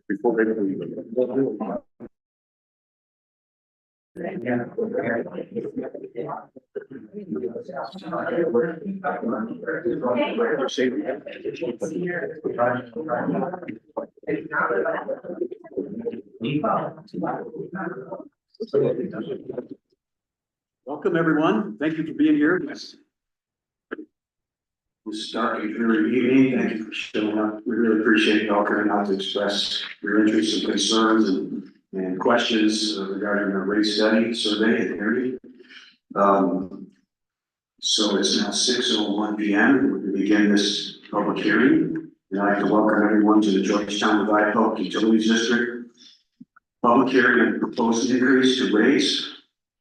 Before they leave. Welcome, everyone. Thank you for being here. We'll start a very evening. Thank you for showing up. We really appreciate you all coming out to express your interests and concerns and questions regarding our rate study survey at Erie. So it's now 6:01 p.m. We're going to begin this public hearing. And I'd like to welcome everyone to the Georgetown Divide Public Utilities District public hearing and proposed increase to rates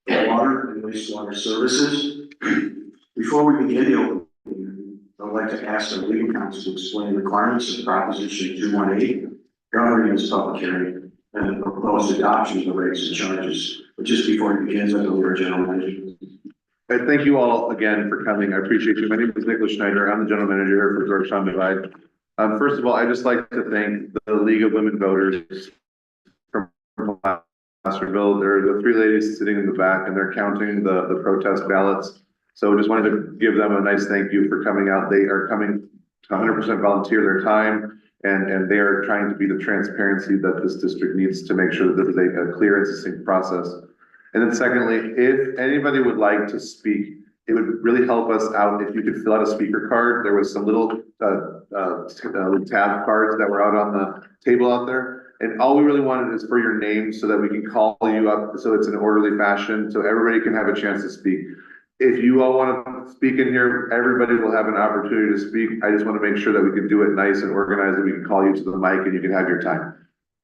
for water and wastewater services. Before we begin the open, I would like to ask our legal counsel to explain the requirements of Proposition 218 governing this public hearing and the proposed adoption of the rates and charges. But just before he begins, I believe our general manager. Thank you all again for coming. I appreciate you. My name is Nicholas Schneider. I'm the general manager here for Georgetown Divide. First of all, I'd just like to thank the League of Women Voters from Placerville. There are the three ladies sitting in the back and they're counting the protest ballots. So just wanted to give them a nice thank you for coming out. They are coming to 100% volunteer their time and they are trying to be the transparency that this district needs to make sure that this is a clear and succinct process. And then secondly, if anybody would like to speak, it would really help us out if you could fill out a speaker card. There was some little tab cards that were out on the table out there. And all we really wanted is for your name so that we can call you up so it's in an orderly fashion so everybody can have a chance to speak. If you all want to speak in here, everybody will have an opportunity to speak. I just want to make sure that we can do it nice and organized and we can call you to the mic and you can have your time.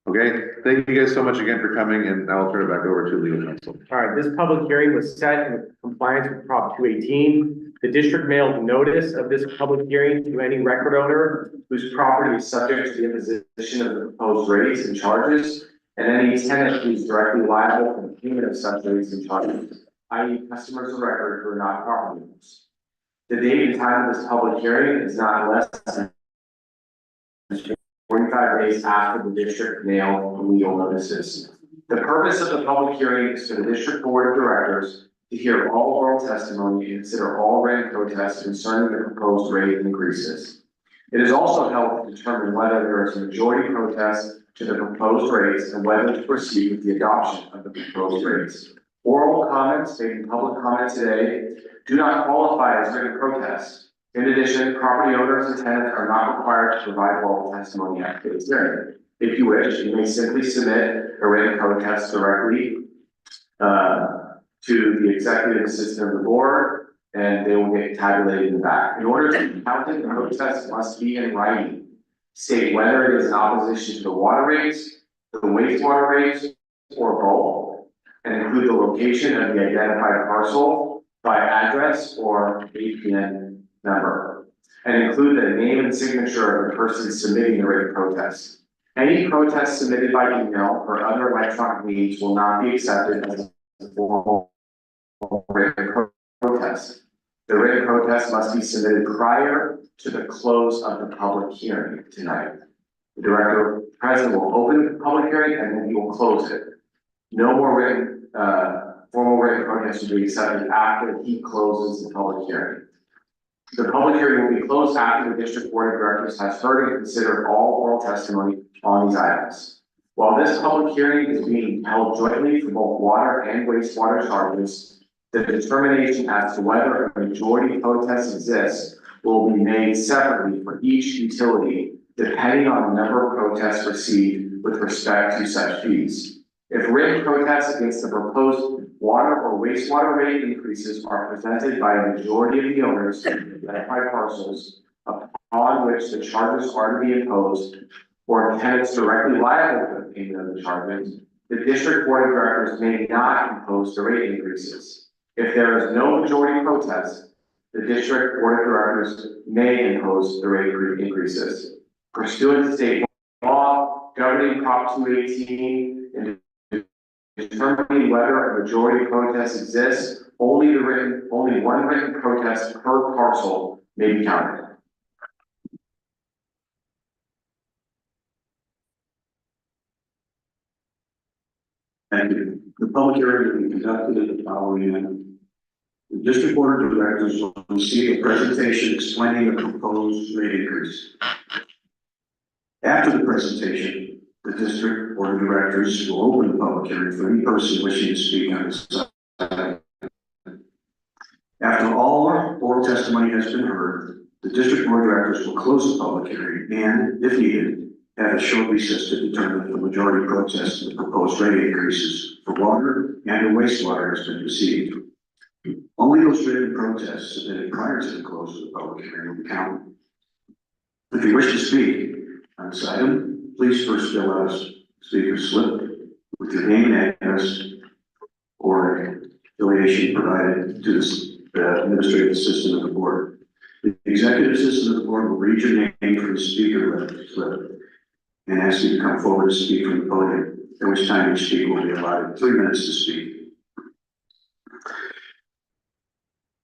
Okay, thank you guys so much again for coming, and I'll turn it back over to legal counsel. All right, this public hearing was set in compliance with Prop 218. The district mailed notice of this public hearing to any record owner whose property is subject to the imposition of the proposed rates and charges, and any tenant who is directly liable for the payment of such rates and charges, i.e. customers of record who are not property owners. The date and time of this public hearing is not less than 45 days after the district mailed legal notices. The purpose of the public hearing is for the district board of directors to hear all oral testimony and consider all rate protests concerning the proposed rate increases. It is also held to determine whether there is a majority protest to the proposed rates and whether to proceed with the adoption of the proposed rates. Oral comments made in public comment today do not qualify as written protests. In addition, property owners and tenants are not required to provide oral testimony at today's hearing. If you wish, you may simply submit a written protest directly to the executive assistant of the board, and they will get tabulated in the back. In order to be counted, the protest must be in writing. State whether it is in opposition to the water rates, the wastewater rates, or both, and include the location of the identified parcel by address or APN number, and include the name and signature of the person submitting the rate protest. Any protest submitted by email or other electronic means will not be accepted as a formal written protest. The written protest must be submitted prior to the close of the public hearing tonight. The director president will open the public hearing and then he will close it. No more written, formal written protest will be accepted after he closes the public hearing. The public hearing will be closed after the district board of directors has heard and considered all oral testimony on these items. While this public hearing is being held jointly for both water and wastewater charges, the determination as to whether a majority protest exists will be made separately for each utility depending on the number of protests received with respect to such fees. If written protests against the proposed water or wastewater rate increases are presented by a majority of the owners of identified parcels upon which the charges are to be imposed, or tenants directly liable for the payment of the charges, the district board of directors may not impose the rate increases. If there is no majority protest, the district board of directors may impose the rate increases. Pursuant to state law governing Prop 218 and determining whether a majority protest exists, only one written protest per parcel may be counted. Thank you. The public hearing will be conducted in the following manner. The district board of directors will receive a presentation explaining the proposed rate increase. After the presentation, the district board of directors will open the public hearing for any person wishing to speak on this subject. After all oral testimony has been heard, the district board of directors will close the public hearing and, if needed, have a short recess to determine if the majority protest of the proposed rate increases for water and or wastewater has been received. Only those written protests submitted prior to the close of the public hearing will be counted. If you wish to speak on this item, please first fill out a speaker's slip with your name and address or affiliation provided to the administrative assistant of the board. The executive assistant of the board will read your name from the speaker slip and ask you to come forward to speak from the podium, at which time each speaker will be allotted 3 minutes to speak.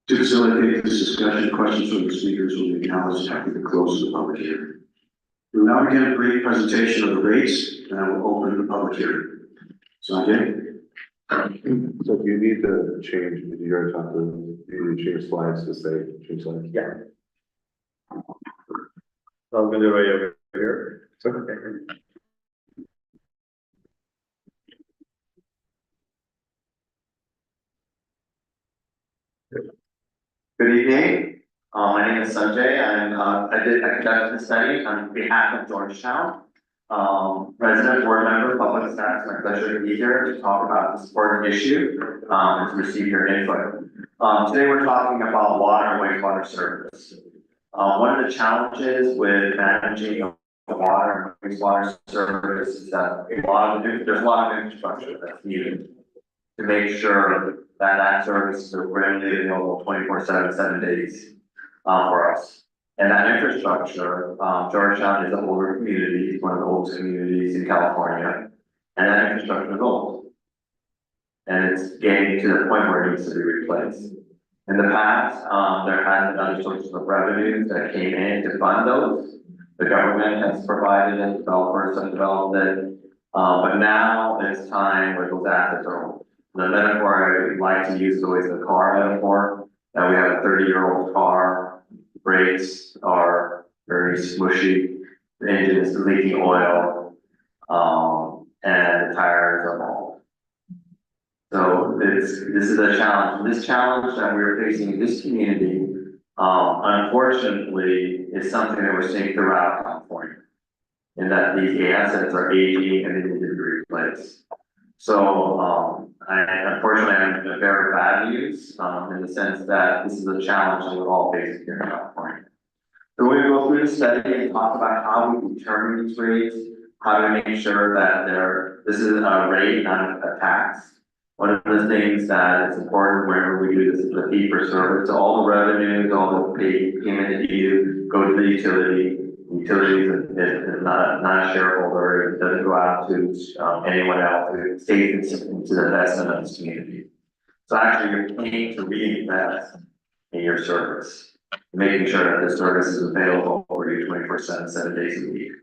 To facilitate this discussion, questions from the speakers will be acknowledged after the close of the public hearing. We will now begin a brief presentation of the rates, and I will open the public hearing. Sanjay? So if you need to change, if you're going to you need to change slides to say change slides. Yeah. So I'm gonna do it right over here. Okay. Good evening. My name is Sanjay. I conducted the study on behalf of Georgetown. President, board member, public staff, it's my pleasure to be here to talk about this important issue, and to receive your input. Today we're talking about water and wastewater service. One of the challenges with managing the water and wastewater service is that there's a lot of infrastructure that's needed to make sure that that service is readily available 24/7, 7 days for us. And that infrastructure, Georgetown is an older community, it's one of the oldest communities in California, and that infrastructure is old. And it's getting to the point where it needs to be replaced. In the past, there had been other sources of revenues that came in to fund those. The government has provided it, developers have developed it, but now it's time where those assets are old. The metaphor I like to use is always the car metaphor, that we have a 30-year-old car, brakes are very smushy, the engine is leaking oil, and the tires are bald. So this is a challenge. This challenge that we're facing in this community, unfortunately, is something that we're seeing throughout California. In that these assets are aging and they need to be replaced. So, unfortunately, I'm very bad news, in the sense that this is a challenge that we're all facing here in California. So we're going to go through the study and talk about how we determine these rates, how to make sure that this is a rate, not a tax. One of the things that is important whenever we do this is the fee for service. So all the revenues, all the payment that you go to the utility. Utilities is not a shareholder, it doesn't go out to anyone else, it stays into the investment of this community. So actually you're paying to reinvest in your service, making sure that the service is available for you 24/7, 7 days a week.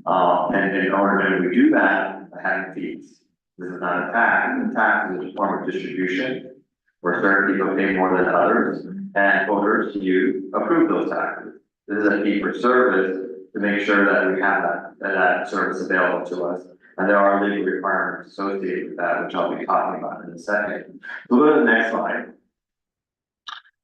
And in order to do that, by having fees. This is not a tax, the tax is a form of distribution, where certain people pay more than others, and voters, you approve those taxes. This is a fee for service to make sure that we have that service available to us. And there are legal requirements associated with that, which I'll be talking about in a second. So go to the next slide.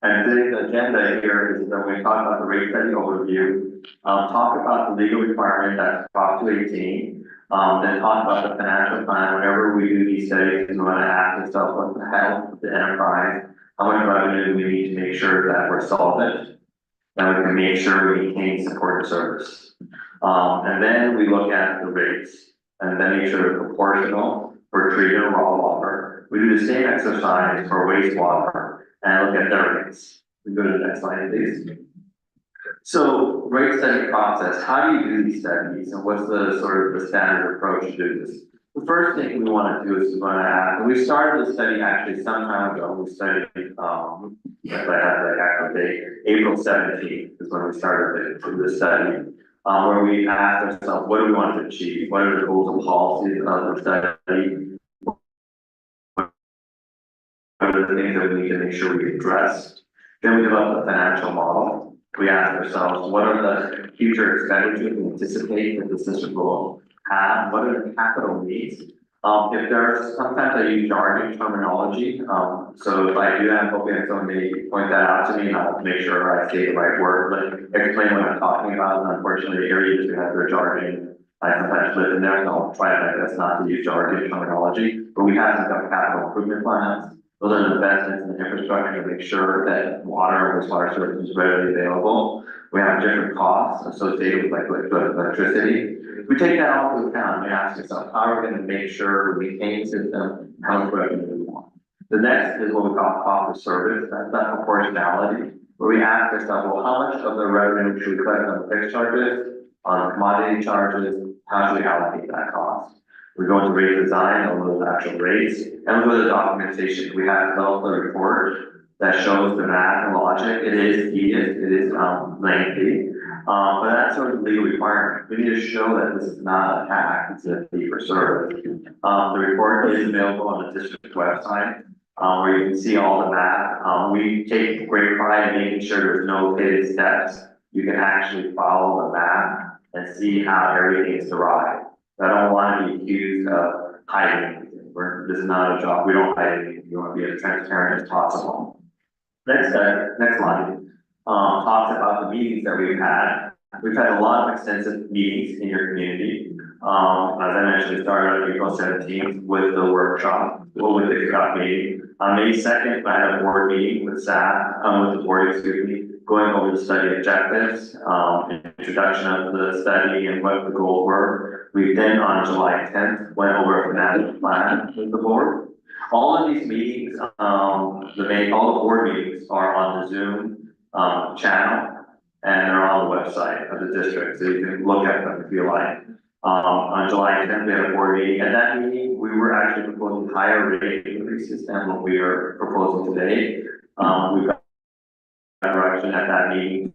And today's agenda here is that we're going to talk about the rate study overview, talk about the legal requirement that's Prop 218, then talk about the financial plan. Whenever we do these studies, we want to ask ourselves what's the health of the enterprise, how much revenue do we need to make sure that we're solvent, and we can make sure we maintain support and service. And then we look at the rates, and then make sure they're proportional for treated and raw water. We do the same exercise for wastewater and look at their rates. We go to the next slide, please. So rate study process, how do you do these studies and what's the sort of the standard approach to do this? The first thing we want to do is we want to ask, and we started the study actually some time ago. We studied, if I have the actual date, April 17th is when we started the study. Where we asked ourselves, what do we want to achieve? What are the goals and policies of the study? What are the things that we need to make sure we address? Then we develop a financial model. We ask ourselves, what are the future expenditures we anticipate that the system will have? What are the capital needs? If there's, sometimes I use jargon terminology, so if I do that, hopefully somebody point that out to me and I'll make sure I say the right word, but explain what I'm talking about. And unfortunately, areas that have their jargon, I sometimes live in there, so I'll try my best not to use jargon terminology. But we have some capital improvement plans. Those are investments in the infrastructure to make sure that water and wastewater service is readily available. We have different costs associated with like electricity. We take that all into account and we ask ourselves, how are we going to make sure we maintain the system, how much revenue we want? The next is what we call cost of service, that's that proportionality, where we ask ourselves, well, how much of the revenue should we collect on the fixed charges, on commodity charges, how should we allocate that cost? We go into rate design, a little actual rates, and we go to the documentation. We have developed a report that shows the math and logic. It is tedious, it is lengthy, but that's sort of the legal requirement. We need to show that this is not a tax, it's a fee for service. The report is available on the district website, where you can see all the math. We take great pride in making sure there's no hidden steps. You can actually follow the math and see how everything is derived. I don't want to be accused of hiding anything. This is not a job. We don't hide anything. We want to be as transparent as possible. Next slide talks about the meetings that we've had. We've had a lot of extensive meetings in your community. As I mentioned, it started on April 17th with the workshop, with the kickoff meeting. On May 2nd, I had a board meeting with staff, with the board, excuse me, going over the study objectives, introduction of the study and what the goals were. We then on July 10th went over a financial plan with the board. All of these meetings, all the board meetings are on the Zoom channel and they're on the website of the district, so you can look at them if you like. On July 10th, we had a board meeting. At that meeting, we were actually proposing higher rate increases than what we are proposing today. We got direction at that meeting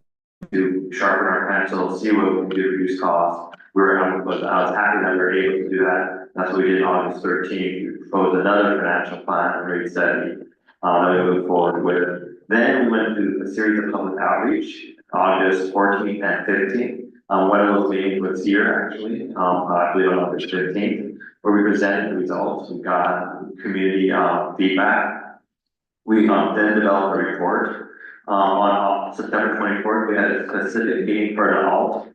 to sharpen our pencils, see what we can do to reduce costs. I was happy that we were able to do that. That's what we did on August 13th. We proposed another financial plan and rate study that we moved forward with. Then we went through a series of public outreach, August 14th and 15th. One of those meetings was here actually, I believe on August 15th, where we presented the results. We got community feedback. We then developed a report. On September 24th, we had a specific meeting for the ALT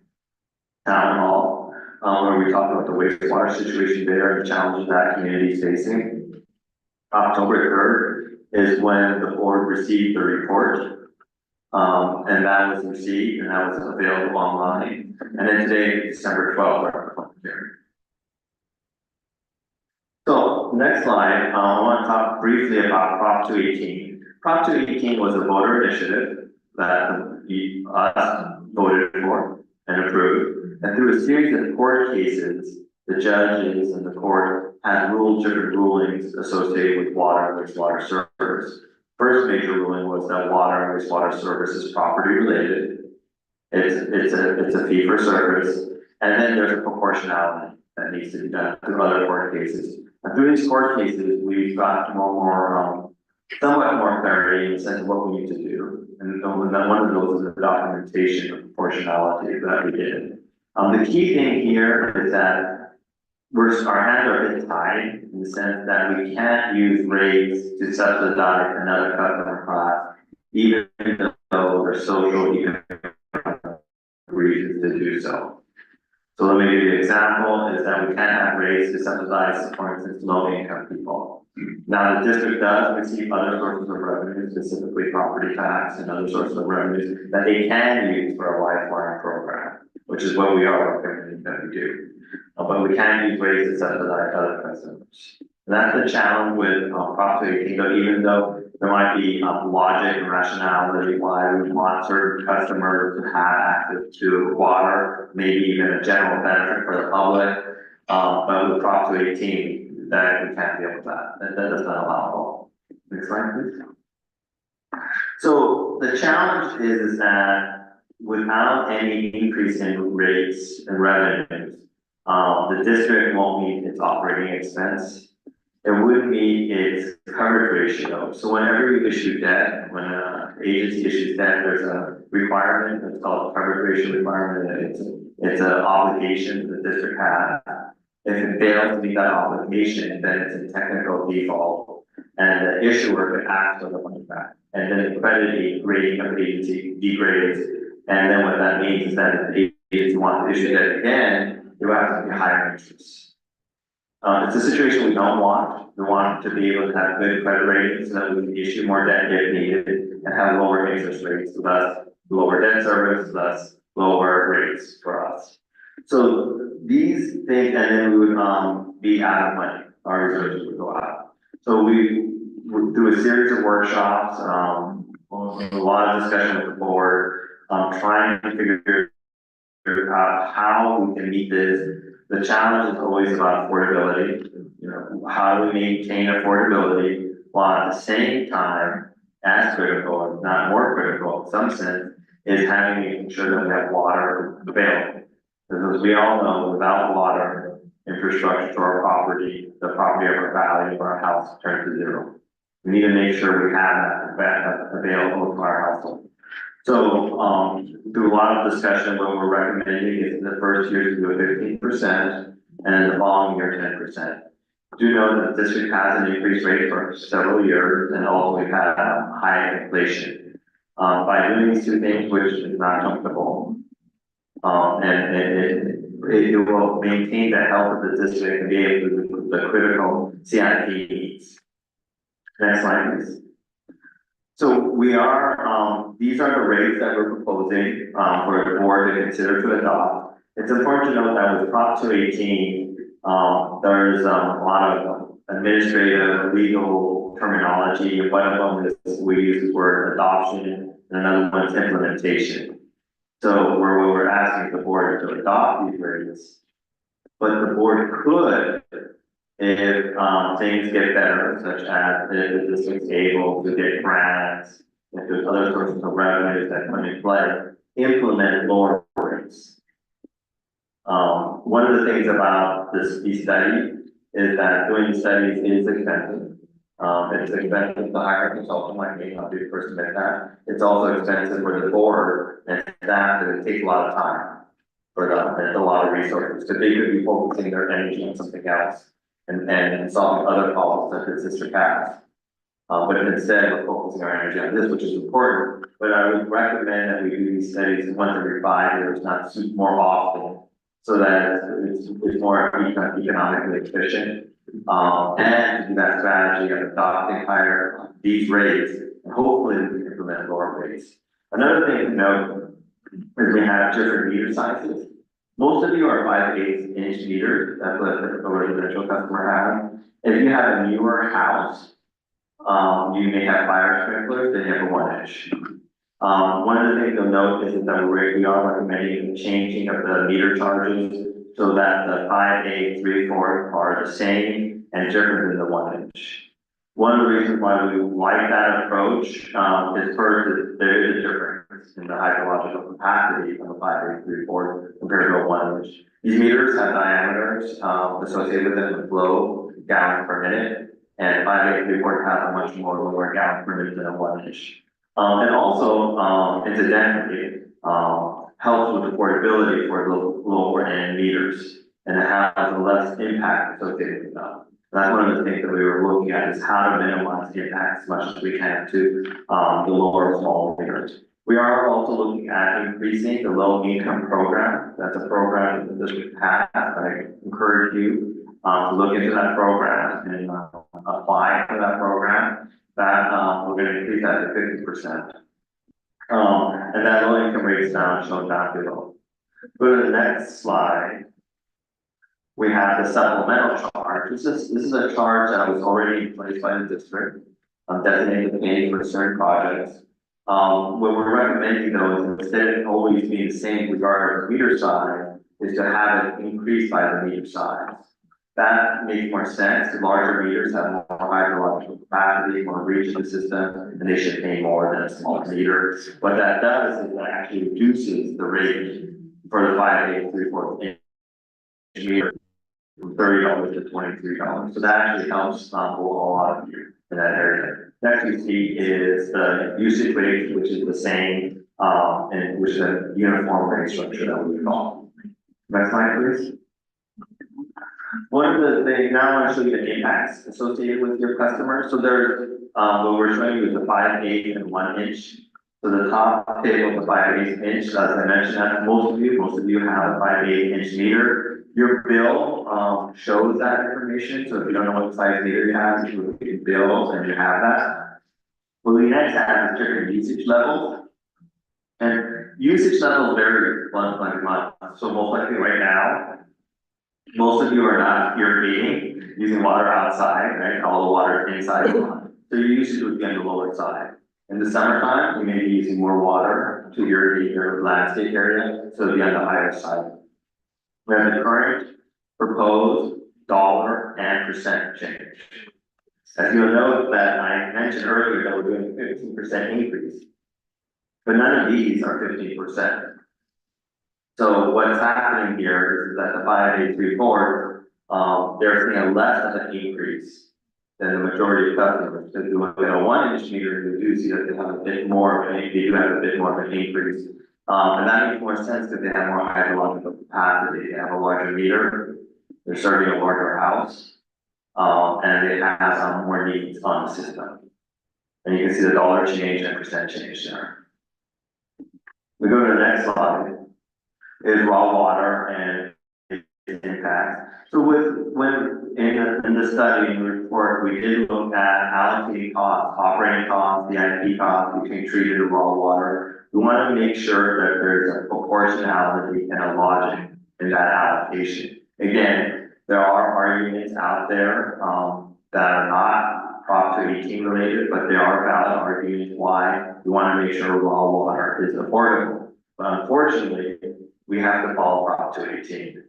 town hall, where we talked about the wastewater situation there and the challenges that community is facing. October 3rd is when the board received the report, and that was received and that was available online. And then today, December 12th, our public hearing. So next slide, I want to talk briefly about Prop 218. Prop 218 was a voter initiative that us voted for and approved. And through a series of court cases, the judges and the court had ruled different rulings associated with water and wastewater service. First major ruling was that water and wastewater service is property related. It's a fee for service. And then there's a proportionality that needs to be done through other court cases. And through these court cases, we've got somewhat more clarity in the sense of what we need to do. And one of those is the documentation of proportionality that we did. The key thing here is that our hands are a bit tied in the sense that we can't use rates to subsidize another customer class even though they're social economic reasons to do so. So let me give you an example, is that we can have rates to subsidize, for instance, low income people. Now, the district does receive other sources of revenue, specifically property tax and other sources of revenues that they can use for a lifeline program, which is what we are recommending that we do. But we can use rates to subsidize other customers. And that's the challenge with Prop 218, though, even though there might be logic and rationality why we want certain customers to have access to water, maybe even a general benefit for the public. But with Prop 218, that we can't deal with that. That does not allow it. Next slide, please. So the challenge is that without any increase in rates and revenues, the district won't meet its operating expense. It would meet its coverage ratio. So whenever you issue debt, when an agency issues debt, there's a requirement, it's called a coverage ratio requirement. It's an obligation the district has. If it fails to meet that obligation, then it's a technical default. And the issuer could ask for the money back. And then the credit rating of the agency degrades. And then what that means is that if the agency wants to issue debt again, you have to pay higher interest. It's a situation we don't want. We want to be able to have good credit ratings so that we can issue more debt if needed and have lower interest rates, thus lower debt service, thus lower rates for us. So these things, and then we would be out of money. Our reserves would go out. So we would do a series of workshops, a lot of discussion with the board, trying to figure out how we can meet this. The challenge is always about affordability. You know, how do we maintain affordability while at the same time, as critical, if not more critical in some sense, is making sure that we have water available. Because as we all know, without water infrastructure to our property, the property of our value of our house turns to zero. We need to make sure we have that available to our household. So, through a lot of discussion, what we're recommending is in the first year to do a 15% and the following year 10%. Do know that the district has an increased rate for several years and also we've had high inflation. By doing these two things, which is not comfortable, and it will maintain the health of the district and be able to do the critical CIP needs. Next slide, please. So we are, these are the rates that we're proposing, for the board to consider to adopt. It's important to note that with Prop 218, there's a lot of administrative, legal terminology, and one of them is we use the word adoption, and another one's implementation. So we're asking the board to adopt these rates, but the board could, if things get better, such as if the district's able to get grants, if there's other sources of revenues that come into play, implement lower rates. One of the things about these studies is that doing studies is expensive. It's expensive to hire a consultant like me, I'll be the first to admit that. It's also expensive for the board and staff, and it takes a lot of time for them, and it's a lot of resources, because they could be focusing their energy on something else and solving other problems that the district has. But instead, we're focusing our energy on this, which is important, but I would recommend that we do these studies once every 5 years, not more often, so that it's more economically efficient. And that strategy of adopting higher these rates, and hopefully we can implement lower rates. Another thing to note is we have different meter sizes. Most of you are 5/8 inch meters, that's what a residential customer has. If you have a newer house, you may have fire sprinklers, then you have a 1 inch. One of the things you'll note is that we are recommending the changing of the meter charges so that the 5/8, 3/4 are the same and different than the 1 inch. One of the reasons why we like that approach, is first, there is a difference in the hydrological capacity of a 5/8, 3/4 compared to a 1 inch. These meters have diameters, associated with them with flow gallons per minute, and 5/8, 3/4 have a much more lower gallons per minute than a 1 inch. And also, incidentally, helps with affordability for the lower end meters, and it has less impact associated with them. That's one of the things that we were looking at is how to minimize the impact as much as we can to, the lower small meters. We are also looking at increasing the low income program. That's a program that the district has. I encourage you, to look into that program and, apply for that program. That, we're gonna increase that to 50%. And that low income rate is now shown down below. Go to the next slide. We have the supplemental charge. This is a charge that was already in place by the district, designated to pay for certain projects. What we're recommending though is instead of always being the same regardless of meter size, is to have it increased by the meter size. That makes more sense, the larger meters have more hydrological capacity, more reach in the system, and they should pay more than a smaller meter. What that does is that actually reduces the rate for the 5.834 inch meter from $30 to $23. So that actually helps, a lot of you in that area. Next you see is the usage rate, which is the same, and which is a uniform rate structure that we call. Next slide, please. One of the things, now I want to show you the impacts associated with your customers. So there's, what we're showing you is the 5, 8, and 1 inch. So the top table, the 5/8 inch, as I mentioned, that's most of you have a 5/8 inch meter. Your bill, shows that information. So if you don't know what size meter you have, you look at your bills and you have that. Well, we next have is different usage levels. And usage levels vary month by month. So most likely right now, most of you are not irrigating, using water outside, right? All the water is inside the line. So your usage would be on the lower side. In the summertime, you may be using more water to irrigate your landscape area, so it'll be on the higher side. We have the current proposed dollar and percent change. As you'll note that I mentioned earlier that we're doing a 15% increase, but none of these are 15%. So what's happening here is that the 5.834, they're seeing a less of an increase than the majority of customers. If you look at a 1 inch meter, you do see that they have a bit more of an, they do have a bit more of an increase. And that makes more sense because they have more hydrological capacity, they have a larger meter, they're serving a larger house, and they have more needs on the system. And you can see the dollar change and percent change there. We go to the next slide, is raw water and its impact. So when in the study, in the report, we did look at allocating costs, operating costs, the IP costs between treated and raw water. We want to make sure that there's a proportionality and a logic in that allocation. Again, there are arguments out there, that are not Prop 218 related, but there are valid arguments why we want to make sure raw water is affordable. But unfortunately, we have to follow Prop 218.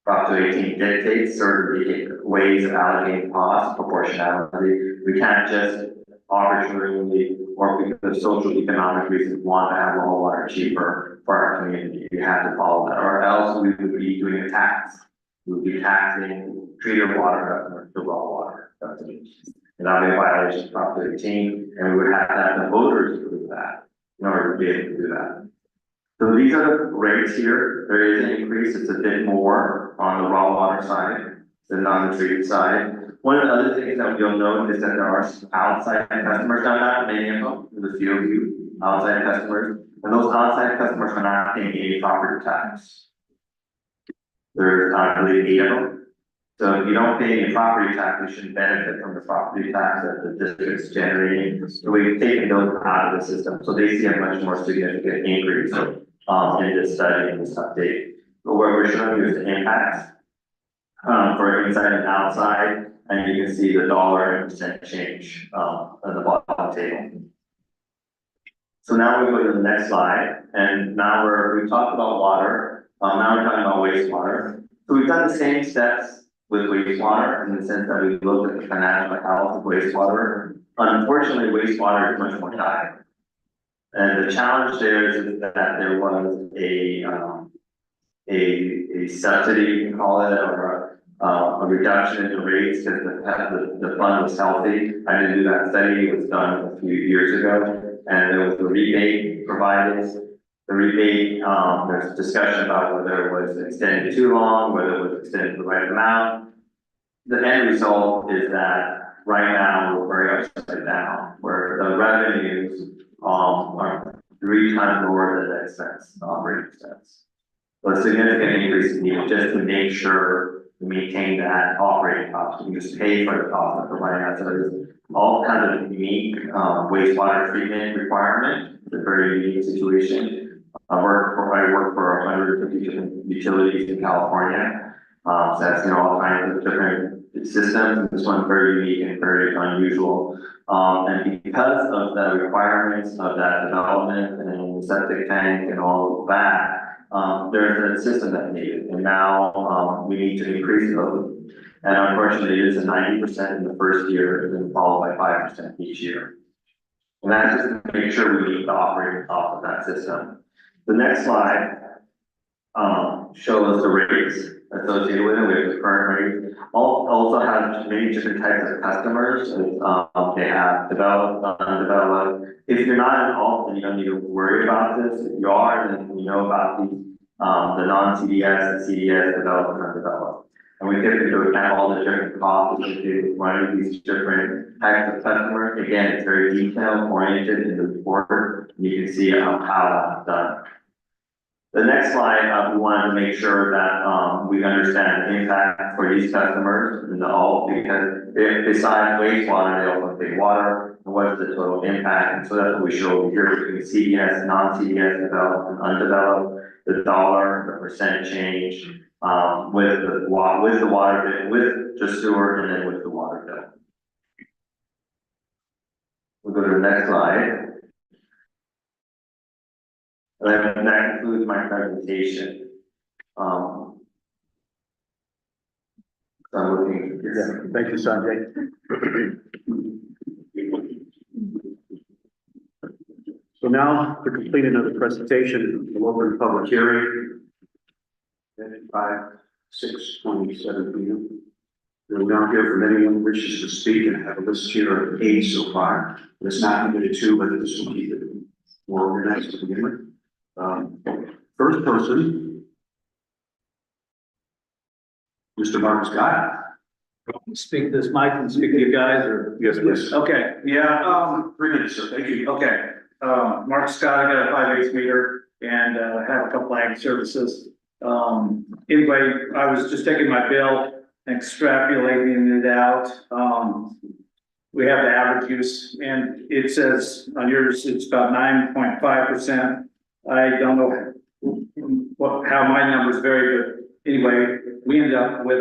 Prop 218 dictates certain ways of allocating costs, proportionality. We can't just arbitrarily or because of social economic reasons want to have raw water cheaper for our community. We have to follow that, or else we would be doing a tax. We would be taxing treated water customers to raw water customers. And that would be a violation of Prop 218, and we would have to have the voters approve that in order to be able to do that. So these are the rates here. There is an increase. It's a bit more on the raw water side than on the treated side. One of the other things that you'll note is that there are some outside customers, not many of them, there's a few of you outside customers, and those outside customers are not paying any property tax. There's, I believe, 8 of them. So if you don't pay any property tax, you shouldn't benefit from the property tax that the district's generating. So we've taken those out of the system, so they see a much more significant increase in this study, in this update. But what we're showing you is the impacts for inside and outside, and you can see the dollar and percent change on the bottom table. So now we go to the next slide, and now we've talked about water. Now we're talking about wastewater. So we've done the same steps with wastewater in the sense that we've looked at the financial health of wastewater. Unfortunately, wastewater is much more dire. And the challenge there is that there was a subsidy, you can call it, or a reduction in the rates because the fund was healthy. I didn't do that study, it was done a few years ago, and there was a rebate provided. The rebate, there's discussion about whether it was extended too long, whether it was extended the right amount. the end result is that right now, we're very upside down, where the revenues, are 3 times more than the expense, operating expense. So a significant increase in need just to make sure to maintain that operating cost, we just pay for the cost of providing that service. All kinds of unique, wastewater treatment requirement, it's a very unique situation. I work for 150 different utilities in California. So that's, all kinds of different systems. This one's very unique and very unusual. And because of the requirements of that development and the septic tank and all of that, there's a system that's needed, and now, we need to increase those. And unfortunately, it is a 90% in the first year, and then followed by 5% each year. And that's just to make sure we meet the operating cost of that system. The next slide, shows the rates associated with it, we have the current rates. Also has many different types of customers, they have developed, undeveloped. If you're not involved, then you don't need to worry about this. If you are, then you know about the non-CDS and CDS developed and undeveloped. And we take into account all the different costs associated with running these different types of customers. Again, it's very detail oriented in the report. You can see how that's done. The next slide, we wanted to make sure that, we understand the impact for these customers and all, because besides wastewater, they also pay water, and what is the total impact? And so that's what we show here between CDS, non-CDS, developed and undeveloped, the dollar, the percent change, with the water bill, with the sewer, and then with the water bill. We'll go to the next slide. And that concludes my presentation. So I'm looking. Thank you, Sanjay. So now, for completing of the presentation, we'll open the public hearing. 6:27 p.m. We'll now hear from anyone who wishes to speak, and have a list here of 8 so far. It's not limited to, but this will keep it more organized to begin with. First person, Mr. Mark Scott. Speak this mic and speak to you guys, or? Yes, please. Okay, yeah, 3 minutes, sir. Thank you. okay, Mark Scott, I got a 5/8 meter and, have a couple ag services. Anyway, I was just taking my bill and extrapolating it out. We have the average use, and it says on yours, it's about 9.5%. I don't know how my numbers vary, but anyway, we ended up with,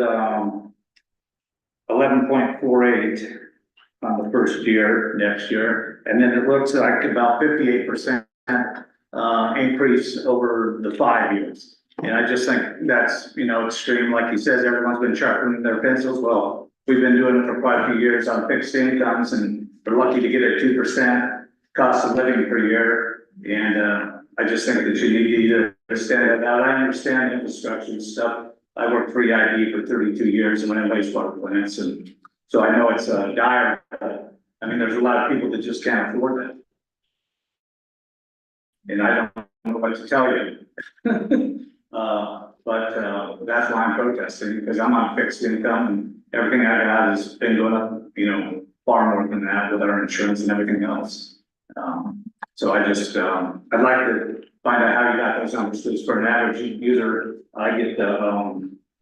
11.48 on the first year, next year, and then it looks like about 58% increase over the 5 years. And I just think that's, extreme. Like he says, everyone's been sharpening their pencils. Well, we've been doing it for quite a few years on fixed incomes, and we're lucky to get a 2% cost of living per year. And I just think that you need to stand that out. I understand infrastructure and stuff. I worked for EID for 32 years and went in wastewater plants, and so I know it's dire. But, I mean, there's a lot of people that just can't afford that. And I don't know what to tell you. But that's why I'm protesting, because I'm on fixed income, and everything I got has been going up, far more than that with our insurance and everything else. So I just, I'd like to find out how you got those numbers, because for an average user, I get the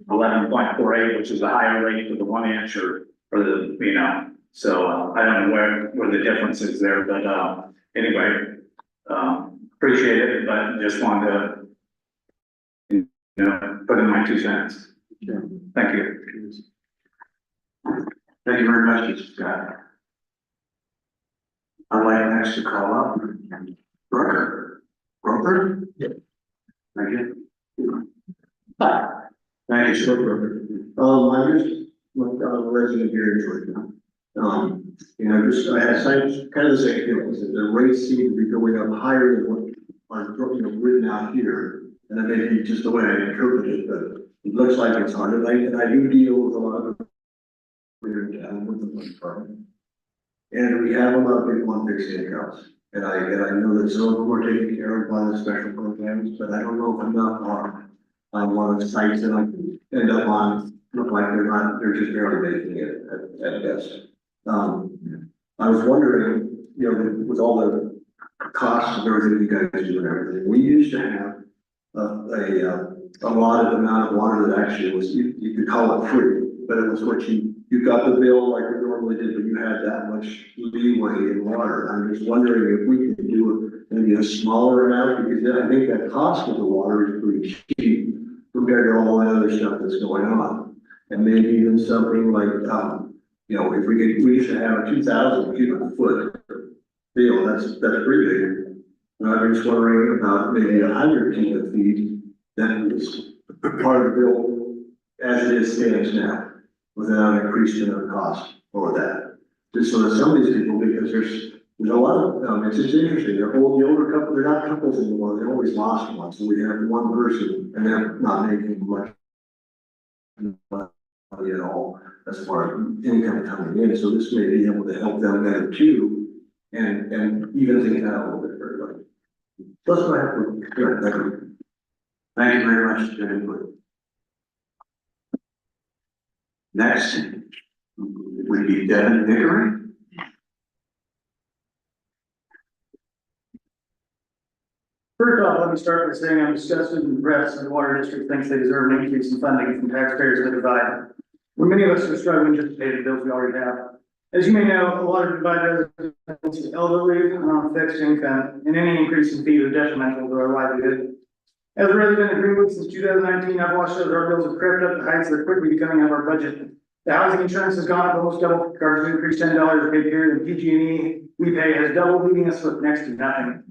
11.48, which is a higher rate for the 1 inch or the, so I don't know where the difference is there, but anyway, appreciate it, but just wanted to, put in my 2 cents. Thank you. Thank you very much, Mr. Scott. I'd like next to call up Brooker. Brooker? Yep. Thank you. Thank you, sir. Brooker. I'm just a resident here in Georgia. I had kind of the same feelings, that the rates seem to be going up higher than what are, written out here. And that may be just the way I interpret it, but it looks like it's hard. And I do deal with a lot of here in town with the police department. And we have a lot of people on fixed incomes. And I know that some of them are taken care of by the special programs, but I don't know if enough are on one of the sites that I can end up on look like they're just barely making it at best. I was wondering, you know, with all the costs of everything you guys do and everything, we used to have a lot of amount of water that actually was, you could call it free, but it was what you got the bill like you normally did, but you had that much leeway in water. I'm just wondering if we could do maybe a smaller amount, because I think that cost of the water is pretty cheap compared to all the other stuff that's going on. And maybe even something like, you know, if we used to have a 2,000 cubic foot deal, that's pretty big. And I'm just wondering about maybe 100 cubic feet, that is part of the bill as it is stands now, without increasing the cost for that. Just so that some of these people, because there's a lot of, it's just interesting, the older couple, they're not couples anymore, they always lost one, so we have one person, and they're not making much money at all, as far as income coming in, so this may be able to help them better too, and even things out a little bit for everybody. That's what I have for, good, thank you. Thank you very much, good input. Next would be Devin Vickery. First off, let me start by saying I'm disgusted and impressed that the water district thinks they deserve an increase in funding from taxpayers that divide. When many of us are struggling just to pay the bills we already have. As you may know, a water divide residents are elderly, fixed income, and any increase in fees are detrimental to our livelihood. As a resident of Greenwood since 2019, I've watched as our bills have crept up to heights that are quickly becoming out of our budget. The housing insurance has gone up almost double, cars increased $10 paid here, and PG&E we pay has doubled, leaving us with next to nothing.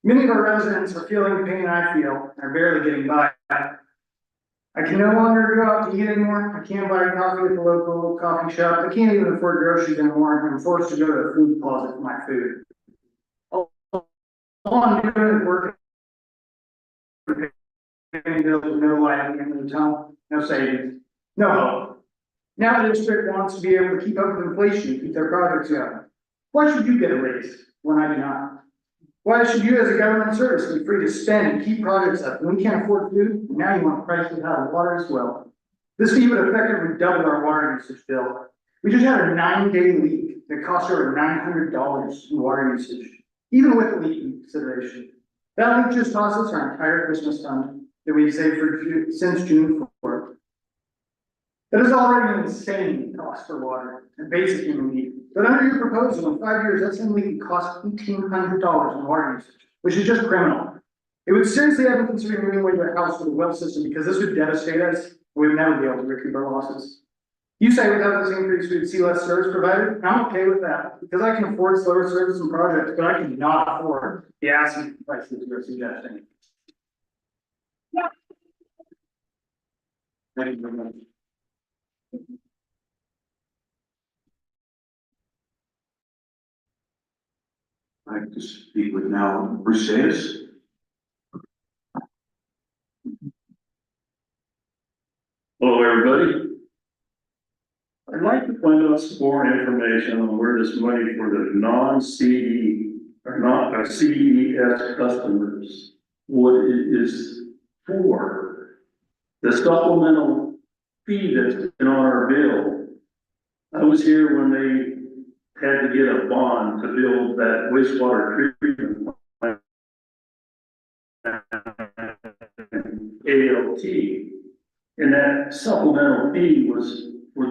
Many of our residents are feeling the pain I feel, are barely getting by. I can no longer go out to eat anymore. I can't buy coffee at the local coffee shop. I can't even afford groceries anymore. I'm forced to go to a food closet for my food. All I'm doing is working. Paying bills with no light at the end of the tunnel, no savings, no hope. Now the district wants to be able to keep up with inflation and keep their projects going. Why should you get a raise when I do not? Why should you as a government service be free to spend and keep projects up when we can't afford food? And now you want prices out of water as well. This fee would effectively double our water usage bill. We just had a 9-day leak that cost over $900 in water usage, even with the leak consideration. That leak just cost us our entire Christmas fund that we've saved since June 4th. That is already an insane cost for water and basic human need. But under your proposal, in 5 years, that's only could cost $1,800 in water usage, which is just criminal. It would seriously have me considering moving away to a house with a well system because this would devastate us. We would never be able to recoup our losses. You say without this increase, we would see less service provided. I'm okay with that because I can afford slower service and projects, but I cannot afford the asking prices you're suggesting. Thank you very much. I'd like to speak with now Bruce Davis. Hello, everybody. I'd like to find out some more information on where this money for the non-CE or not CES customers, what it is for. The supplemental fee that's been on our bill. I was here when they had to get a bond to build that wastewater treatment plant. ALT. And that supplemental fee was for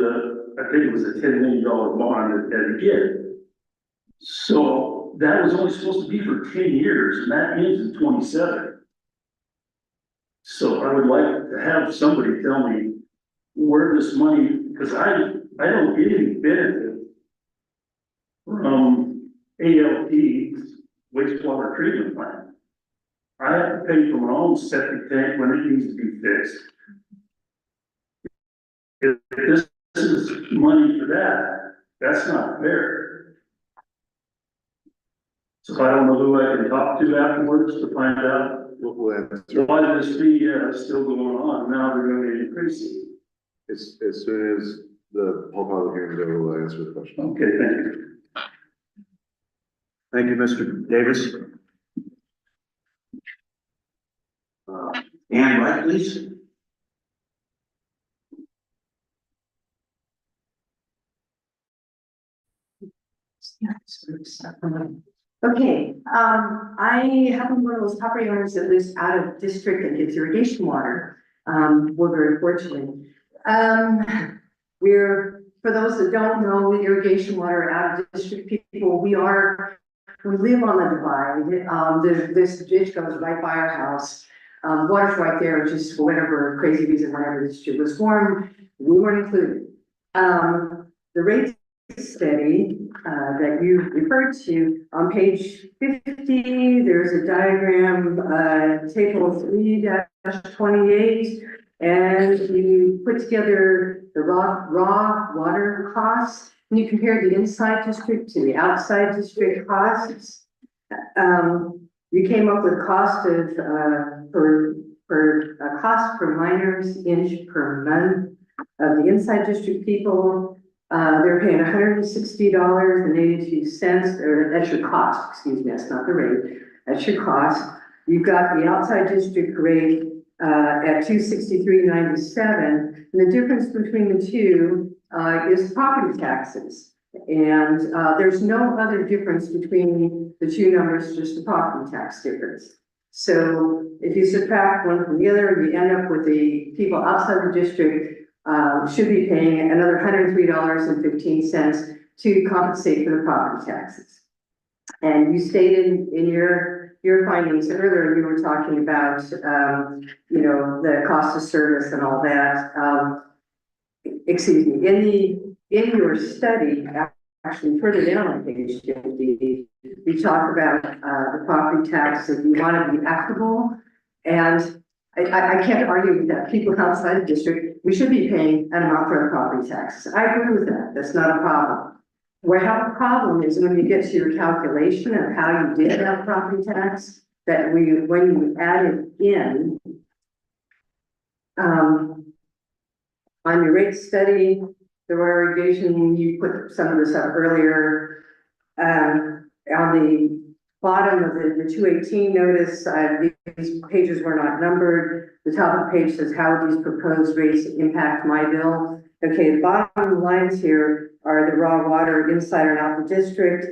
I think it was a $10 million bond that had to get. So that was only supposed to be for 10 years and that ends in 27. So I would like to have somebody tell me where this money, because I don't get any benefit from ALT's wastewater treatment plant. I have to pay for my own septic tank when it needs to be fixed. If this is money for that, that's not fair. So I don't know who I can talk to afterwards to find out why this fee is still going on. Now they're going to increase it. As soon as the whole public hearing is over, we'll answer the question. Okay, thank you. Thank you, Mr. Davis. Ann Wright, please. Okay, I happen to be one of those property owners that lives out of district and gets irrigation water. We're very fortunate. For those that don't know, irrigation water out of district people, we live on the divide. This ditch goes right by our house. Water's right there, just for whatever crazy reason, whenever this ditch was formed, we weren't included. The rate study that you referred to on page 50, there's a diagram, table 3-28, and you put together the raw water costs, and you compare the inside district to the outside district costs. You came up with cost of cost per miners inch per month of the inside district people. They're paying $160.82, or that's your cost, excuse me, that's not the rate, that's your cost. You've got the outside district rate at $263.97, and the difference between the two is property taxes. And there's no other difference between the two numbers, just the property tax difference. So if you subtract one from the other, you end up with the people outside the district should be paying another $103.15 to compensate for the property taxes. And you stated in your findings earlier, you were talking about, you know, the cost of service and all that. Excuse me, in your study, actually further down on page 50, you talk about the property tax that you want to be equitable. And I can't argue with that. People outside the district, we should be paying an amount for the property taxes. I agree with that. That's not a problem. Where I have a problem is when you get to your calculation of how you did that property tax, that when you added in, on your rate study, the irrigation, you put some of this up earlier, on the bottom of the 218 notice, these pages were not numbered. The top of the page says, how these proposed rates impact my bill? Okay, the bottom lines here are the raw water inside and out the district.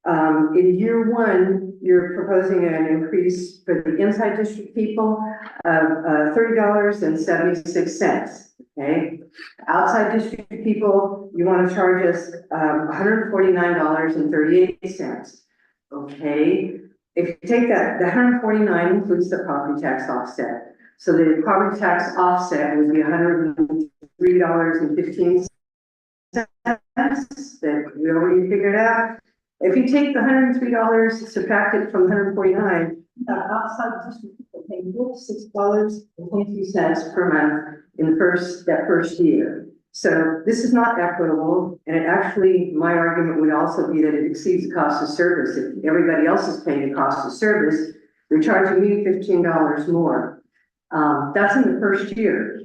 In year one, you're proposing an increase for the inside district people of $30.76. Okay, outside district people, you want to charge us $149.38. Okay, if you take that, the 149 includes the property tax offset. So the property tax offset would be $103.15 that we already figured out. If you take the $103, subtract it from 149, outside district people pay $6.22 per month in the that first year. So this is not equitable, and it actually, my argument would also be that it exceeds the cost of service. If everybody else is paying the cost of service, they're charging me $15 more. That's in the first year.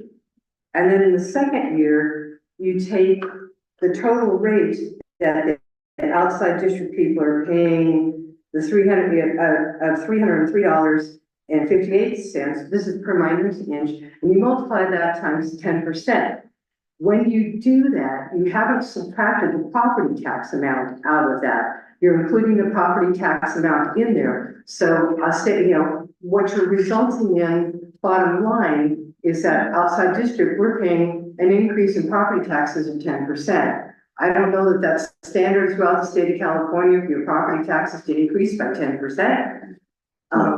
And then in the second year, you take the total rate that the outside district people are paying the $303.58. This is per minus inch, and you multiply that times 10%. When you do that, you haven't subtracted the property tax amount out of that. You're including the property tax amount in there. So I'll say, you know, what you're resulting in, bottom line, is that outside district, we're paying an increase in property taxes of 10%. I don't know that that's standard throughout the state of California for your property taxes to increase by 10%.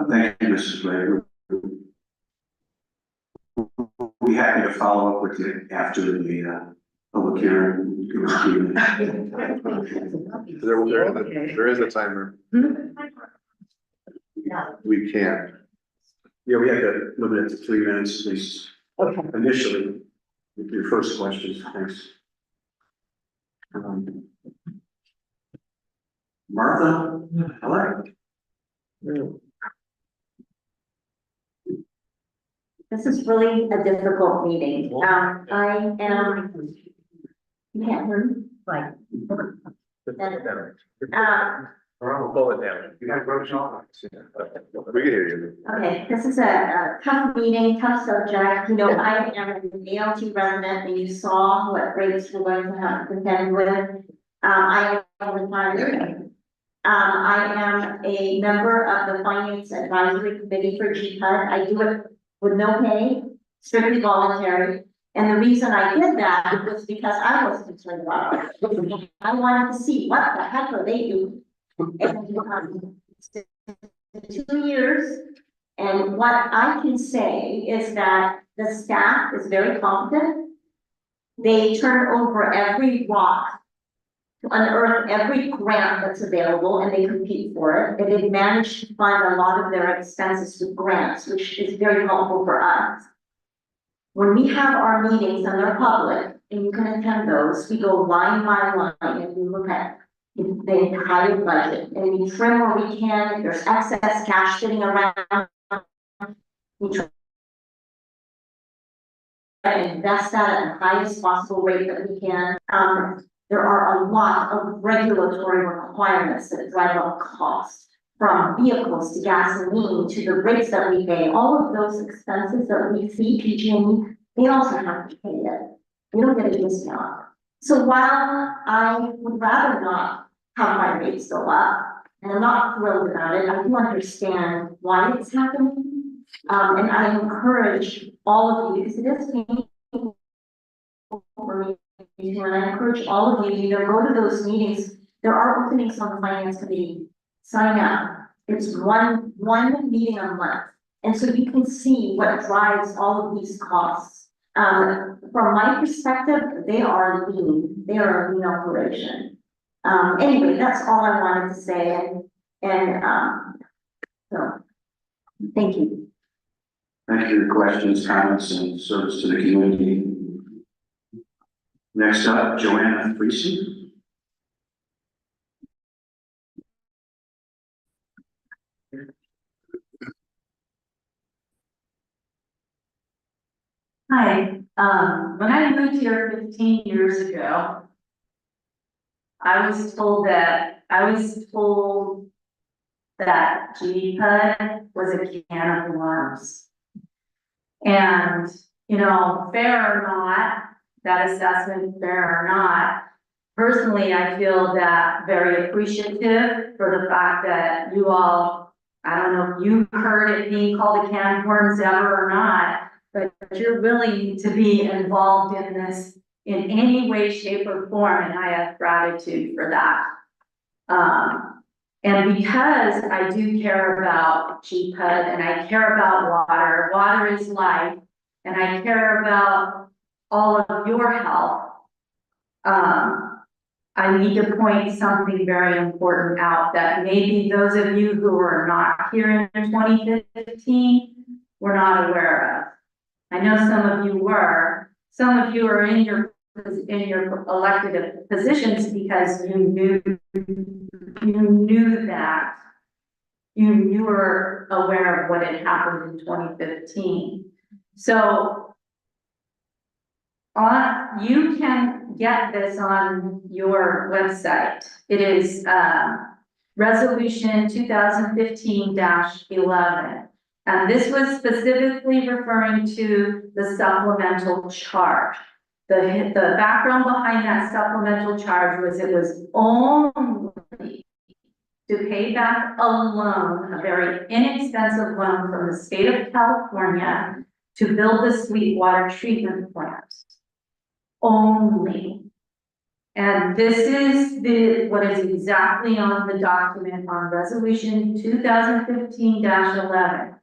Thank you, Mrs. Ray. We'll be happy to follow up with you after the public hearing. There is a timer. We can't. Yeah, we had to limit it to 3 minutes at least Okay. initially. With your first questions, thanks. Martha, hello. This is really a difficult meeting. I am. You can't hear me? Right. Pull it down. We can hear you. Okay, this is a tough meeting, tough subject. You know, I am an ALT resident and you saw what rates we're going to have to contend with. I retired. I am a member of the Finance Advisory Committee for GPUD. I do it with no pay, strictly voluntary. And the reason I did that was because I was concerned about it. I wanted to see what the heck are they doing? And, 2 years, and what I can say is that the staff is very competent. They turn over every rock to unearth every grant that's available, and they compete for it. And they've managed to fund a lot of their expenses with grants, which is very helpful for us. When we have our meetings and they're public, and you can attend those, we go line by line and we look at the entire budget, and we trim where we can. If there's excess cash sitting around, we try and invest that at the highest possible rate that we can. There are a lot of regulatory requirements that drive up costs, from vehicles to gasoline to the rates that we pay. All of those expenses that we see, PG&E, they also have to pay it. We don't get a discount. So while I would rather not have my rates go up, and I'm not thrilled about it, I do understand why it's happening. And I encourage all of you, because it is painful for me, and I encourage all of you to go to those meetings. There are openings on the Finance Committee. Sign up. It's one meeting a month. And so you can see what drives all of these costs. From my perspective, they are lean. They are a lean operation. Anyway, that's all I wanted to say. So, thank you. Thank you for your questions, comments, and service to the community. Next up, Joanna Friesen. Hi, when I moved here 15 years ago, I was told that GPUD was a can of worms. And, you know, fair or not, that assessment, fair or not, personally, I feel that very appreciative for the fact that you all, I don't know if you heard it being called a can of worms ever or not, but you're willing to be involved in this in any way, shape, or form, and I have gratitude for that. And because I do care about GPUD and I care about water is life, and I care about all of your health, I need to point something very important out that maybe those of you who are not here in 2015 were not aware of. I know some of you were. Some of you are in your elected positions because you knew that. You were aware of what had happened in 2015. So you can get this on your website. It is Resolution 2015-11. And this was specifically referring to the supplemental charge. The background behind that supplemental charge was it was only to pay back a loan, a very inexpensive loan from the state of California to build the Sweetwater treatment plant. Only. And this is what is exactly on the document on Resolution 2015-11.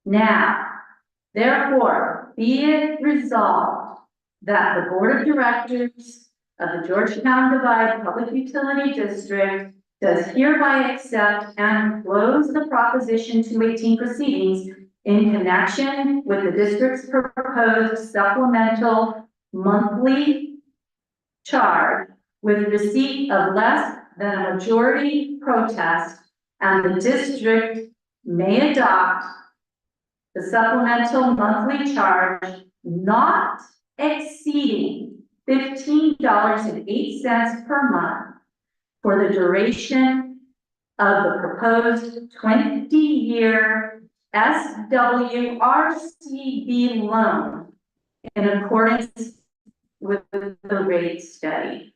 Now, therefore, be it resolved that the Board of Directors of the Georgetown Divide Public Utility District does hereby accept and close the Proposition 218 proceedings in connection with the district's proposed supplemental monthly charge with receipt of less than a majority protest, and the district may adopt the supplemental monthly charge not exceeding $15.08 per month for the duration of the proposed 20-year SWRCB loan in accordance with the rate study.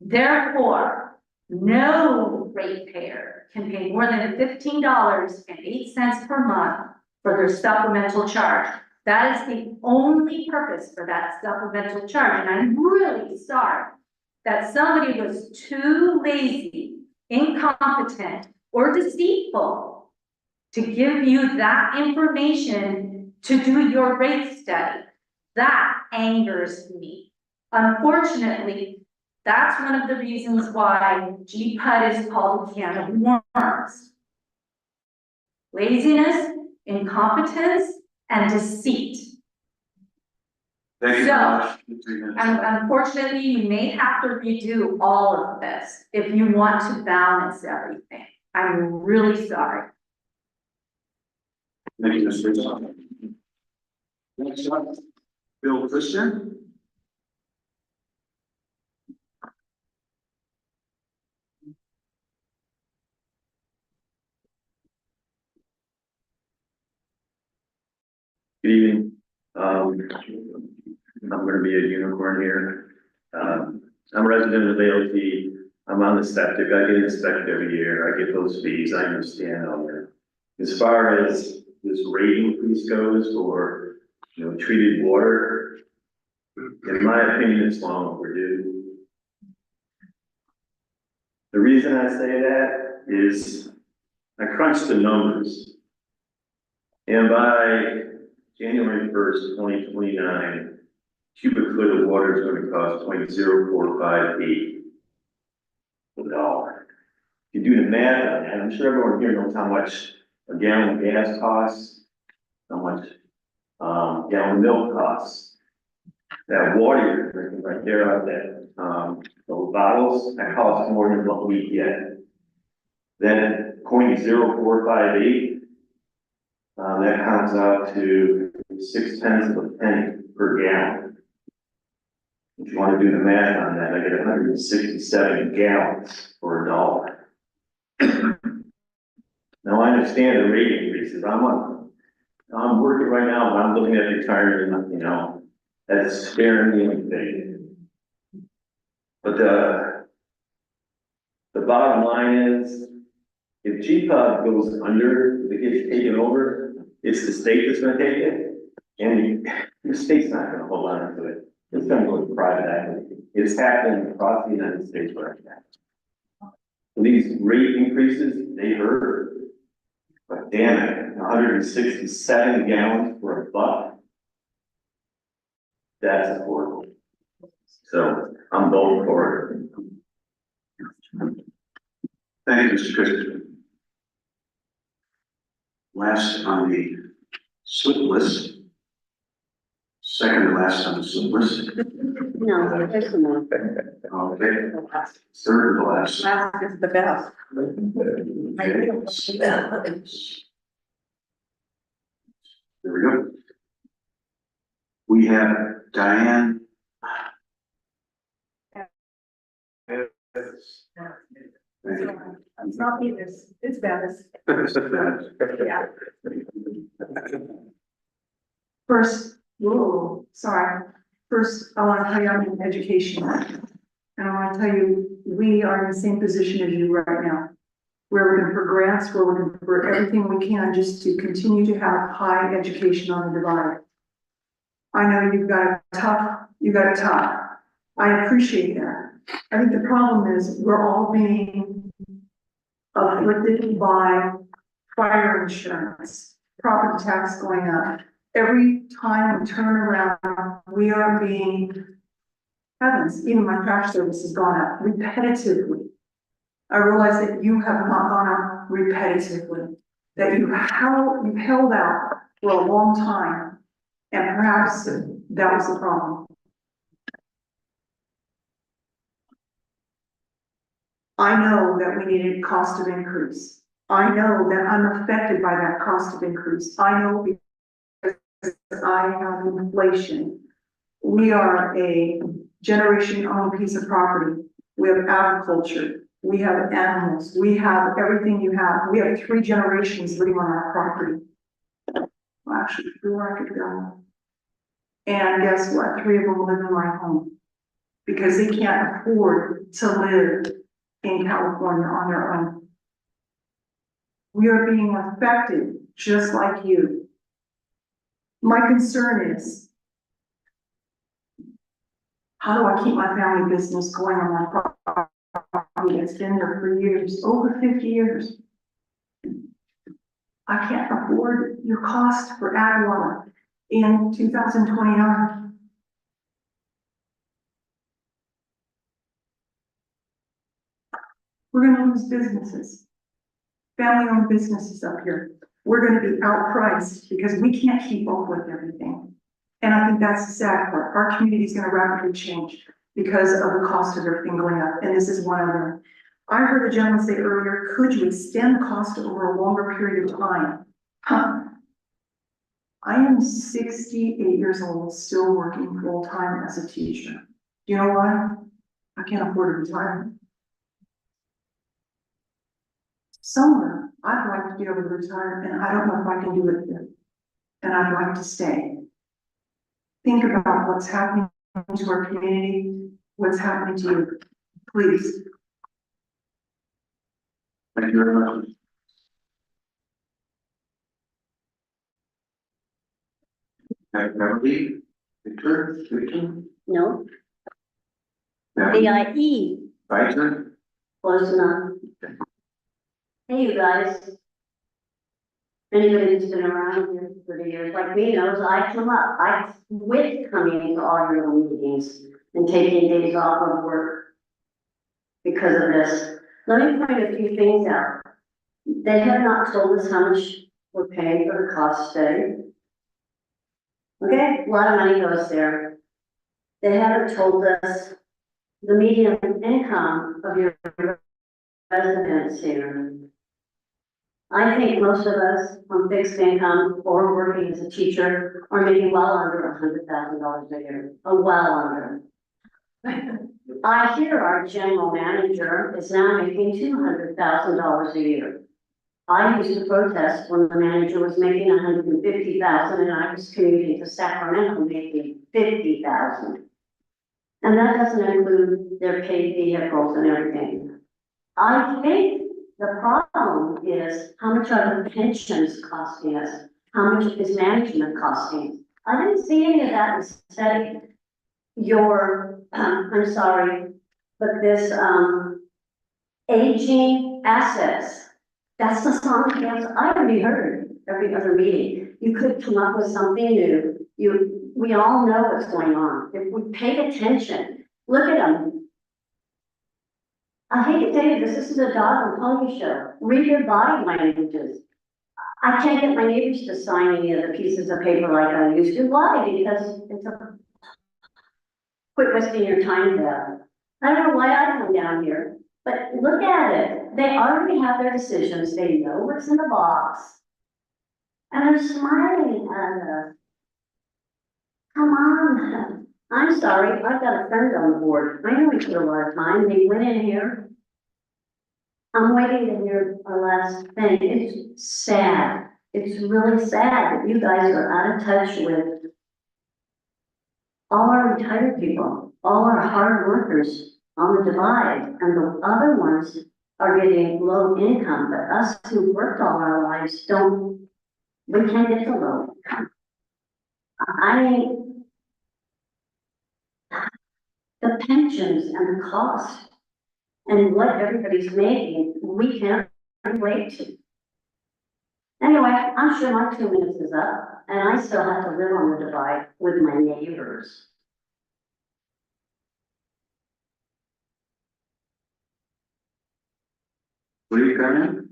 Therefore, no ratepayer can pay more than $15.08 per month for their supplemental charge. That is the only purpose for that supplemental charge, and I'm really sorry that somebody was too lazy, incompetent, or deceitful to give you that information to do your rate study. That angers me. Unfortunately, that's one of the reasons why GPUD is called a can of worms. Laziness, incompetence, and deceit. Thank you very much. 3 minutes. And unfortunately, you may have to redo all of this if you want to balance everything. I'm really sorry. Thank you, Mr. Rizzo. Next up, Bill Christian. Good evening. I'm gonna be a unicorn here. I'm a resident of ALT. I'm on the septic. I get inspected every year. I get those fees. I understand all that. As far as this rate increase goes for, treated water, in my opinion, it's long overdue. The reason I say that is I crunched the numbers. And by January 1st, 2029, cubic foot of water is going to cost $0.0458 a dollar. If you do the math on that, I'm sure everyone here knows how much a gallon of gas costs, how much gallon of milk costs. That water you're drinking right there out there, those bottles, that costs more than what we get. Then $0.0458. That comes out to 0.6 of a penny per gallon. If you want to do the math on that, I get 167 gallons for a dollar. Now, I understand the rate increases. I'm working right now, but I'm looking at retirement, that's scaring me like big. But the bottom line is, if GPUD goes under, if it gets taken over, it's the state that's gonna take it, and the state's not gonna hold on to it. It's gonna go to private equity. It's happening across the United States right now. These rate increases, they hurt. But damn it, 167 gallons for a buck. That's affordable. So I'm voting for it. Thank you, Mr. Christian. Last on the slip list. Second to last on the slip list. No, there's some more. Okay, third to last. Last is the best. There we go. We have Diane. It's not Venus, it's Venice. Yeah. First, First, I want to tell you I'm in education. And I want to tell you, we are in the same position as you right now. We're looking for grants, we're looking for everything we can just to continue to have high education on the divide. I know you've got it tough. I appreciate that. I think the problem is we're all being afflicted by fire insurance, property tax going up. Every time we turn around, we are being, heavens, even my trash service has gone up repetitively. I realize that you have not gone up repetitively, that you've held out for a long time, and perhaps that was the problem. I know that we needed cost of increase. I know that I'm affected by that cost of increase. I know because I have inflation. We are a generation-owned piece of property. We have agriculture. We have animals. We have everything you have. We have 3 generations living on our property. Well, actually, 4 I could go. And guess what? 3 of them live in my home. because they can't afford to live in California on their own. We are being affected just like you. My concern is, how do I keep my family business going on my property that's been there for years, over 50 years? I can't afford your cost for ad water in 2029. We're gonna lose businesses, family-owned businesses up here. We're gonna be outpriced because we can't keep up with everything. And I think that's the sad part. Our community is gonna rapidly change because of the cost of everything going up, and this is one of them. I heard a gentleman say earlier, could you extend the cost over a longer period of time? Huh? I am 68 years old, still working full-time as a teacher. Do you know why? I can't afford a retirement. Somewhere, I'd like to be able to retire, and I don't know if I can do it here. And I'd like to stay. Think about what's happening to our community, what's happening to you, please. Thank you very much. Beverly, Victor, No, Beverly, VIE, Victor, close enough. Hey, you guys. Anybody who's been around here for the years, like me knows, I quit coming to all your little meetings and taking days off of work because of this. Let me point a few things out. They have not told us how much we're paying for the cost study. Okay, a lot of money goes there. They haven't told us the median income of your residents here. I think most of us on fixed income or working as a teacher are making well under $100,000 a year, well under. I hear our general manager is now making $200,000 a year. I used to protest when the manager was making $150,000 and I was commuting to Sacramento making $50,000. And that doesn't include their paid vehicles and everything. I think the problem is how much are the pensions costing us? How much is management costing? I didn't see any of that in the study. Your, I'm sorry, but this, aging assets. That's the song and dance I already heard every other meeting. You could come up with something new. We all know what's going on. If we paid attention, look at them. I hate to tell you this is a dog and pony show. Read your body languages. I can't get my neighbors to sign any of the pieces of paper like I used to. Why? Because it's a quit wasting your time there. I don't know why I come down here. But look at it, they already have their decisions, they know what's in the box. And they're smiling at us. Come on, I'm sorry, I've got a friend on the board, I know he took a lot of time, they went in here. I'm waiting to hear our last thing, it's sad, it's really sad that you guys are out of touch with all our retired people, all our hard workers on the divide, and the other ones are getting low income, but us who worked all our lives we can't get the low income. I mean, the pensions and the cost and what everybody's making, we can't relate to. Anyway, I'm sure my 2 minutes is up, and I still have to live on the divide with my neighbors. will you come in?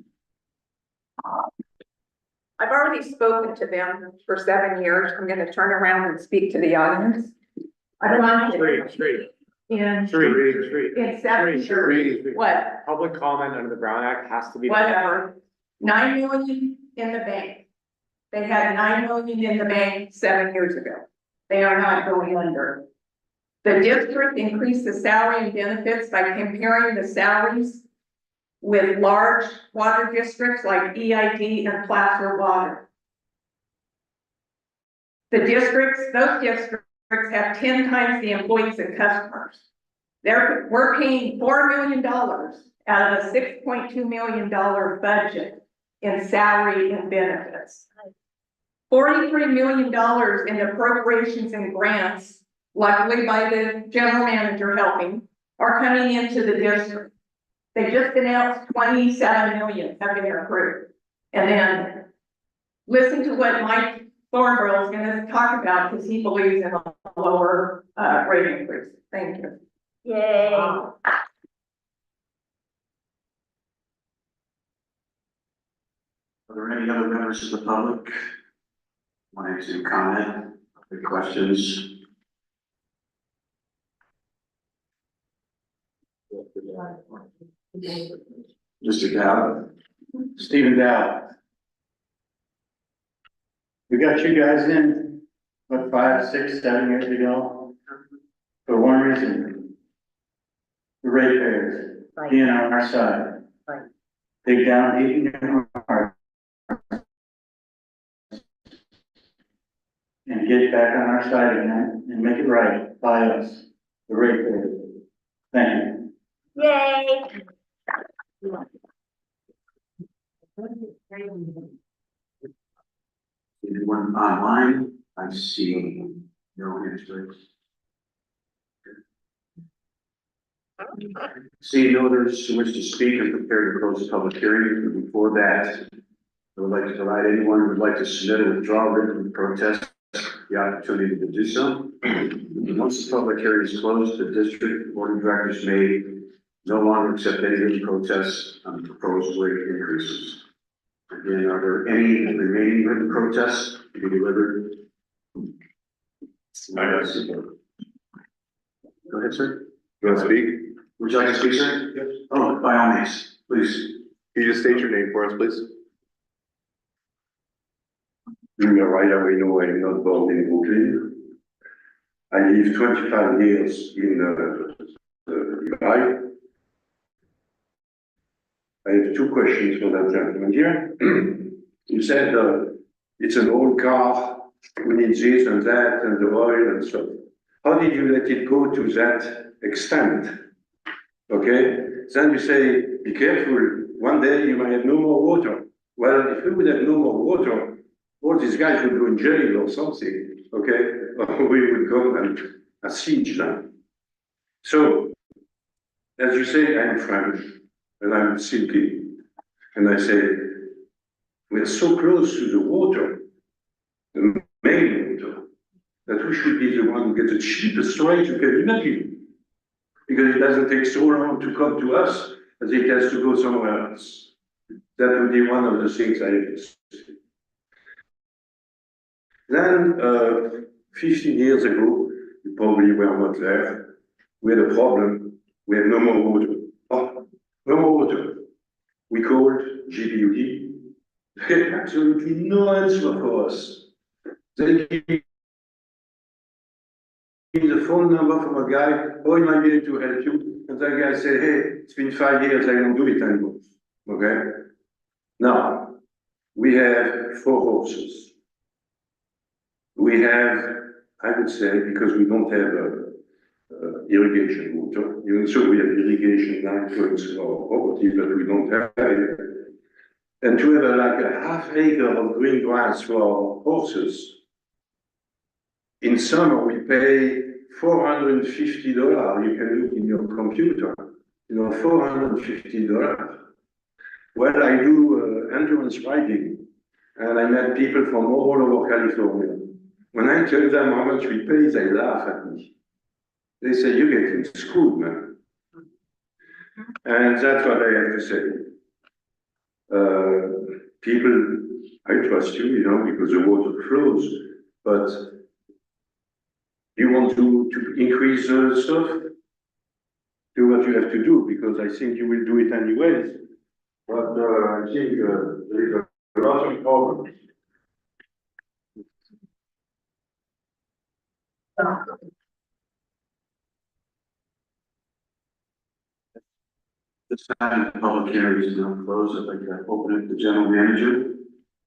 I've already spoken to them for 7 years. I'm gonna turn around and speak to the audience. I want to. In 7 years. What? Public comment under the Brown Act has to be. Whatever. 9 million in the bank. They had 9 million in the bank 7 years ago. They are not going under. The district increased the salary and benefits by comparing the salaries with large water districts like EID and Placer Water. Those districts have 10 times the employees and customers. we're paying $4 million out of a $6.2 million budget in salary and benefits. $43 million in appropriations and grants, luckily by the general manager helping, are coming into the district. They just announced 27 million have been approved. And then listen to what Mike Thornborough is gonna talk about, because he believes in a lower rate increase. Thank you. Yay. Are there any other members of the public wanting to comment, any questions? Mr. Dowd? Stephen Dow. We got you guys in, what, 5, 6, 7 years ago? For one reason. The ratepayers being on our side. Right. Dig down deep in your heart. And get back on our side again and make it right by us, the ratepayers. Thank you. Yay. Anyone online? I see no answers. Seeing no others who wish to speak and prepare to close the public hearing, but before that, I would like to provide anyone who would like to submit a withdrawal written protest the opportunity to do so. Once the public hearing is closed, the district board of directors may no longer accept any written protests on proposed rate increases. Again, are there any remaining written protests to be delivered? Go ahead, sir. You want to speak? Would you like to speak, sir? Yes. Oh, by all means, please. Can you just state your name for us, please? You're right away, no, I'm not born in Brooklyn. I lived 25 years in Dubai. I have two questions for that gentleman here. You said it's an old car, we need this and that and the oil and stuff. How did you let it go to that extent? Okay, then you say, be careful, one day you might have no more water. Well, if we would have no more water, all these guys would go in jail or something, okay? Or we would go and siege them. So, as you say, I'm French, and I'm Silky. And I say, we're so close to the water, the main water, that we should be the one who gets the cheapest rate you can imagine. Because it doesn't take so long to come to us as it has to go somewhere else. That would be one of the things I have to say. Then, 15 years ago, you probably were not there, we had a problem, we had no more water. Oh, no more water. We called GBUD, they had absolutely no answer for us. They gave me the phone number from a guy, oh, he might be able to help you. And that guy said, hey, it's been 5 years, I don't do it anymore. Okay? Now, we have 4 horses. We have, I would say, because we don't have irrigation water, even so we have irrigation lines going through our property, but we don't have it. And to have like a half acre of green grass for our horses, in summer we pay $450. You can look in your computer, you know, $450. Well, I do endurance riding, and I met people from all over California. When I tell them how much we pay, they laugh at me. They say, you're getting screwed, man. And that's what I have to say. People, I trust you, you know, because the water flows, but you want to increase the stuff? Do what you have to do, because I think you will do it anyways. But I think there is a lot of problems. This time, the public hearing is now closed. I'd like to open it to the general manager.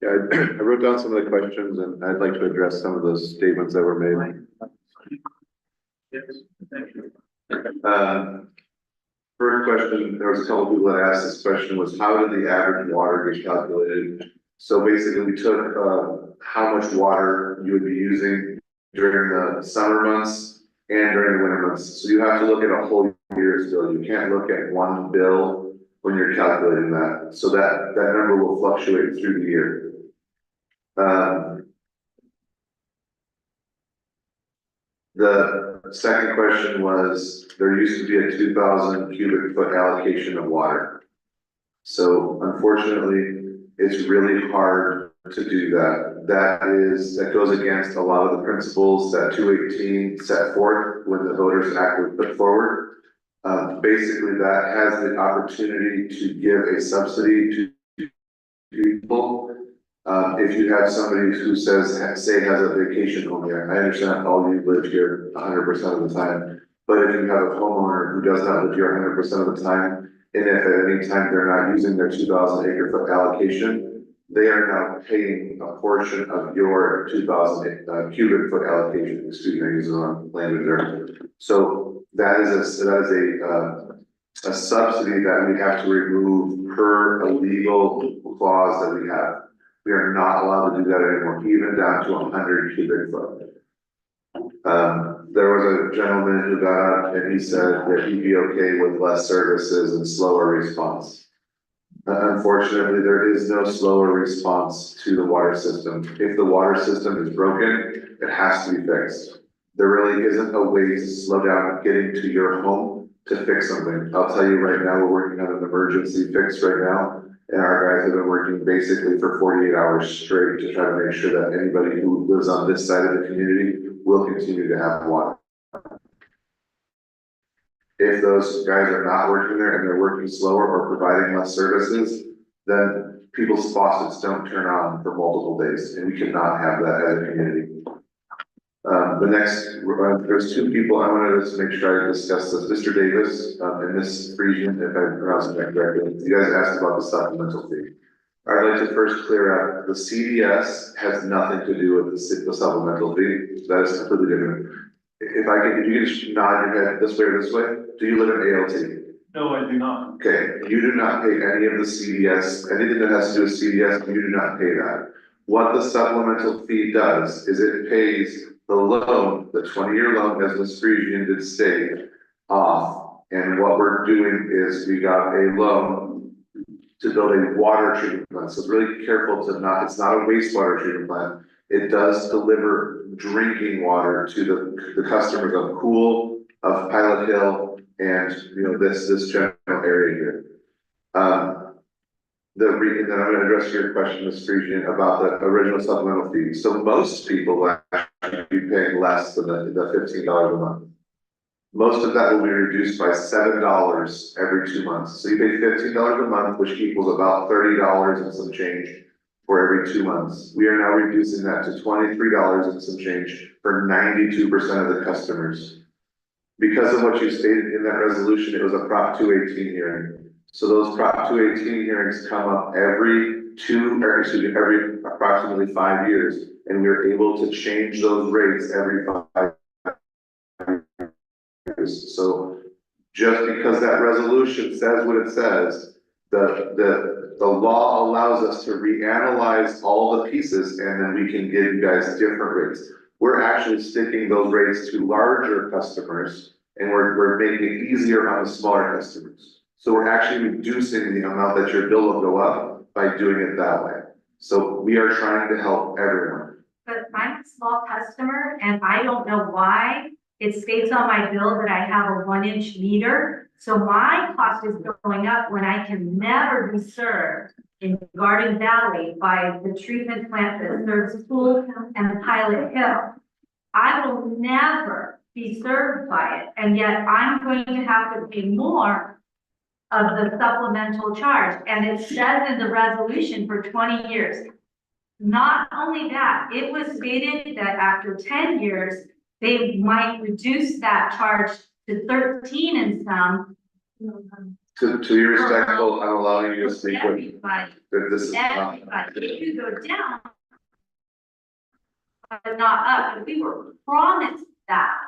Yeah, I wrote down some of the questions and I'd like to address some of those statements that were made. Yes, thank you. First question, there was a couple people that asked this question, was how did the average water get calculated? So basically, we took, how much water you would be using during the summer months and during the winter months. So you have to look at a whole year's bill. You can't look at one bill when you're calculating that. So that number will fluctuate through the year. The second question was, there used to be a 2,000 cubic foot allocation of water. So unfortunately, it's really hard to do that. That goes against a lot of the principles that 218 set forth when the Voters Act was put forward. Basically, that has the opportunity to give a subsidy to people. If you have somebody who says, say has a vacation home here, I understand all you live here 100% of the time. But if you have a homeowner who does not live here 100% of the time, and if at any time they're not using their 2,000 acre foot allocation, they are now paying a portion of your 2,000 cubic foot allocation, excuse me, using on language there. So that is a subsidy that we have to remove per a legal clause that we have. We are not allowed to do that anymore, even down to 100 cubic foot. There was a gentleman who got up and he said that he'd be okay with less services and slower response. Unfortunately, there is no slower response to the water system. If the water system is broken, it has to be fixed. There really isn't a way to slow down getting to your home to fix something. I'll tell you right now, we're working on an emergency fix right now. And our guys have been working basically for 48 hours straight to try to make sure that anybody who lives on this side of the community will continue to have water. If those guys are not working there and they're working slower or providing less services, then people's faucets don't turn on for multiple days, and we cannot have that as a community. The next, there's two people I wanted to just make sure I discuss this, Mr. Davis, and Ms. Friesian, if I'm pronouncing that correctly. You guys asked about the supplemental fee. I'd like to first clear up, the CDS has nothing to do with the supplemental fee. That is completely different. If you can just nod your head this way or this way, do you live in ALT? No, I do not. Okay, you do not pay any of the CDS, anything that has to do with CDS, you do not pay that. What the supplemental fee does is it pays the loan, the 20-year loan, as Ms. Friesian did state, off. And what we're doing is we got a loan to build a water treatment plant. So it's really careful to not, it's not a wastewater treatment plant. It does deliver drinking water to the customers of Cool, of Pilot Hill, and this general area here. And then I'm gonna address your question, Ms. Friesian, about the original supplemental fee. So most people will actually be paying less than the $15 a month. Most of that will be reduced by $7 every 2 months. So you pay $15 a month, which equals about $30 and some change for every 2 months. We are now reducing that to $23 and some change for 92% of the customers. Because of what you stated in that resolution, it was a Prop 218 hearing. So those Prop 218 hearings come up every approximately 5 years, and we're able to change those rates every 5 years. So just because that resolution says what it says, the law allows us to reanalyze all the pieces, and then we can give you guys different rates. We're actually sticking those rates to larger customers, and we're making it easier on the smaller customers. So we're actually reducing the amount that your bill will go up by doing it that way. So we are trying to help everyone. But I'm a small customer and I don't know why it states on my bill that I have a 1-inch meter. So my cost is going up when I can never be served in Garden Valley by the treatment plant that serves Pool and Pilot Hill. I will never be served by it, and yet I'm going to have to pay more of the supplemental charge, and it says in the resolution for 20 years. Not only that, it was stated that after 10 years, they might reduce that charge to 13 and some. To be respectful, I'm allowing you to speak. Everybody, This is not. everybody, it could go down, but not up, and we were promised that.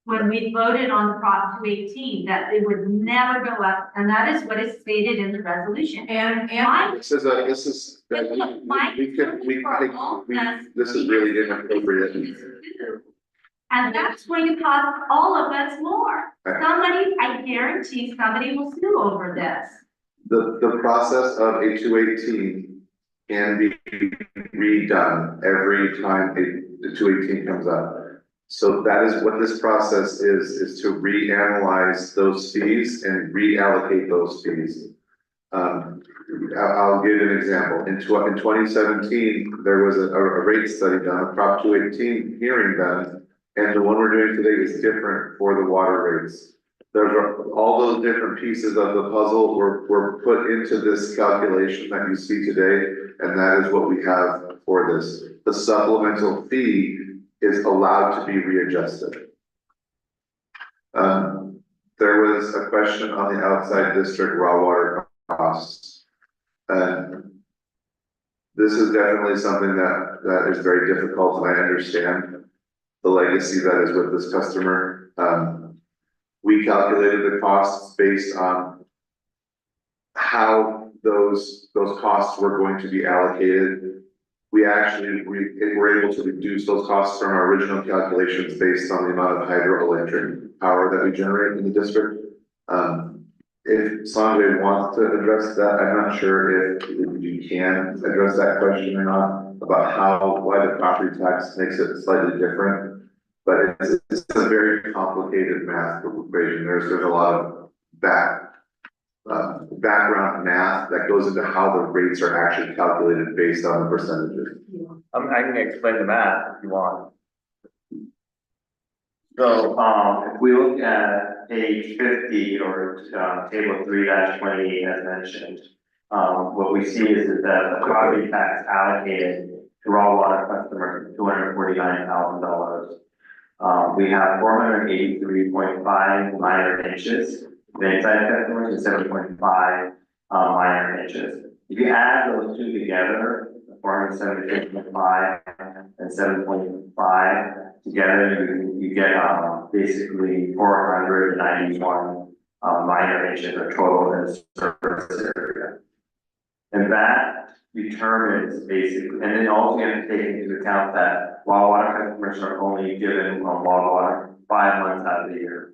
when we voted on Prop 218, that it would never go up, and that is what is stated in the resolution. And My This is, this is This is really inappropriate. And that's going to cost all of us more. Right. Somebody, I guarantee somebody will sue over this. The process of a 218 can be redone every time the 218 comes up. So that is what this process is to reanalyze those fees and reallocate those fees. I'll give an example. In 2017, there was a rate study done, a Prop 218 hearing done, and the one we're doing today is different for the water rates. All those different pieces of the puzzle were put into this calculation that you see today, and that is what we have for this. The supplemental fee is allowed to be readjusted. There was a question on the outside district raw water costs. This is definitely something that is very difficult, and I understand the legacy that is with this customer. We calculated the costs based on how those costs were going to be allocated. We actually were able to reduce those costs from our original calculations based on the amount of hydroelectric power that we generate in the district. If Sanjay wants to address that, I'm not sure if you can address that question or not, about why the property tax makes it slightly different. But it's a very complicated math equation. There's a lot of background math that goes into how the rates are actually calculated based on the percentages. I can explain the math if you want. So, if we look at page 50 or, table 3-20 as mentioned, what we see is that the property tax allocated to raw water customers is $249,000. We have 483.5 minor inches, the inside customers and 7.5 minor inches. If you add those two together, 478.5 and 7.5 together, you get basically 491 minor inches of total in the surface area. And that determines basically, and then also you have to take into account that raw water customers are only given raw water 5 months out of the year.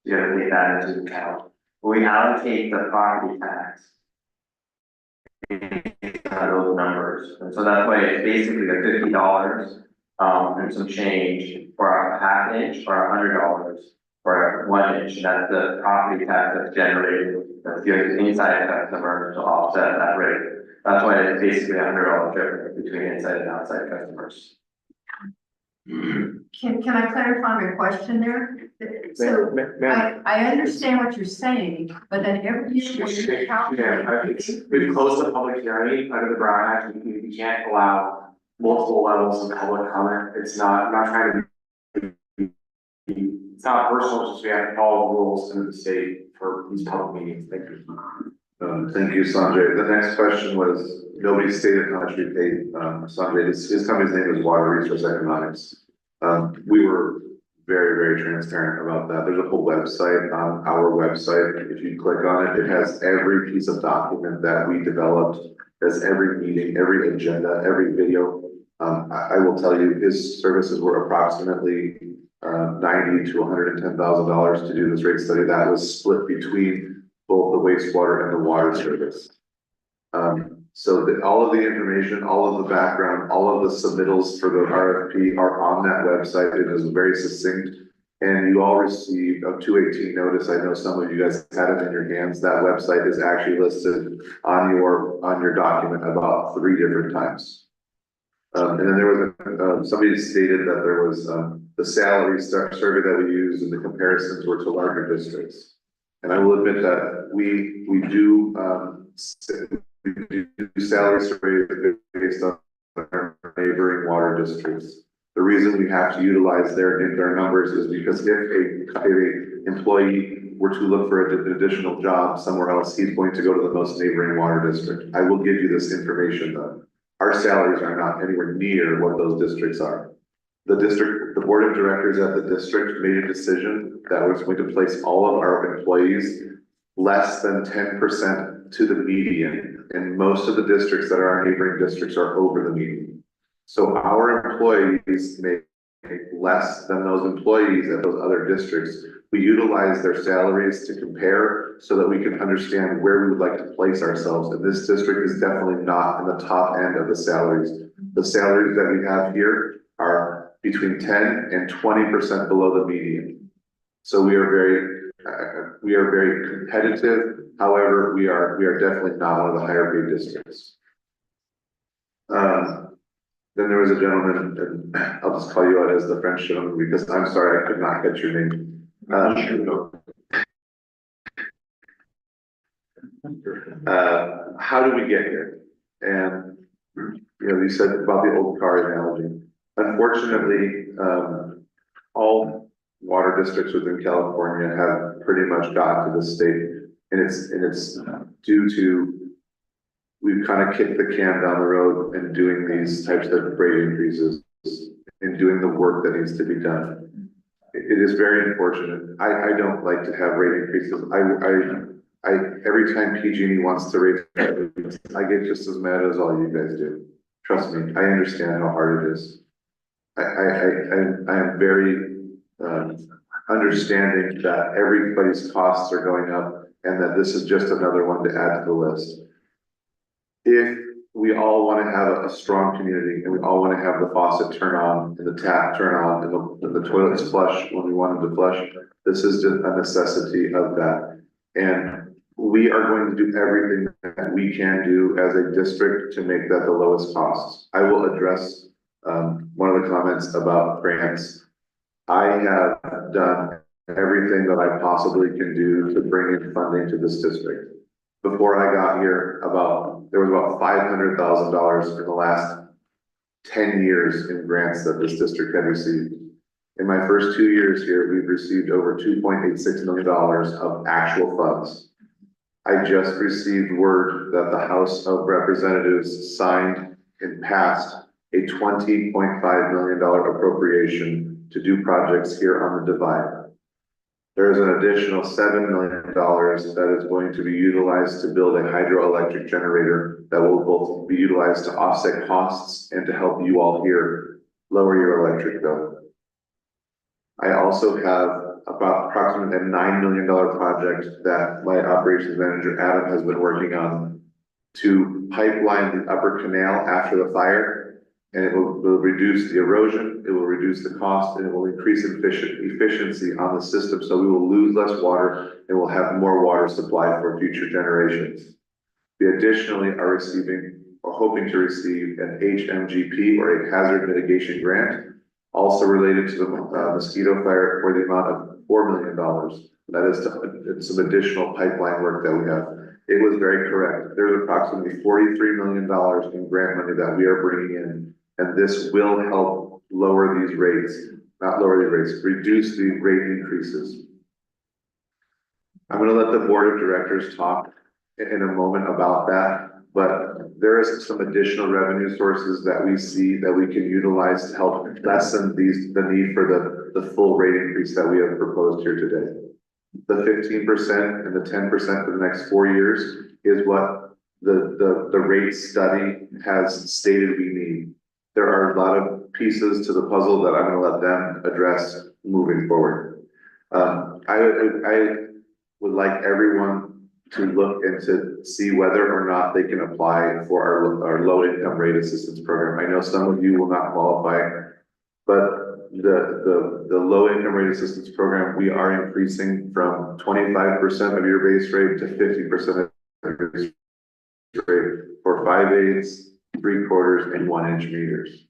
You have to take that into account. We allocate the property tax those numbers, and so that's why it's basically the $50 and some change for a half inch or $100 for 1 inch. And that's the property tax that's generated, that's given to inside customers to offset that rate. That's why it's basically $100 difference between inside and outside customers. Can I clarify my question there? So I understand what you're saying, but then every year when you're calculating. We've closed the public hearing under the Brown Act. We can't allow multiple levels of public comment. I'm not trying to it's not personal, just we have to follow the rules in the state for these public meetings. Thank you. Thank you, Sanjay. The next question was, nobody stated how much we paid, Sanjay. His company's name is Water Resource Economics. We were very, very transparent about that. There's a whole website on our website. If you click on it, it has every piece of document that we developed, has every meeting, every agenda, every video. I will tell you, his services were approximately $90,000 to $110,000 to do this rate study. That was split between both the wastewater and the water service. So all of the information, all of the background, all of the submittals for the RFP are on that website. It is very succinct. And you all received a 218 notice. I know some of you guys had it in your hands. That website is actually listed on your document about 3 different times. And then there was somebody stated that there was the salary survey that we used and the comparisons were to larger districts. And I will admit that we do salary surveys based on our neighboring water districts. The reason we have to utilize their numbers is because if a employee were to look for an additional job somewhere else, he's going to go to the most neighboring water district. I will give you this information though. Our salaries are not anywhere near what those districts are. the board of directors at the district made a decision that was going to place all of our employees less than 10% to the median. And most of the districts that are our neighboring districts are over the median. So our employees make less than those employees at those other districts. We utilize their salaries to compare so that we can understand where we would like to place ourselves. And this district is definitely not in the top end of the salaries. The salaries that we have here are between 10 and 20% below the median. So we are very competitive. However, we are definitely not one of the higher paid districts. Then there was a gentleman, and I'll just call you out as the French gentleman because I'm sorry, I could not get your name. How do we get here? And, you said about the old car analogy. Unfortunately, all water districts within California have pretty much gotten to this state. And it's due to, we've kind of kicked the can down the road and doing these types of rate increases and doing the work that needs to be done. It is very unfortunate. I don't like to have rate increases. Every time PG&E wants to raise rates, I get just as mad as all you guys do. Trust me, I understand how hard it is. I am very understanding that everybody's costs are going up and that this is just another one to add to the list. If we all want to have a strong community and we all want to have the faucet turn on and the tap turn on and the toilets flush when we want them to flush, this is just a necessity of that. And we are going to do everything that we can do as a district to make that the lowest cost. I will address one of the comments about grants. I have done everything that I possibly can do to bring in funding to this district. Before I got here, there was about $500,000 in the last 10 years in grants that this district had received. In my first 2 years here, we've received over $2.86 million of actual funds. I just received word that the House of Representatives signed and passed a $20.5 million appropriation to do projects here on the Divide. There is an additional $7 million that is going to be utilized to build a hydroelectric generator that will both be utilized to offset costs and to help you all here lower your electric bill. I also have approximately a $9 million project that my operations manager, Adam, has been working on to pipeline the upper canal after the fire. And it will reduce the erosion, it will reduce the cost, and it will increase efficiency on the system. So we will lose less water and we'll have more water supply for future generations. We additionally are receiving or hoping to receive an HMGP or a hazard mitigation grant, also related to the mosquito fire for the amount of $4 million. That is some additional pipeline work that we have. It was very correct. There's approximately $43 million in grant money that we are bringing in. And this will help lower these rates, not lower the rates, reduce the rate increases. I'm going to let the board of directors talk in a moment about that, but there is some additional revenue sources that we see that we can utilize to help lessen the need for the full rate increase that we have proposed here today. The 15% and the 10% for the next 4 years is what the rate study has stated we need. There are a lot of pieces to the puzzle that I'm going to let them address moving forward. I would like everyone to look and to see whether or not they can apply for our low income rate assistance program. I know some of you will not qualify, but the low income rate assistance program, we are increasing from 25% of your base rate to 50% of your base rate for 5/8, 3/4, and 1-inch meters.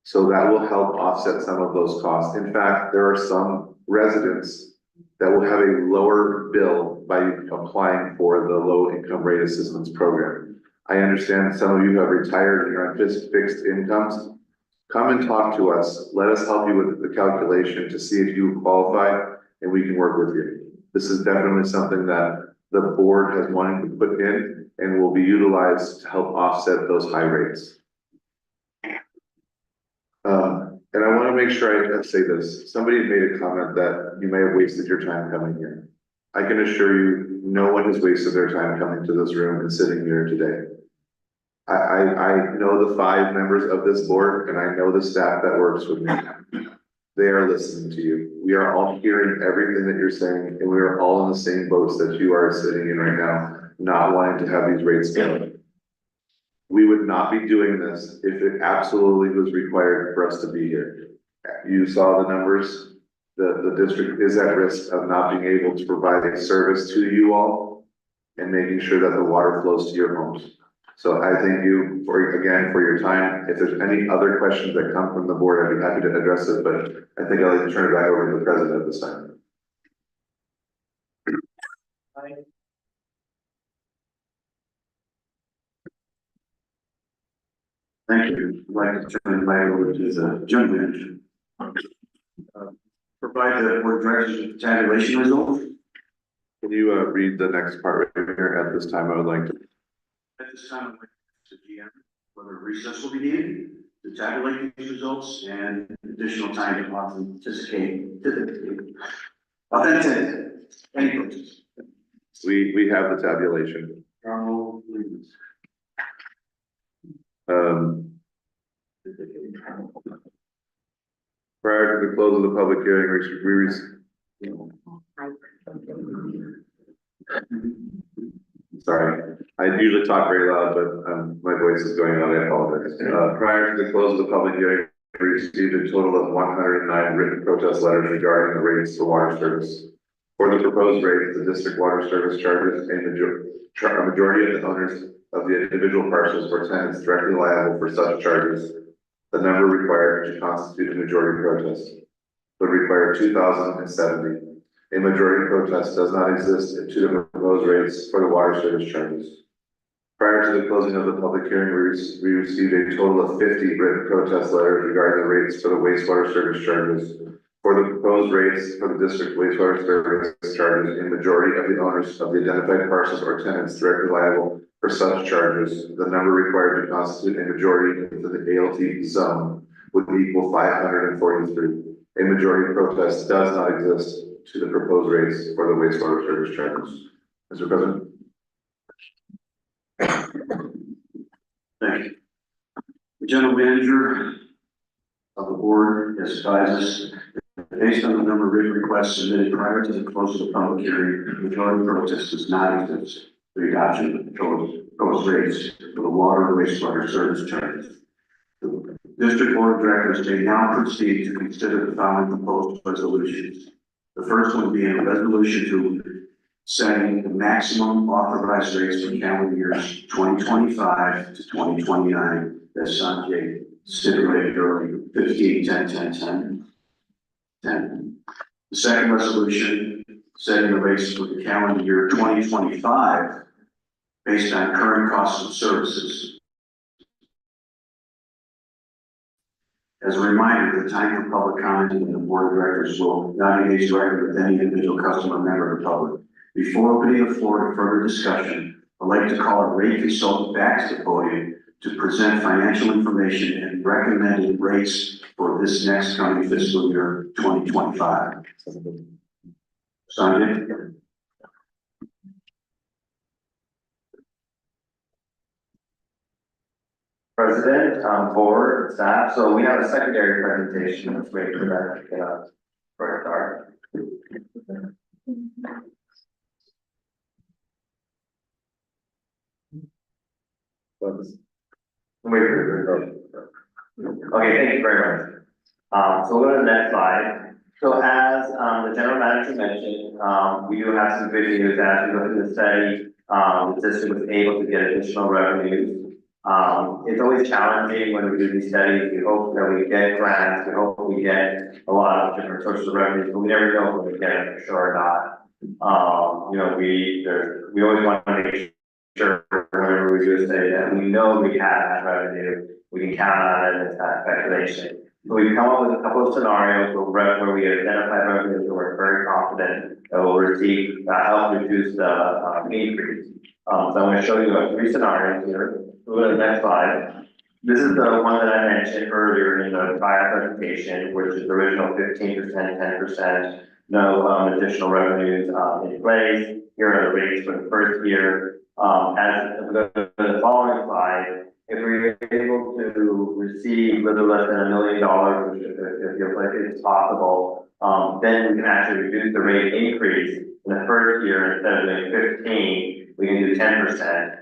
So that will help offset some of those costs. In fact, there are some residents that will have a lower bill by applying for the low income rate assistance program. I understand some of you have retired and you're on fixed incomes. Come and talk to us. Let us help you with the calculation to see if you qualify and we can work with you. This is definitely something that the board has wanted to put in and will be utilized to help offset those high rates. And I wanna make sure I say this, somebody made a comment that you may have wasted your time coming here. I can assure you, no one has wasted their time coming to this room and sitting here today. I know the 5 members of this board, and I know the staff that works with me. They are listening to you. We are all hearing everything that you're saying, and we are all in the same boats that you are sitting in right now, not wanting to have these rates go. We would not be doing this if it absolutely was required for us to be here. You saw the numbers. The district is at risk of not being able to provide a service to you all and making sure that the water flows to your homes. So I thank you for your time. If there's any other questions that come from the board, I'd be happy to address it, but I think I'd like to turn it back over to the president at this time. Thank you. I'd like to turn it back over to the general manager. Provide the board of directors with tabulation results. Can you read the next part right here? At this time, I would like to. At this time, I'd like to GM whether recess will be needed to tabulate these results and additional time to authenticate. Any questions? We have the tabulation. Carl, please. Prior to the close of the public hearing, sorry, I usually talk very loud, but my voice is going on, I apologize. Prior to the close of the public hearing, we received a total of 109 written protest letters regarding the rates for water service. For the proposed rates, the district water service charges a majority of the owners of the individual parcels or tenants directly liable for such charges. The number required to constitute a majority protest would require 2,070. A majority protest does not exist to the proposed rates for the water service charges. Prior to the closing of the public hearing, we received a total of 50 written protest letters regarding the rates for the wastewater service charges. For the proposed rates for the district wastewater service charges, a majority of the owners of the identified parcels or tenants directly liable for such charges, the number required to constitute a majority within the ALT zone would equal 543. A majority protest does not exist to the proposed rates for the wastewater service charges. Mr. President. Thank you. The general manager of the board has advised us that based on the number of written requests submitted prior to the close of the public hearing, the majority protest does not exist for the adoption of the proposed rates for the water and wastewater service charges. The district board of directors may now proceed to consider the following proposed resolutions. The first one being a resolution to setting the maximum authorized rates for calendar years 2025 to 2029, as Sanjay stipulated earlier, 15, 10, 10, 10, 10. The second resolution, setting the rates for the calendar year 2025 based on current costs of services. As a reminder, the time for public comment and the board of directors will not engage directly with any individual customer or member of the public. Before opening the floor to further discussion, I'd like to call a rate consultant back to the podium to present financial information and recommended rates for this next coming fiscal year 2025. Sanjay? President, board, staff, so we have a secondary presentation, let's wait for that to get up for a start. Okay, thank you very much. So we'll go to the next slide. So as, the general manager mentioned, we do have some good news as we look at the study. The district was able to get additional revenues. It's always challenging when we do these studies. We hope that we get grants, we hope we get a lot of different sources of revenue, but we never know when we get it for sure or not. You know, we always want to make sure whenever we do a study that we know we have that revenue, we can count on it as that speculation. So we've come up with a couple of scenarios where we identify revenues that we're very confident that will receive, help reduce the increase. So I'm going to show you 3 scenarios here. Go to the next slide. This is the one that I mentioned earlier in the prior presentation, which is the original 15%, 10%, no additional revenues in place. Here are the rates for the first year. As the following slide, if we're able to receive a little less than $1 million, which if you like it's possible, then we can actually reduce the rate increase in the first year. Instead of doing 15, we can do 10%.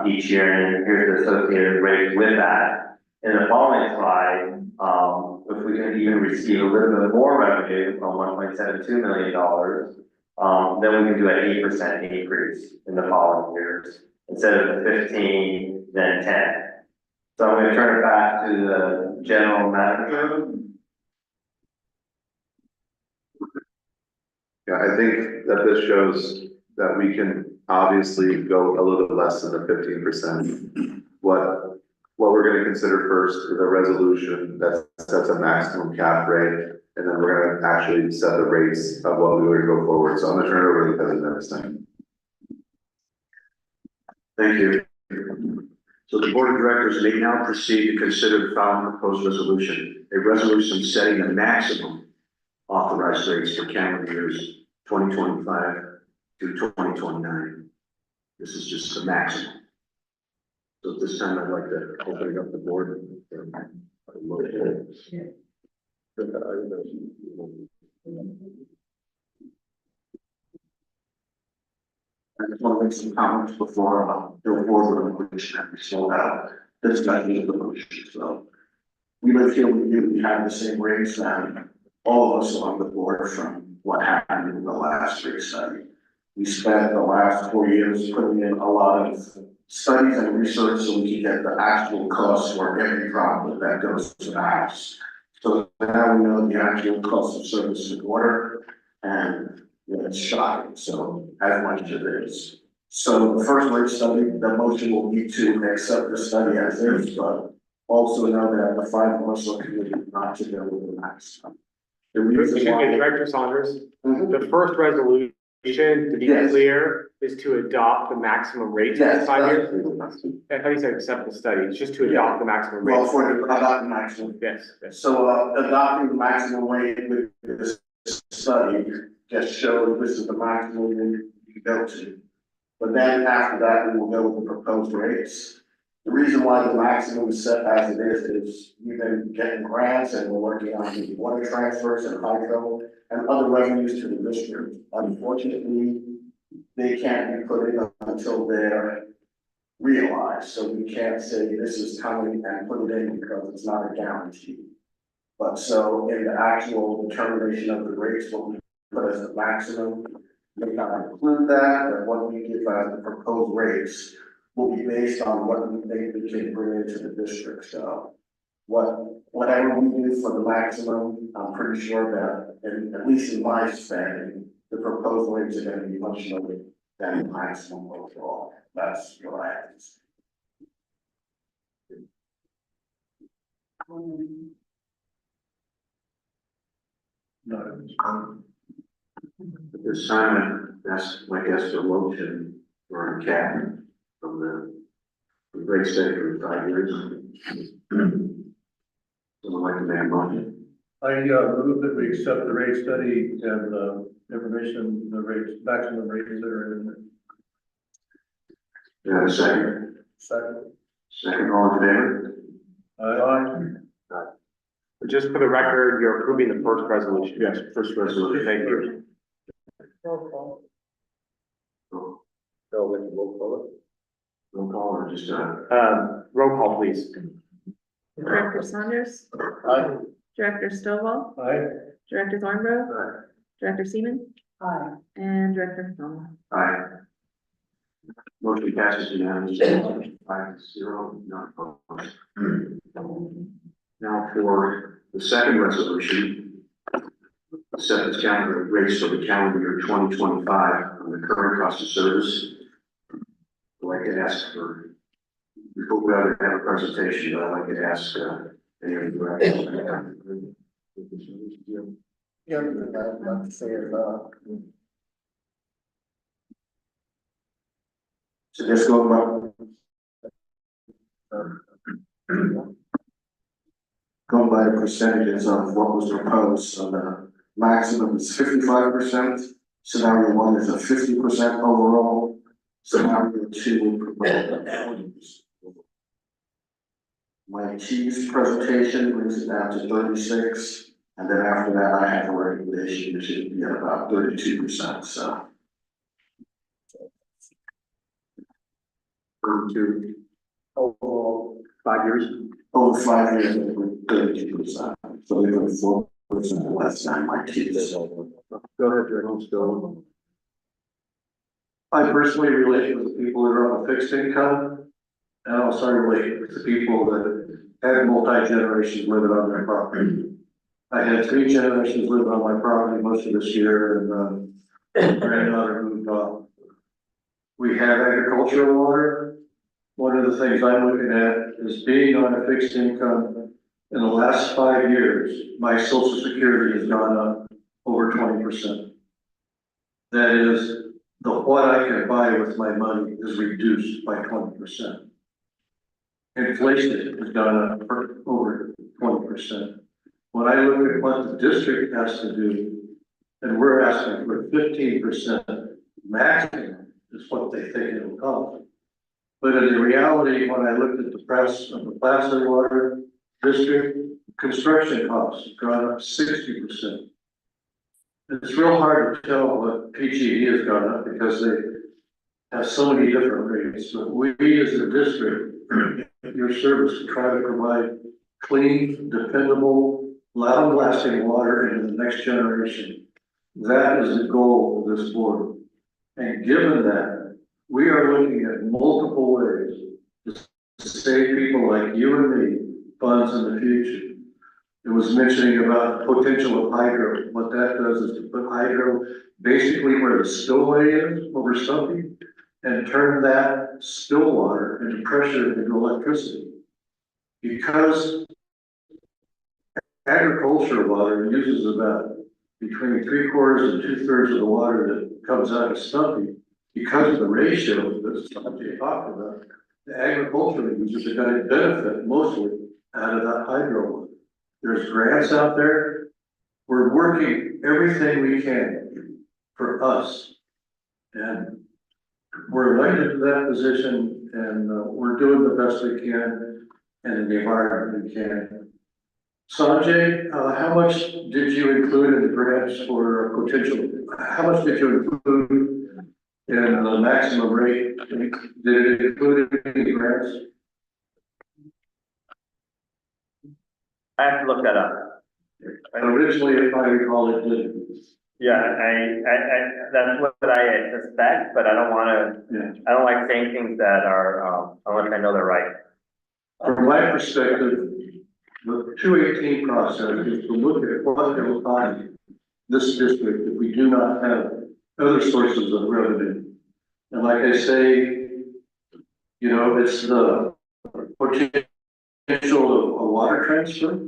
Each year, and here's the associated rate with that. In the following slide, if we can even receive a little bit more revenue from $1.72 million, then we can do an 8% increase in the following years. Instead of the 15, then 10. So I'm gonna turn it back to the general manager. Yeah, I think that this shows that we can obviously go a little bit less than the 15%. What we're gonna consider first is a resolution that sets a maximum cap rate, and then we're gonna actually set the rates of what we would go forward. So I'm gonna turn it over to the president next time. Thank you. So the board of directors may now proceed to consider the following proposed resolution. A resolution setting the maximum authorized rates for calendar years 2025 to 2029. This is just the maximum. So at this time, I'd like to open up the board. I just want to make some comments before the board resolution and we slow down this kind of resolution. So we live here, we have the same rates and all of us on the board from what happened in the last rate study. We spent the last 4 years putting in a lot of studies and research so we can get the actual cost for every product that goes to the house. So now we know the actual cost of service and water, and it's shocking, so as much as it is. So the first rate study, the motion will be to accept the study as is, but also know that the 5 of us are committed not to go with the maximum. The reason Excuse why. me, Director Saunders, Mhm. the first resolution, to be Yes. clear, is to adopt the maximum rate for Yes, 5 years. that's- I thought you said accept the study, it's just to adopt the maximum rate. Well, for the, about the maximum. Yes, yes. So, adopting the maximum rate with this study just shows this is the maximum we can go to. But then after that, we will go with the proposed rates. The reason why the maximum is set as it is we've been getting grants and we're working on the water transfers and hydro and other revenues to the district. Unfortunately, they can't be put in until they're realized, so we can't say this is coming and put it in because it's not a guarantee. But so in the actual determination of the rates, what we put as the maximum, may not include that, but what we give as the proposed rates will be based on what we think we can bring into the district, so. Whatever we do for the maximum, I'm pretty sure that, and at least in my understanding, the proposed rates are gonna be much lower than the maximum overall. That's what I have to say. At this time, that's my guess for motion for a cap from the rate study for 5 years. Someone like to make a motion? I move that we accept the rate study and information, the rates, maximum rates that are in there. Yeah, second. Second. Second, all in favor? Aye. Just for the record, you're approving the first resolution. Yes, first resolution. Thank you. Roll call. Roll call or just, Roll call, please. Director Saunders, Aye. Director Stovall, Aye. Director Thornborough, Aye. Director Seaman, Aye. and Director Plummer. Aye. Motion passes unanimously, 5-0, not opposed. Now for the second resolution, set the calendar rates for the calendar year 2025 on the current cost of service. I'd like to ask for, before we have a presentation, I'd like to ask, any of the directors. Yeah, I'd like to say it, So just go about, Going by the percentages of what was proposed, so the maximum is 55%. Scenario 1 is a 50% overall. Scenario 2 would propose. My chief's presentation brings it down to 36, and then after that, I have a recommendation, which should be at about 32%, so. 32 overall, 5 years? Over 5 years, it was 32%, so even 4% less than my chief's. Go ahead, General, still. I personally relate with the people that are on a fixed income, and I also relate with the people that have multi-generations living on their property. I had 3 generations living on my property most of this year, and granddaughter moved off. We have agricultural water. One of the things I'm looking at is being on a fixed income. In the last 5 years, my social security has gone up over 20%. That is, what I can buy with my money is reduced by 20%. Inflation has gone up for over 20%. When I look at what the district has to do, and we're asking for 15% maximum is what they think it'll cost. But in the reality, when I looked at the price of the Placer Water District, construction costs have gone up 60%. It's real hard to tell what PG&E has gone up because they have so many different rates, but we as a district, your service to try to provide clean, dependable, loud lasting water into the next generation. That is the goal of this board. And given that, we are looking at multiple ways to save people like you and me funds in the future. It was mentioning about the potential of hydro. What that does is to put hydro basically where the spillway is over something and turn that still water into pressure into electricity. Because agricultural water uses about between 3/4 and 2/3 of the water that comes out of Stumpy, because of the ratio that Stumpy talked about, the agricultural users are going to benefit mostly out of that hydro water. There's grants out there. We're working everything we can for us. And we're elected to that position, and we're doing the best we can in the environment we can. Sanjay, how much did you include in the grants for potential? How much did you include in the maximum rate? Did it include any grants? I have to look that up. Originally, if I recall, it did. Yeah, that's what I suspect, but I don't wanna, I don't like saying things that are, unless I know they're right. From my perspective, the 218 process is to look at what it will cost this district if we do not have other sources of revenue. And like I say, you know, it's the potential of a water transfer,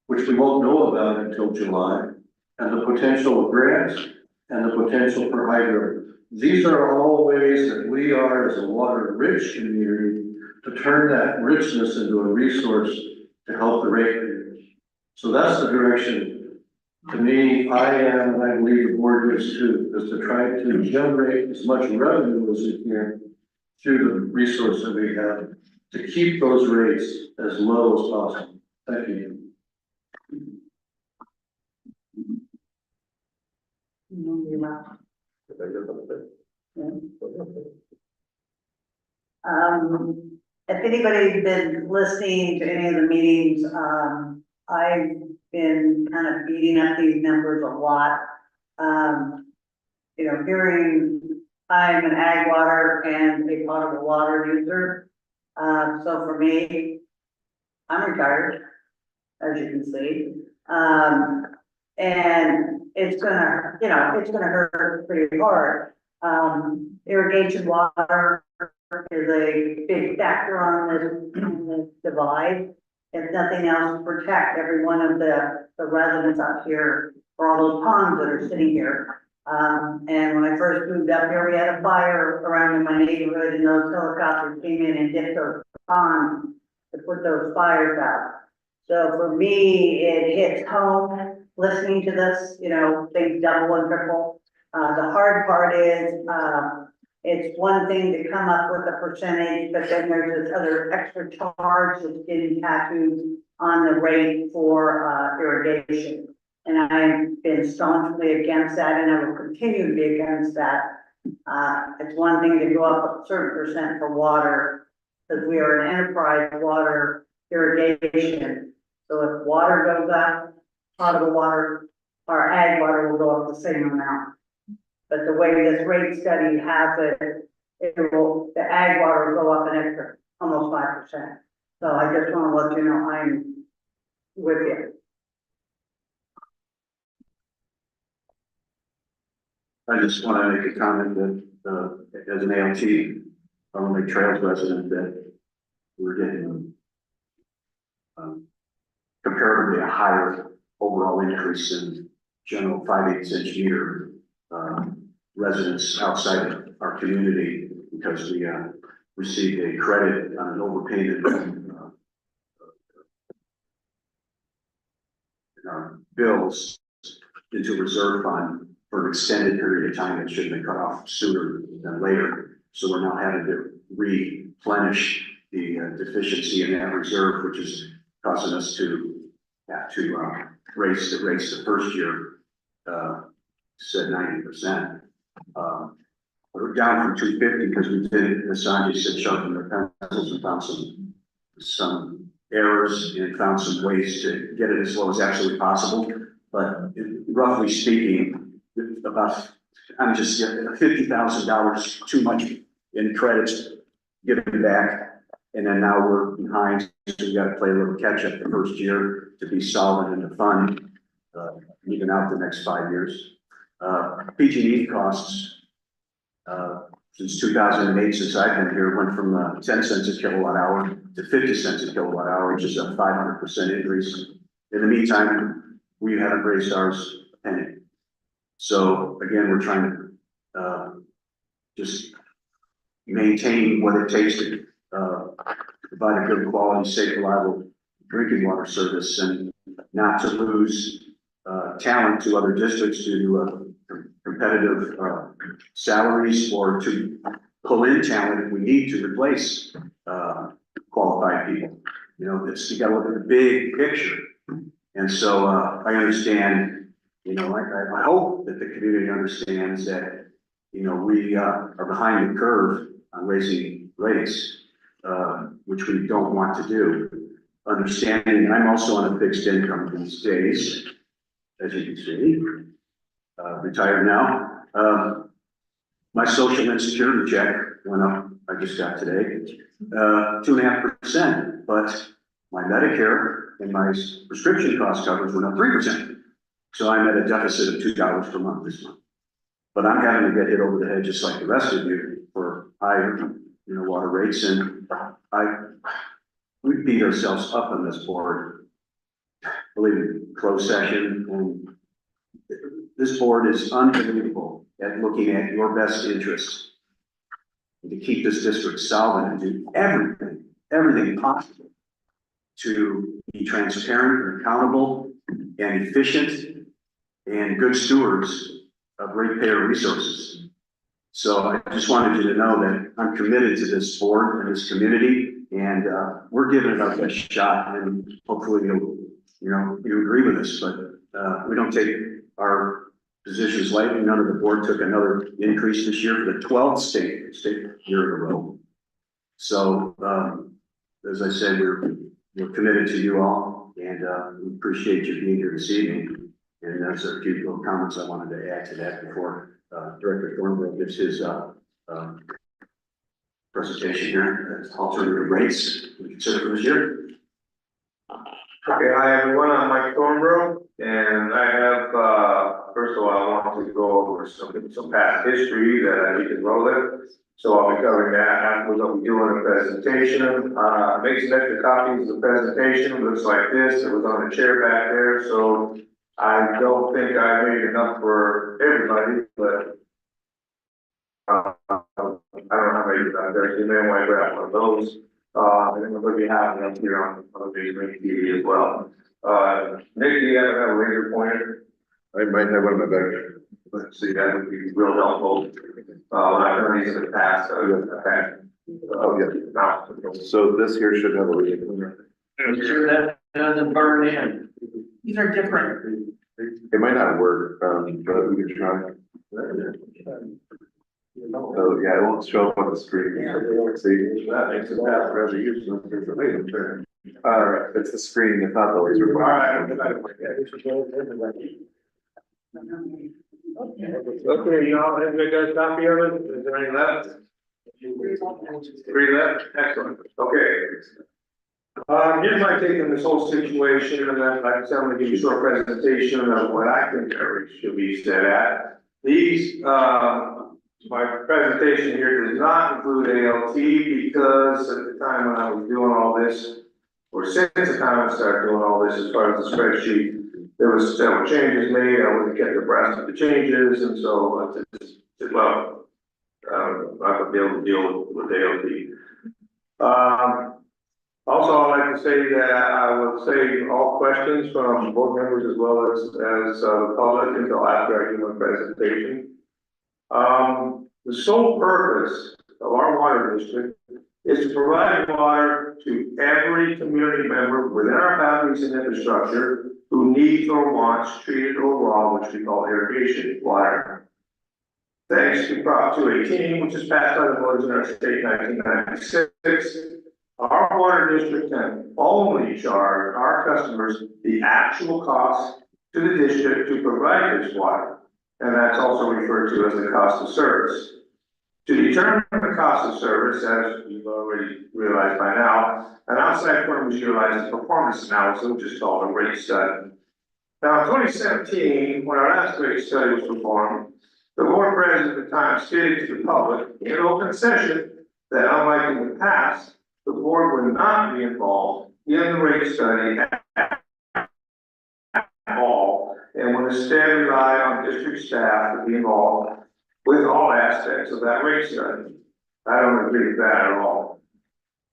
which we won't know about until July, and the potential of grants and the potential for hydro. These are all ways that we are as a water-rich community to turn that richness into a resource to help the ratepayers. So that's the direction, to me, I am, and I believe the board is too, is to try to generate as much revenue as we can through the resource that we have to keep those rates as low as possible. Thank you. If anybody's been listening to any of the meetings, I've been kind of beating up these numbers a lot. You know, I'm an ag water and a potable water user. So for me, I'm retired, as you can see. And it's gonna, you know, it's gonna hurt pretty hard. Irrigation water is a big factor on this divide. If nothing else, to protect every one of the residents up here for all those ponds that are sitting here. And when I first moved up here, we had a fire around in my neighborhood and those helicopters came in and dipped those ponds. to put those fires out. So for me, it hits home, listening to this, you know, things double and triple. The hard part is, it's one thing to come up with a percentage, but then there's this other extra charge that's getting tattooed on the rate for, irrigation. And I've been staunchly against that, and I will continue to be against that. It's one thing to go up a certain percent for water, because we are an enterprise water irrigation. So if water goes up, potable water, our ag water will go up the same amount. But the way this rate study has it, the ag water will go up an extra, almost 5%. So I just want to let you know, I'm with you. I just want to make a comment that, as an ALT, Lake Trails resident, that we're getting comparatively a higher overall increase in general 5/8 inch meter residents outside of our community, because we received a credit on an overpayment in our bills into a reserve fund for an extended period of time that should have been cut off sooner than later. So we're now having to replenish the deficiency in that reserve, which is causing us to have to raise the rates the first year, said 90%. We're down from 250 because we did, as Sanjay said, sharpen their pencils and found some errors and found some ways to get it as low as absolutely possible. But roughly speaking, about, I'm just $50,000 too much in credits given back. And then now we're behind, so we got to play a little catch up the first year to be solid in the fund, even out the next 5 years. PG&E costs, since 2008, since I've been here, went from 10 cents a kilowatt hour to 50 cents a kilowatt hour, which is a 500% increase. In the meantime, we haven't raised ours a penny. So again, we're trying to just maintain what it takes to provide a good quality, safe, reliable drinking water service, and not to lose talent to other districts due to competitive salaries, or to pull in talent if we need to replace qualified people. You know, you got to look at the big picture. And so I understand, you know, I hope that the community understands that, you know, we are behind the curve on raising rates, which we don't want to do. Understanding, I'm also on a fixed income these days, as you can see, retired now. My social insecurity check went up, I just got today, 2.5%, but my Medicare and my prescription cost coverage went up 3%. So I'm at a deficit of $2 per month this month. But I'm having to get hit over the head just like the rest of you for higher, you know, water rates. And we beat ourselves up on this board, believe me, closed session. And this board is unbelievable at looking at your best interests and to keep this district solvent and do everything possible to be transparent and accountable and efficient and good stewards of ratepayer resources. So I just wanted you to know that I'm committed to this board and this community, and we're giving it our best shot, and hopefully you agree with us, but we don't take our positions lightly. None of the board took another increase this year for the 12th state year in a row. So as I said, we're committed to you all, and we appreciate you being here this evening. And there's a few little comments I wanted to add to that before Director Thornborough gives his presentation here. That's alternative rates we consider for this year. Okay, hi everyone, I'm Mike Thornborough, and I have, first of all, I want to go over some past history that I need to roll with. So I'll be covering that afterwards. I'll be doing a presentation. Make some extra copies of the presentation. It looks like this. It was on the chair back there, so I don't think I made enough for everybody, but I don't know how many there. You may want to grab one of those. And we're gonna be having them here on the Big TV as well. Nick, do you have a laser pointer? I might have one of my better. Let's see, that would be real helpful. When I've done these in the past, okay. Oh, yeah, now. So this here should have a reading. Make sure that doesn't burn in. These are different. It might not work, but we can try. So, yeah, it won't show up on the screen. See, That makes it pass rather useful. it's the screen, it's not the laser. All right. Okay, y'all, have you got a copy of it? Is there any left? 3 left, excellent, okay. Here's my take on this whole situation, and then I'm gonna give you a short presentation of what I think there should be said at. These, my presentation here does not include ALT because at the time when I was doing all this, or since the time I started doing all this as far as the spreadsheet, there was several changes made, I wasn't kept abreast of the changes, and so I just, well, I would be able to deal with ALT. Also, I'd like to say that I will save all questions from board members as well as the public until after I do my presentation. The sole purpose of our water district is to provide water to every community member within our boundaries and infrastructure who needs or wants treated or raw, which we call irrigation water. Thanks to Prop 218, which is passed by the voters in our state in 1996, our water district can only charge our customers the actual cost to the district to provide this water. And that's also referred to as the cost of service. To determine the cost of service, as you've already realized by now, an outside firm was utilized as performance analysis, which is called a rate study. Now, in 2017, when our last rate study was performed, the board president at the time stated to the public in open session that unlike in the past, the board would not be involved in the rate study at all, and would instead rely on district staff to be involved with all aspects of that rate study. I don't agree with that at all.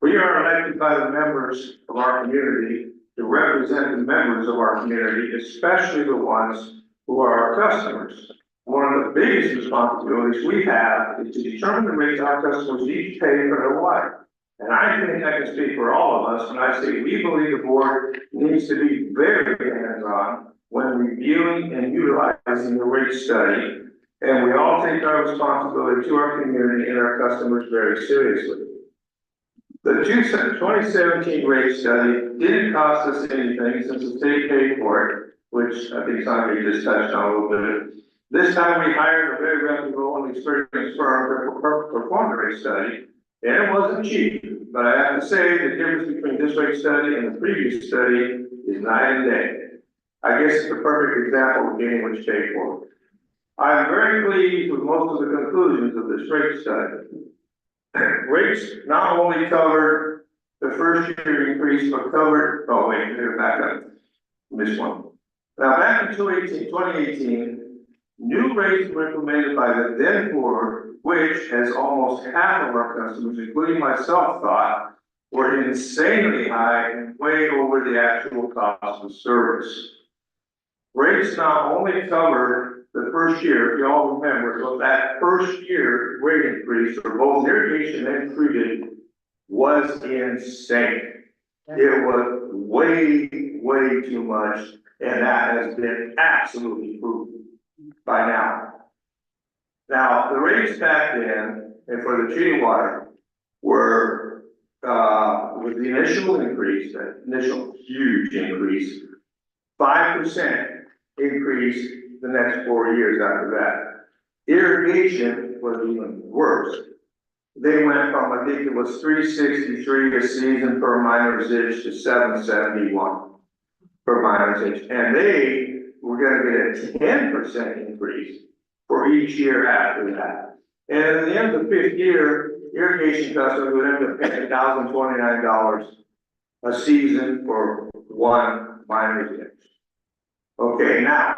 We are elected by the members of our community to represent the members of our community, especially the ones who are our customers. One of the biggest responsibilities we have is to determine the rates our customers need to pay for their water. And I think I can speak for all of us when I say we believe the board needs to be very hands-on when reviewing and utilizing the rate study. And we all take our responsibility to our community and our customers very seriously. The 2017 rate study didn't cost us anything since the state paid for it, which I think somebody just touched on a little bit. This time we hired a very reputable and experienced firm to perform the rate study. And it wasn't cheap, but I have to say the difference between this rate study and the previous study is night and day. I guess it's the perfect example of getting what you pay for. I'm very pleased with most of the conclusions of this rate study. Rates not only covered the first year increase, but covered, oh wait, here, back up, missed one. Now, back in 2018, new rates were implemented by the then board, which, as almost half of our customers, including myself, thought were insanely high and way over the actual cost of service. Rates not only covered the first year, if you all remember, so that first year rate increase for both irrigation and treated was insane. It was way too much, and that has been absolutely proven by now. Now, the rates back then, and for the treated water, were, with the initial increase, that initial huge increase, 5% increase the next 4 years after that. Irrigation was even worse. They went from, I think it was 363 a season per miner's itch to 771 per miner's itch. And they were gonna get a 10% increase for each year after that. And at the end of the 5th year, irrigation customers would end up paying $1,029 a season for one miner's itch. Okay, now,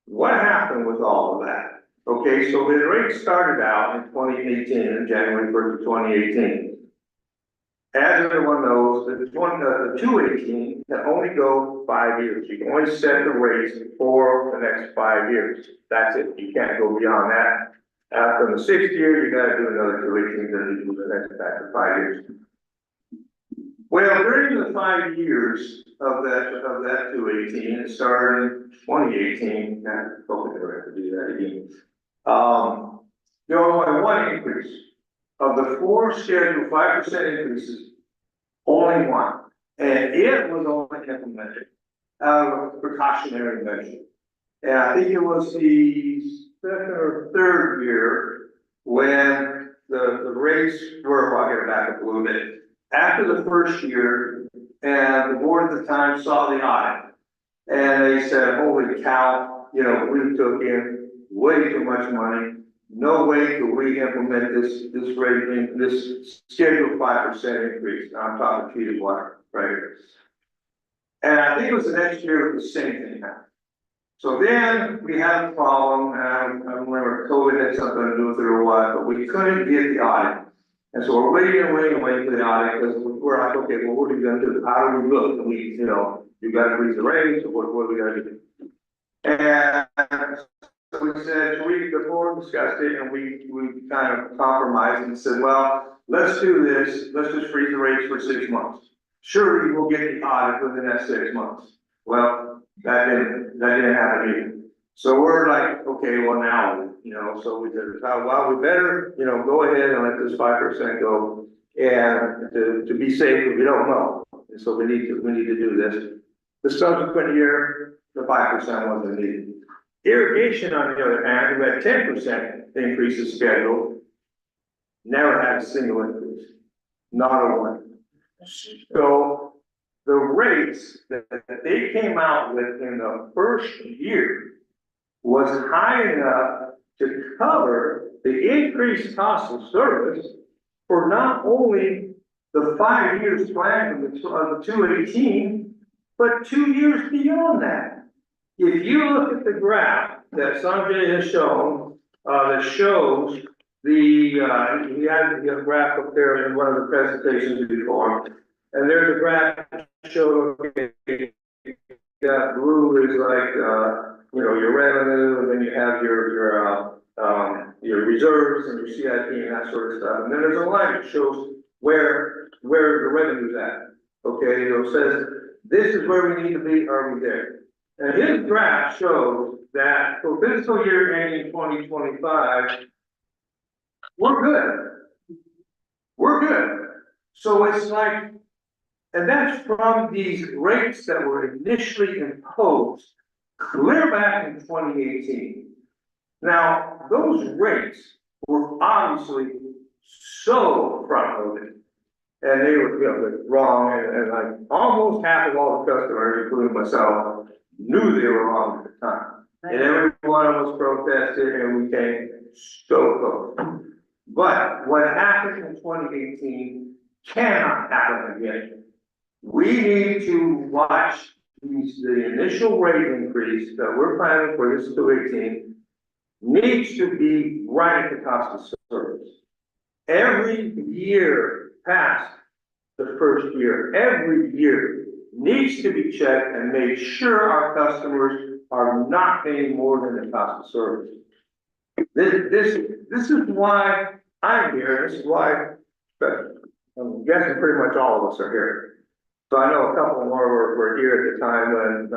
what happened with all of that? Okay, so the rate started out in 2018, in January 1st of 2018. as everyone knows, the 218 can only go 5 years. You can only set the rates for the next 5 years. That's it. You can't go beyond that. After the 6th year, you gotta do another 218, then you do the next back to 5 years. Well, during the 5 years of that 218, it started in 2018, and hopefully never have to do that again. There was only one increase. Of the 4 scheduled 5% increases, only one. And it was only implemented out of a precautionary measure. And I think it was the 2nd or 3rd year when the rates were, well, I'll get it back up a little bit. After the 1st year, and the board at the time saw the audit, and they said, holy cow, you know, we took in way too much money. No way could we implement this rate, this scheduled 5% increase. Now I'm talking treated water, right? And I think it was the next year, the same thing happened. So then we had a problem, and I remember COVID had something to do with it or what, but we couldn't get the audit. And so we're waiting for the audit, because we're like, okay, well, what are we gonna do? How do we look? And we, you know, you gotta freeze the rates, or what do we gotta do? And so we said, the board discussed it, and we kind of compromised and said, well, let's do this, let's just freeze the rates for 6 months. Surely we'll get the audit within that 6 months. Well, that didn't happen either. So we're like, okay, well now, you know, so we said, well, we better, you know, go ahead and let this 5% go, and to be safe, we don't know. And so we need to do this. The subsequent year, the 5% wasn't needed. Irrigation, on the other hand, who had 10% increases scheduled, never had a single increase, not a one. So the rates that they came out with in the 1st year was high enough to cover the increased cost of service for not only the 5 years planned of the 218, but 2 years beyond that. If you look at the graph that Sanjay has shown, that shows he had a graph up there in one of the presentations before, and there's a graph that shows, okay, that blue is like, you know, your revenue, and then you have your reserves and your CIP and that sort of stuff. And then there's a line that shows where the revenue's at. Okay, it says, this is where we need to be, are we there? And his graph shows that for fiscal year ending 2025, we're good. We're good. So it's like, and that's from these rates that were initially imposed clear back in 2018. Now, those rates were obviously so front-loaded, and they were, you know, wrong, and like almost half of all the customers, including myself, knew they were wrong at the time. And every one of us protested, and we came so close. But what happened in 2018 cannot happen again. We need to watch the initial rate increase that we're planning for this 218 needs to be right at the cost of service. Every year past the 1st year, every year needs to be checked and made sure our customers are not paying more than the cost of service. This is why I'm here. This is why, I'm guessing pretty much all of us are here. So I know a couple more were here at the time when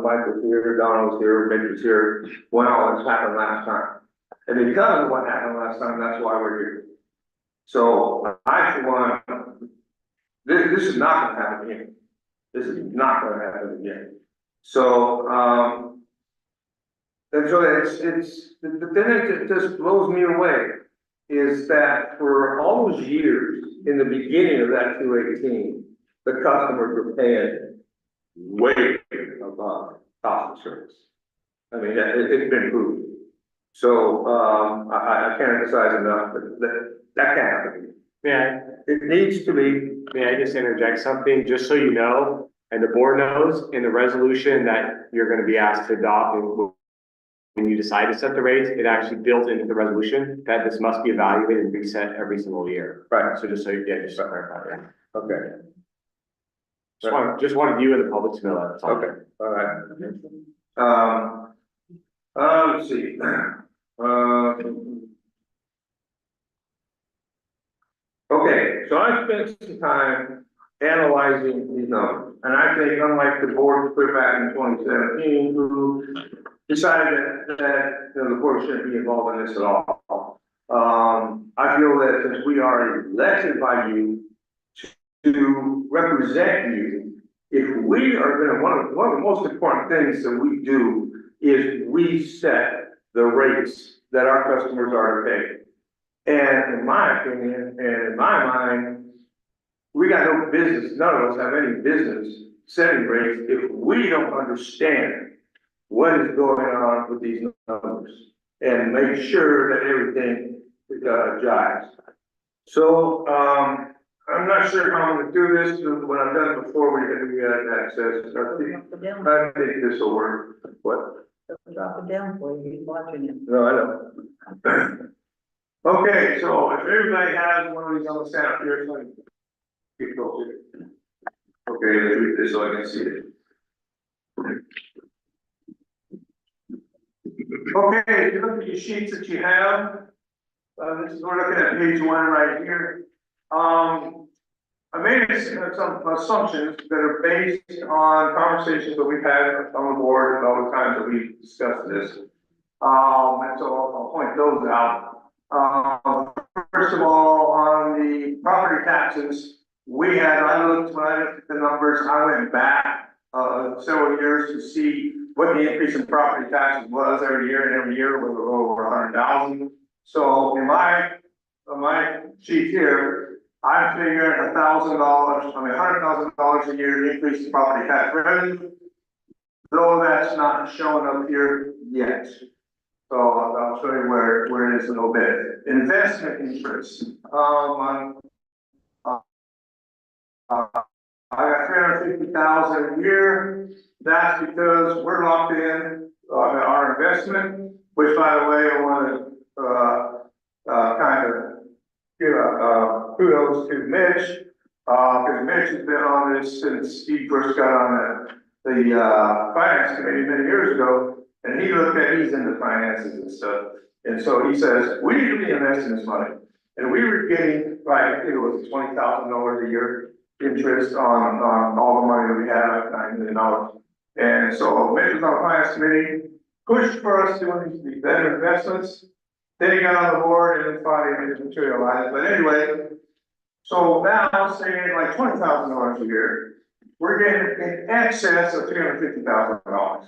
Mike was here, Don was here, Mitch was here, when all this happened last time. And because of what happened last time, that's why we're here. So I, for one, this is not gonna happen again. This is not gonna happen again. So, and so the thing that just blows me away is that for all those years in the beginning of that 218, the customers were paying way above cost of service. I mean, it's been proven. So, I can't emphasize enough that can't happen. Yeah. It needs to be. May I just interject something, just so you know, and the board knows, in the resolution that you're gonna be asked to adopt when you decide to set the rates, it actually built into the resolution that this must be evaluated and reset every single year. Right. So just so, yeah, just to clarify that. Okay. Just wanted you and the public to know that. That's all. Okay, all right. Let's see. Okay, so I spent some time analyzing these numbers, and I think unlike the board put back in 2017, who decided that, you know, the board shouldn't be involved in this at all. I feel that since we are elected by you to represent you, if we are gonna, one of the most important things that we do is we set the rates that our customers are to pay. And in my opinion, and in my mind, we got no business, none of us have any business setting rates if we don't understand what is going on with these numbers and make sure that everything jives. So, I'm not sure how I'm gonna do this, what I've done before we got access. I think this will work. What? Drop it down for you, he's watching it. No, I know. Okay, so if everybody has one of these on the stand up here, so I can get closer. Okay, let's read this so I can see it. Okay, if you look at your sheets that you have, this is, we're looking at page 1 right here. I made some assumptions that are based on conversations that we've had on the board and all the times that we've discussed this. And so I'll point those out. First of all, on the property taxes, when I looked at the numbers, I went back several years to see what the increase in property taxes was every year, and every year was over 100,000. So in my sheet here, I figured $100,000 a year increase in property tax revenue, though that's not showing up here yet. So I'll show you where it is in a little bit. Investment interest, I got 350,000 a year. That's because we're locked in on our investment, which, by the way, I want to kind of give kudos to Mitch, because Mitch has been on this since he first got on the finance committee many years ago. And he looked at, he's into finances and stuff. And so he says, we need to be investing this money. And we were getting, I think it was $20,000 a year interest on all the money that we have, $9 million. And so Mitch was on the finance committee, pushed for us doing these better investments. Then he got on the board and then finally it didn't materialize. But anyway, so now saying like $20,000 a year, we're getting in excess of $350,000.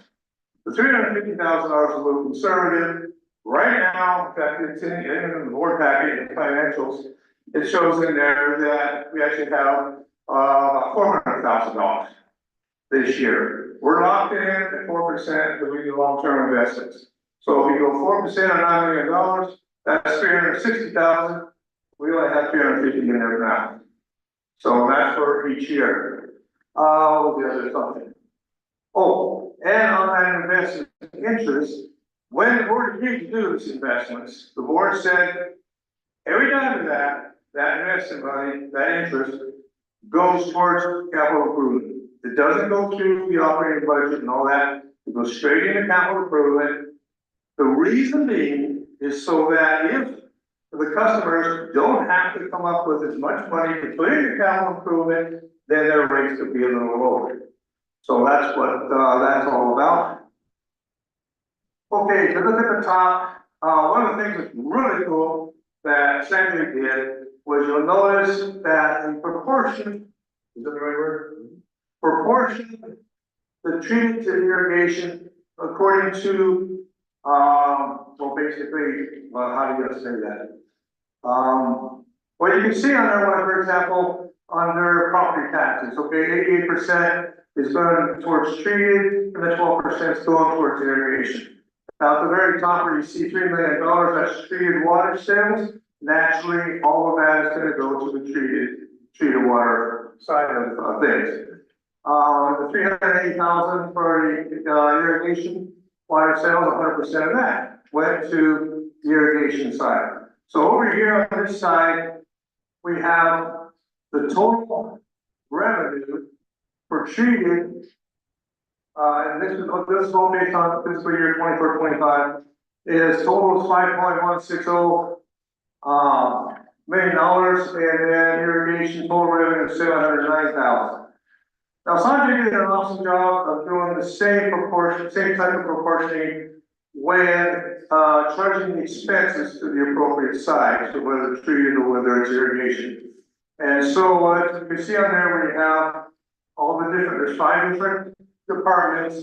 The $350,000 is a little conservative. Right now, in fact, it's in the board packet and financials. It shows in there that we actually have about $400,000 this year. We're locked in at 4% because we do long-term investments. So if you go 4% on $9 million, that's $360,000. We only have $350 in there now. So that's for each year. What was the other something? Oh, and on that investment interest, when the board agreed to do these investments, the board said, every time of that investment money, that interest, goes towards capital improvement. It doesn't go through the operating budget and all that, it goes straight into capital improvement. The reason being is so that if the customers don't have to come up with as much money to put into capital improvement, then their rates could be a little lower. So that's what that's all about. Okay, to look at the top, one of the things that's really cool that Sanjay did was you'll notice that in proportion, is that the right word? Proportion, the treated to irrigation according to, well, basically, how do you say that? Well, you can see on there, for example, under property taxes, okay, 88% is going towards treated, and the 12% is going towards irrigation. Now, at the very top where you see $3 million, that's treated water sales. Naturally, all of that is going to go to the treated water side of things. The 380,000 for the irrigation water sales, 100% of that went to the irrigation side. So over here on this side, we have the total revenue for treated, and this is all based on fiscal year 24-25, is total $5.160 million, and then irrigation total revenue of $709,000. Now, Sanjay did an awesome job of doing the same proportion, same type of proportioning when charging the expenses to the appropriate side, so whether it's treated or whether it's irrigation. And so, as you can see on there, we have all the different, there's 5 different departments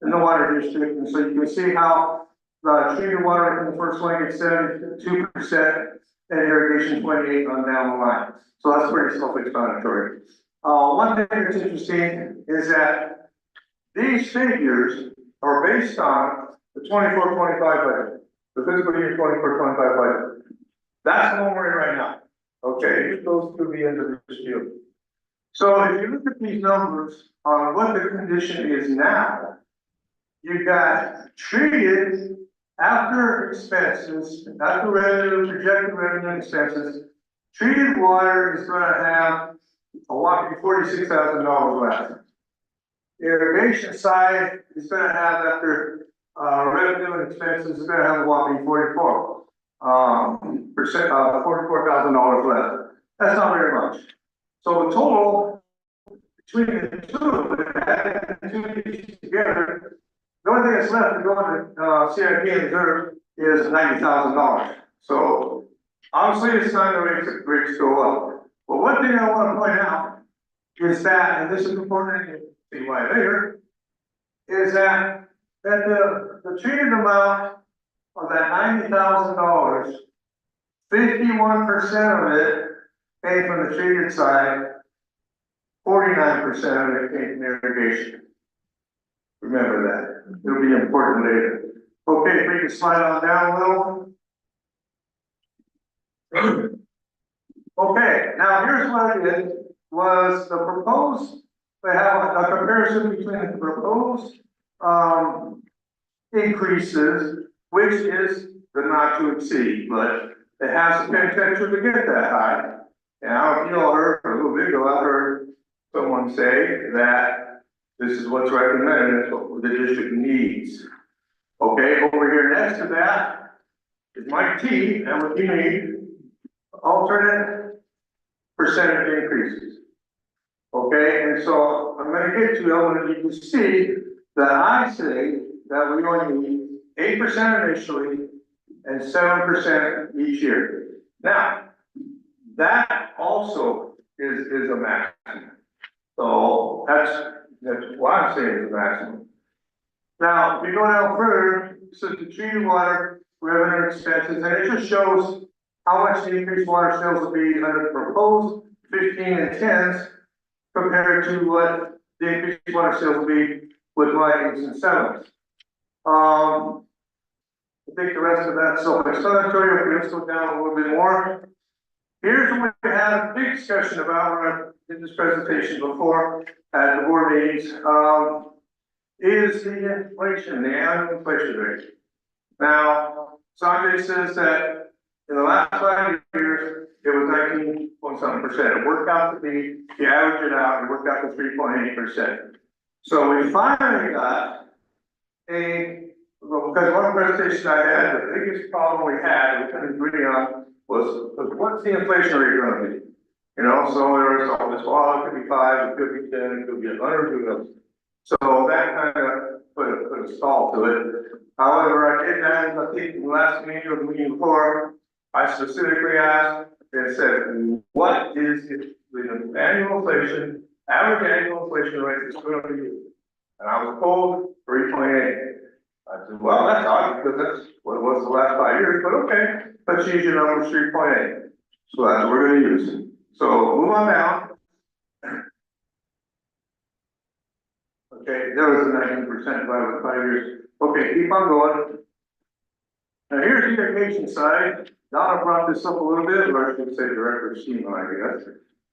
in the water district, and so you can see how the treated water in the first one gets 72%, and irrigation 28 on down the line. So that's pretty self-explanatory. One thing that's interesting is that these figures are based on the 24-25 budget, the fiscal year 24-25 budget. That's the one we're in right now. Okay, it goes through the end of this year. So if you look at these numbers on what the condition is now, you've got treated after expenses, after revenue, projected revenue and expenses, treated water is gonna have a whopping $46,000 left. The irrigation side is gonna have, after revenue and expenses, is gonna have a whopping $44,000 left. That's not very much. So the total between the two, adding the two pieces together, the only thing that's left to go into CIP and reserve is $90,000. So obviously it's time the rates go up. But one thing I want to point out is that, and this is important, and you'll see why later, is that the treated amount of that $90,000, 51% of it came from the treated side, 49% of it came from irrigation. Remember that. It'll be important later. Okay, if we can slide on down a little. Okay, now here's what I did, was the proposed, they have a comparison between the proposed increases, which is the not to exceed, but it has the potential to get that high. Now, if you all heard a little bit ago, I heard someone say that this is what's recommended, it's what the district needs. Okay, over here next to that is Mike T, and what you need, alternate percentage increases. Okay, and so I'm gonna get to, I want you to see that I say that we only need 8% initially and 7% each year. Now, that also is a maximum. So that's why I'm saying it's a maximum. Now, if you go down further, so the treated water revenue expenses, and it just shows how much the increased water sales will be under the proposed 15 and 10s compared to what the increased water sales will be with lightings and sevens. I think the rest of that's self-explanatory. If we just go down a little bit more. Here's what we had a big discussion about when I did this presentation before at the board meetings, is the inflation, the annual inflation rate. Now, Sanjay says that in the last 5 years, it was 19.something%. It worked out to be, if you average it out, it worked out to 3.8%. So we finally got because one presentation I had, the biggest problem we had, we couldn't agree on, was what's the inflation rate gonna be? You know, so there was all this, well, it could be 5, it could be 10, it could be 100, who knows? So that kind of put a stall to it. However, I did ask, I think in the last meeting or the meeting before, I specifically asked and said, what is the annual inflation, average annual inflation rate is going to be? And I was told 3.8. I said, well, that's odd because that's what it was the last 5 years, but okay, let's use your number 3.8. So that's what we're going to use. So move on down. Okay, there was a 19% by 5 years. Okay, keep on going. Now here's the irrigation side. Donna brought this up a little bit, or I should say Director Steeman, I guess,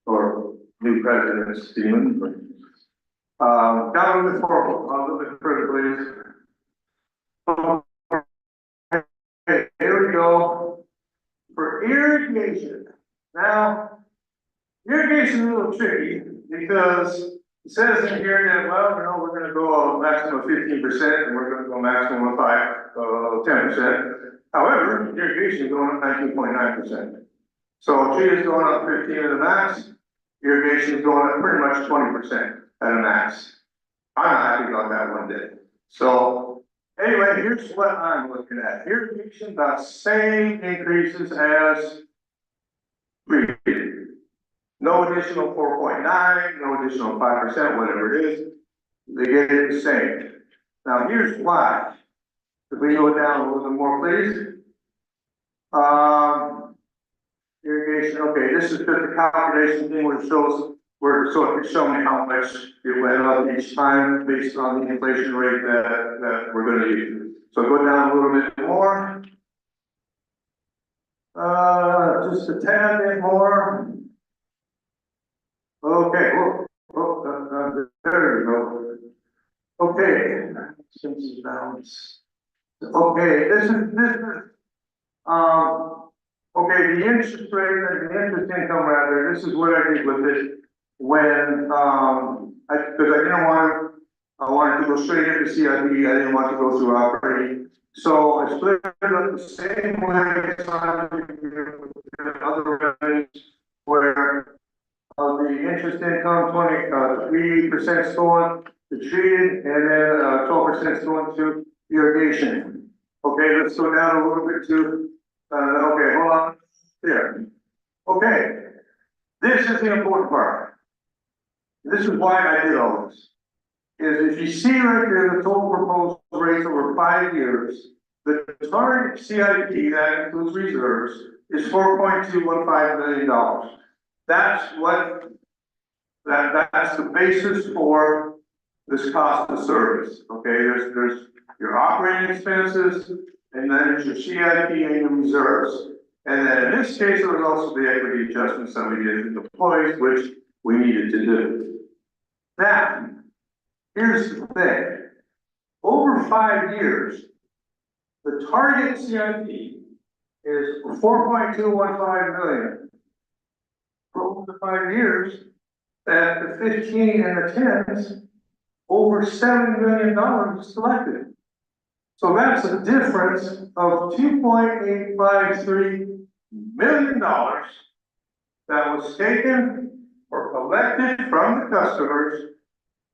or new President Steeman. Down a little bit further, please. Okay, here we go. For irrigation. Now, irrigation is a little tricky, because it says in here that, well, you know, we're gonna go a maximum of 15%, and we're gonna go maximum of 10%. However, irrigation is going up 19.9%. So tree is going up 15 at the max, irrigation is going up pretty much 20% at a max. I'm not happy about that one day. So anyway, here's what I'm looking at. Irrigation, the same increases as treated. No additional 4.9, no additional 5%, whatever it is. They get it the same. Now, here's why. If we go down a little bit more, please. Irrigation, okay, this is just a calculation thing where it shows, so it can show me how much it went up each time based on the inflation rate that we're gonna use. So go down a little bit more. Just a tad bit more. Okay, there we go. Okay, since balance. Okay, this is, okay, the interest rate and the interest income rather, this is what I did with it when, because I didn't want, I wanted to go straight into CIP, I didn't want to go through operating. So I split it up the same way as other revenues where the interest income, 3% is going to treated, and then 12% is going to irrigation. Okay, let's go down a little bit to, okay, hold on, here. Okay, this is the important part. This is why I did all this. Is if you see right there, the total proposed rates over 5 years, the target CIP, that includes reserves, is $4.215 million. That's what, that's the basis for this cost of service, okay? There's your operating expenses, and then there's your CIP and your reserves. And then in this case, there was also the equity adjustments that we did with employees, which we needed to do. Now, here's the thing. Over 5 years, the target CIP is $4.215 million. For over 5 years, at the 15 and the 10s, over $7 million is collected. So that's a difference of $2.853 million that was taken or collected from the customers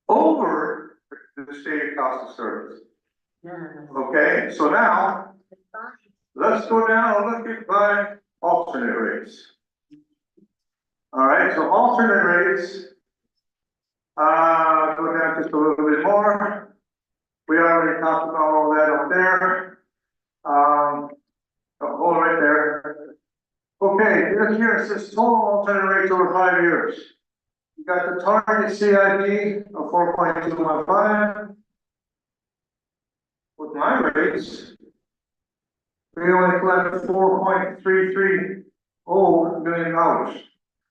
over the stated cost of service. Okay, so now let's go down and look at my alternate rates. All right, so alternate rates, go down just a little bit more. We already talked about all that up there. Hold right there. Okay, here it says total alternate rates over 5 years. You got the target CIP of 4.215. With my rates, we only collected $4.330 million,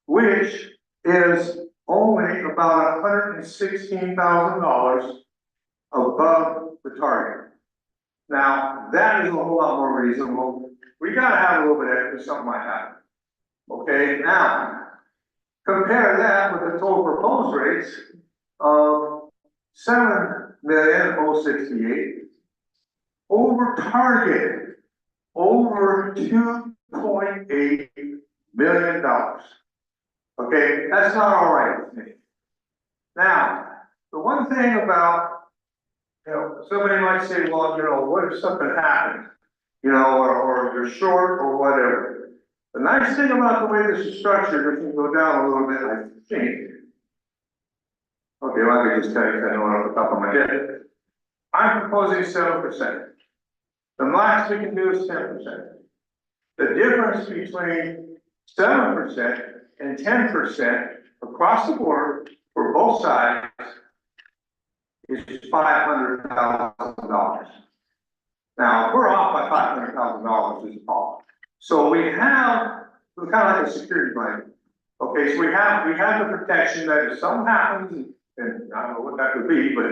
which is only about $116,000 above the target. Now, that is a whole lot more reasonable. We gotta have a little bit extra, something might happen. Okay, now, compare that with the total proposed rates of $7,068,000 over target, over $2.8 million. Okay, that's not all right with me. Now, the one thing about, you know, somebody might say, well, you know, what if something happened? You know, or you're short or whatever. The nice thing about the way this is structured, if we go down a little bit, I think. Okay, well, I can just tell you, I know it off the top of my head. I'm proposing 7%. The max we can do is 10%. The difference between 7% and 10% across the board for both sides is $500,000. Now, we're off by $500,000 is all. So we're kind of like a security blanket. Okay, so we have the protection that if something happens, and I don't know what that could be, but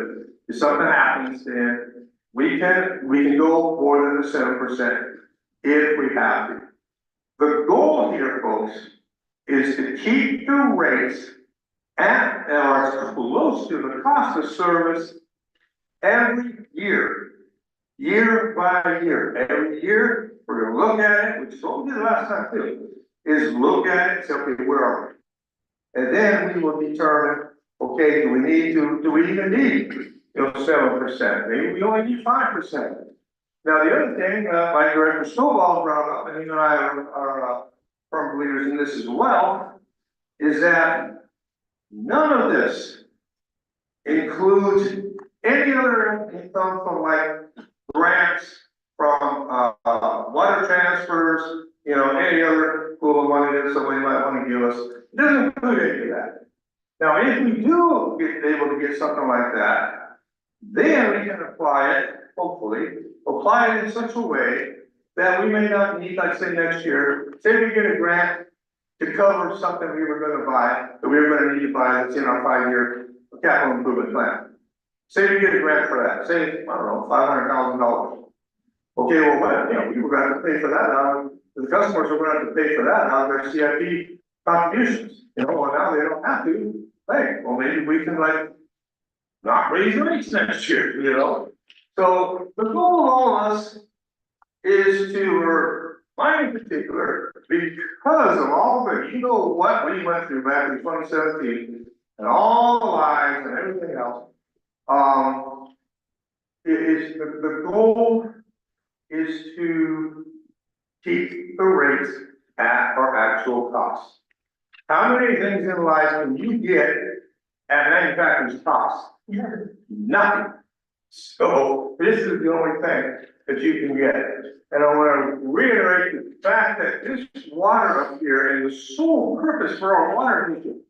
if something happens, then we can go more than the 7% if we have to. The goal here, folks, is to keep the rates at or close to the cost of service every year. Year by year, every year, we're gonna look at it, which is what we did last time too, is look at it, say, okay, where are we? And then we will determine, okay, do we even need, 7%, maybe we only need 5%. Now, the other thing, my director Snowball brought up, and you and I are firm believers in this as well, is that none of this includes any other income from like grants, from water transfers, any other pool of money that somebody might want to give us. It doesn't include any of that. Now, if we do get able to get something like that, then we can apply it, hopefully, apply it in such a way that we may not need, like say next year, say we get a grant to cover something we were gonna buy, that we were gonna need to buy, that's in our 5-year capital improvement plan. Say we get a grant for that, say, I don't know, $500,000. Okay, well, we were gonna have to pay for that now, the customers are gonna have to pay for that out of their CIP contributions. Well, now they don't have to, hey, well, maybe we can not raise rates next year, So the goal of all of us is to, or mine in particular, because of all of it, what we went through back in 2017 and all the lies and everything else. The goal is to keep the rates at our actual cost. How many things in life can you get at manufacturer's cost? Nothing. So this is the only thing that you can get. And I want to reiterate the fact that this water up here, and the sole purpose for our water district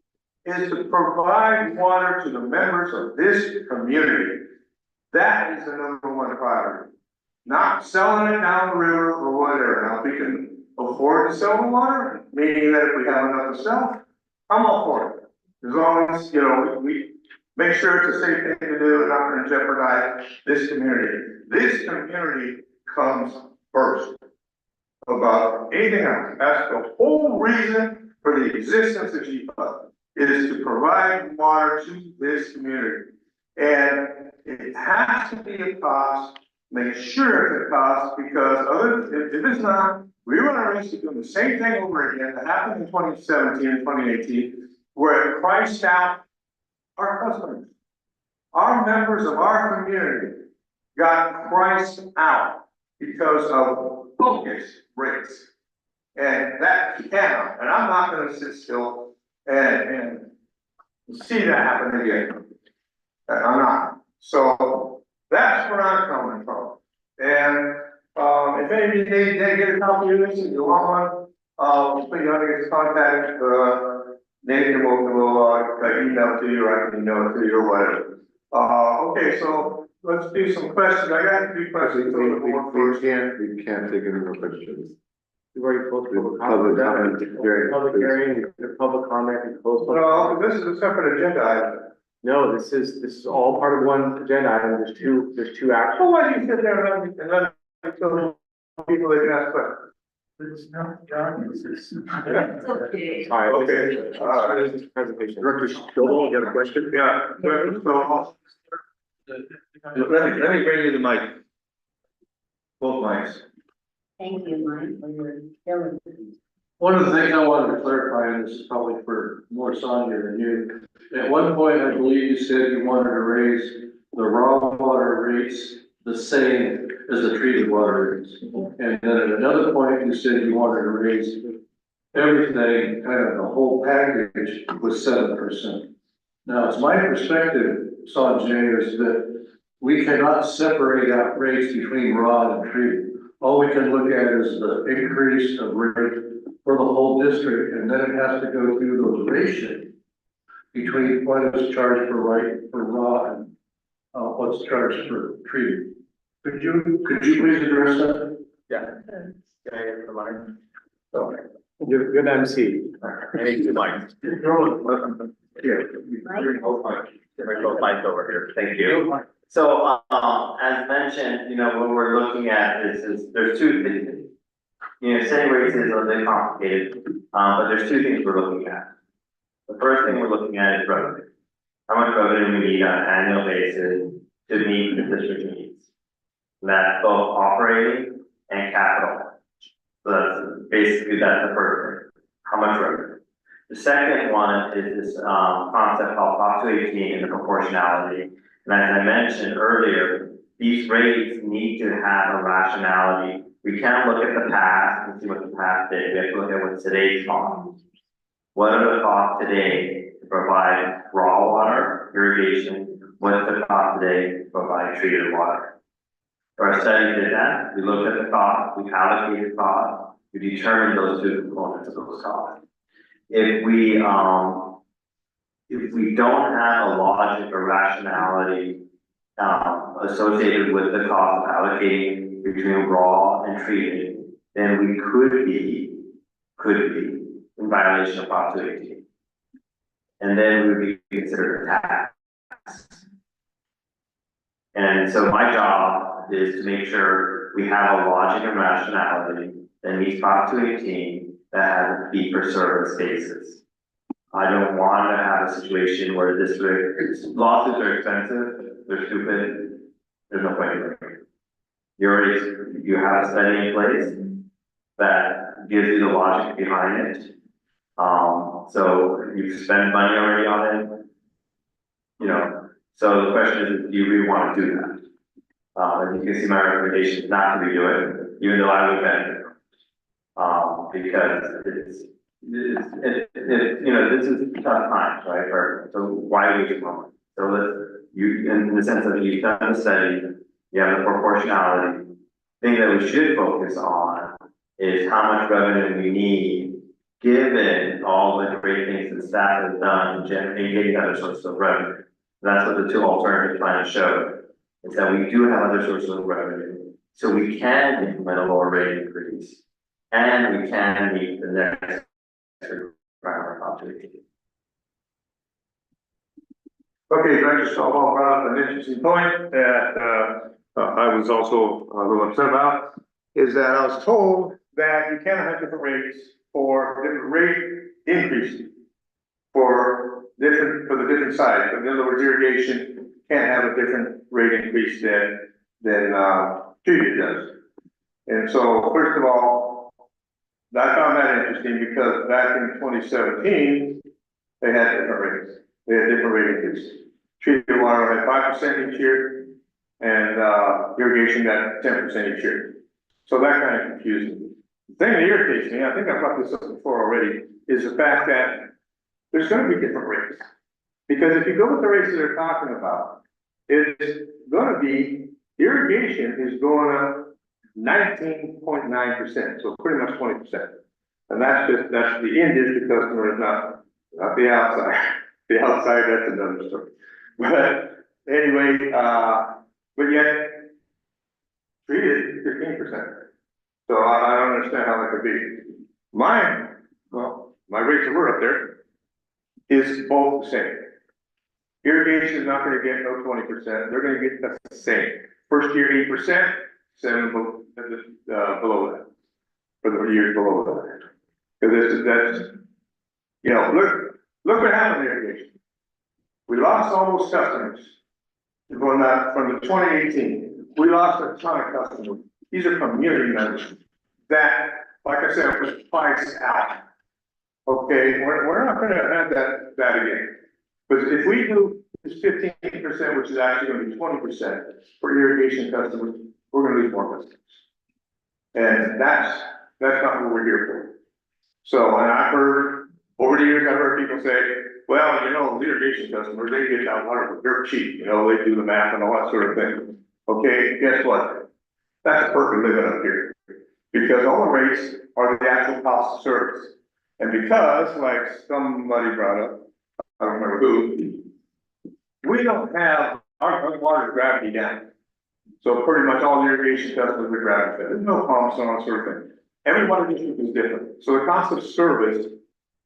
is to provide water to the members of this community. That is the #1 priority. Not selling it down the river or whatever. Now, if we can afford to sell the water, meaning that if we have enough to sell, I'm all for it. As long as, we make sure it's a safe thing to do and not going to jeopardize this community. This community comes first above anything else. That's the whole reason for the existence of GPUB, is to provide water to this community. And it has to be a cost, make sure it's a cost, because if it's not, we run a risk of doing the same thing over again that happened in 2017 and 2018, where it priced out our customers. Our members of our community got priced out because of bogus rates. And that cannot, and I'm not gonna sit still and see that happen again. I'm not. So that's where I'm coming from. And if any of you they get a copy of this and you want one, please get contact Nathan will email to you, or I can email it to you or whatever. Okay, so let's do some questions. I got a few questions. We can't take any more questions. We've already closed Public public comment. public hearing, public comment and closed. No, this is a separate agenda item. No, this is all part of one agenda item. There's two actions. So why do you sit there and let people that can ask questions? It's okay. All right. Okay. This is presentation. Director Stovall, you have a question? Yeah. So, let me bring you the mic. Both mics. Thank you, Mike, for your diligence. One of the things I wanted to clarify, and this is probably for more Sonia than you. At one point, I believe you said you wanted to raise the raw water rates the same as the treated water rates. And then at another point, you said you wanted to raise everything, kind of the whole package with 7%. Now, it's my perspective, Sanjay, is that we cannot separate out rates between raw and treated. All we can look at is the increase of rate for the whole district, and then it has to go through those ratios between what is charged for raw and what's charged for treated. Could you please address that? Yeah. You're good MC. I need two mics. Both mics over here. Thank you. So, as mentioned, what we're looking at is there's two things. Setting rates is a bit complicated. But there's two things we're looking at. The first thing we're looking at is revenue. How much revenue we need on an annual basis to meet the district needs. And that's both operating and capital. So that's basically, that's the first thing. How much revenue? The second one is this concept called Prop 218 and the proportionality. And as I mentioned earlier, these rates need to have a rationality. We can't look at the past and see what the past did. We have to look at what's today's cost. What are the costs today to provide raw water, irrigation? What's the cost today to provide treated water? Our study did that. We looked at the cost, we allocated cost, we determined those two components of those costs. If we don't have a logic or rationality associated with the cost of allocating between raw and treated, then we could be in violation of Prop 218. And then we would be considered a tax. And so my job is to make sure we have a logic and rationality that meets Prop 218 that has a fee for service basis. I don't want to have a situation where lawsuits are expensive, they're stupid, there's no point in it. You have a study in place that gives you the logic behind it. So you've spent money already on it. You know, so the question is, do you really want to do that? And you can see my recommendation is not to do it, even though I would benefit from it. Because you know, this is tough times, right? So why waste money? So in the sense of you've done the study, you have the proportionality. Thing that we should focus on is how much revenue we need, given all the great things that staff has done in getting other sources of revenue. That's what the two alternative plans show, is that we do have other sources of revenue, so we can implement a lower rate increase, and we can meet the next round of opportunity. Okay, Director Stovall brought up an interesting point that I was also a little upset about, is that I was told that you can't have different rates for different rate increases for the different sites. In other words, irrigation can't have a different rate increase than treated does. And so, first of all, I found that interesting because back in 2017, they had different rates. They had different rate increases. Treated water had 5% each year, and irrigation got 10% each year. So that kind of confused me. The thing that irritates me, I think I brought this up before already, is the fact that there's going to be different rates. Because if you go with the rates that they're talking about, it's going to be, irrigation is going up 19.9%, so pretty much 20%. And that's the end district customer, not the outside. The outside, that's another story. But anyway, but yet treated 15%. So I don't understand how that could be. My rates that were up there is both the same. Irrigation is not gonna get no 20%, they're gonna get the same. First year 8%, 7 below that. For the years below that. Because that's, you know, look what happened to irrigation. We lost all those customers. Going back from the 2018, we lost a ton of customers. These are community members that, like I said, was priced out. Okay, we're not gonna have that again. But if we do this 15%, which is actually gonna be 20% for irrigation customers, we're gonna lose more customers. And that's not what we're here for. So, and I've heard, over the years, I've heard people say, well, you know, irrigation customers, they get that water for dirt cheap, you know, they do the math and all that sort of thing. Okay, guess what? That's a perfect living up here. Because all the rates are the actual cost of service. And because, like somebody brought up, I don't remember who, we don't have, our water gravity down. So pretty much all the irrigation customers are gravity fed. There's no pumps and all that sort of thing. Every water district is different. So the cost of service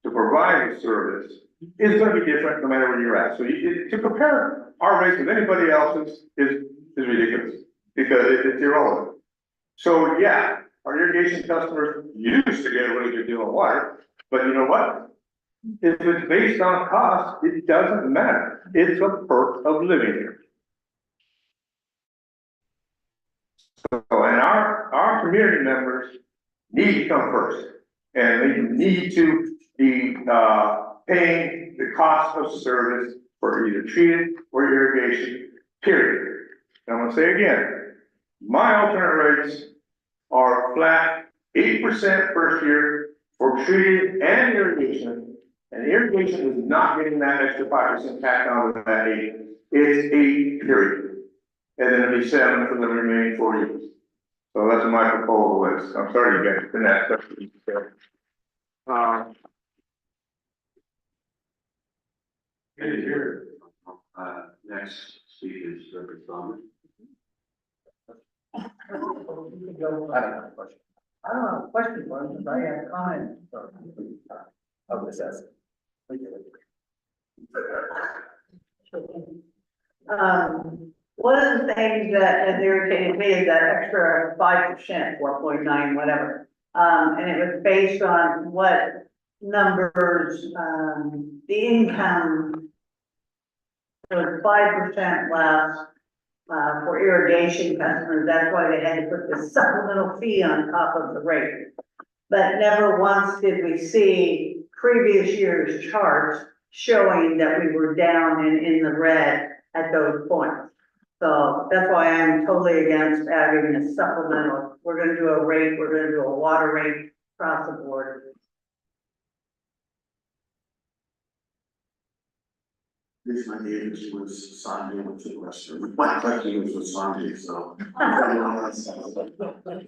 to provide the service is going to be different no matter where you're at. So to compare our rates with anybody else's is ridiculous because it's irrelevant. So yeah, our irrigation customers used to get a really good deal of water, But you know what? If it's based on cost, it doesn't matter. It's a perk of living here. So, and our community members need to come first. And they need to be, paying the cost of service for either treated or irrigation, period. And I'm gonna say again, my alternate rates are flat 8% first year for treated and irrigation. And irrigation is not getting that extra 5% tacked on to that 8. It's 8, period. And then it'll be 7 for the remaining 4 years. So that's what my proposal is. I'm sorry you guys couldn't have. Here, next speaker is Reverend Thomas. I don't have a question. I don't have a question for him, but I have a comment. Of this essay. One of the things that has irritated me is that extra 5%, 4.9, whatever. And it was based on what numbers, the income was 5% less for irrigation customers. That's why they had to put this supplemental fee on top of the rate. But never once did we see previous year's charts showing that we were down and in the red at those points. So that's why I'm totally against adding a supplemental. We're gonna do a rate, we're gonna do a water rate across the board. This my name was Sanjay, went to the restroom. My question was with Sanjay, so.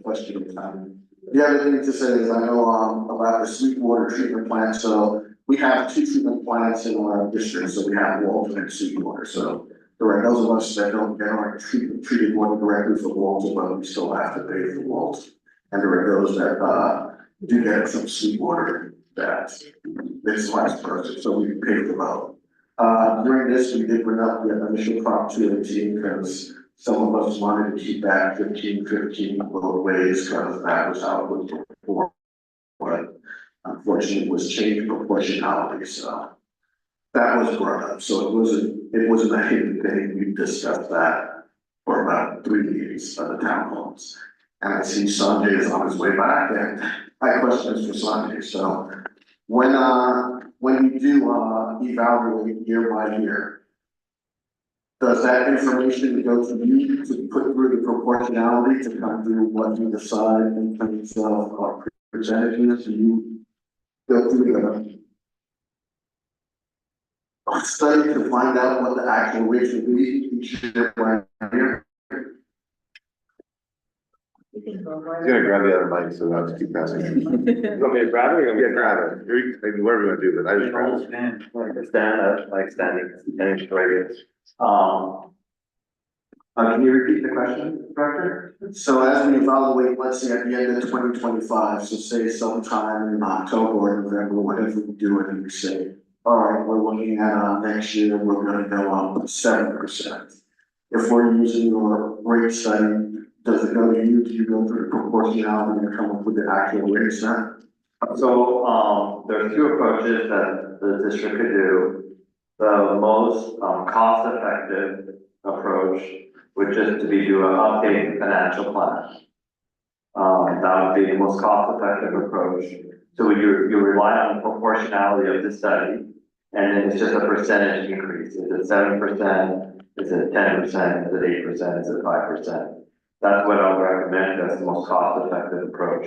Question of time. The other thing to say is I know, about the Sweetwater treatment plant, so we have 2 treatment plants in our district, so we have Walton and Sweetwater, so. There are those of us that don't get our treated water directly from Walton, but we still have to pay for Walton. And there are those that, do get it from Sweetwater that it's less person, so we pay for both. During this, we did bring up the initial Prop 218 because some of us wanted to keep that 15-15 both ways because that was how it was before. But unfortunately, it was changed proportionality, so that was brought up. So it wasn't a hidden thing. We discussed that for about 3 meetings of the town halls. And I see Sanjay is on his way back, and I have questions for Sanjay. So when you do evaluate year by year, does that information go to you to put through the proportionality to come through what you decide in terms of percentages? Do you go through the study to find out what the actual rates will be each year by year? He's gonna grab the other mic, so I'll just keep passing. You want me to grab it or? Yeah, grab it. I mean, whatever you wanna do, but I just grab it. Stand up, like standing, and right. Can you repeat the question, Director? So as we evaluate, let's say at the end of 2025, so say sometime in October or November, whatever we do it, and we say, all right, we're looking at next year, we're gonna go up 7%. If we're using your rate study, does it go to you? Do you go through the proportionality and come up with the actual rate set? So, there's 2 approaches that the district could do. The most, cost-effective approach would just to be do an updated financial plan. That would be the most cost-effective approach. So you rely on the proportionality of the study, and then it's just a percentage increase. Is it 7%? Is it 10%? Is it 8%? Is it 5%? That's what I would recommend as the most cost-effective approach.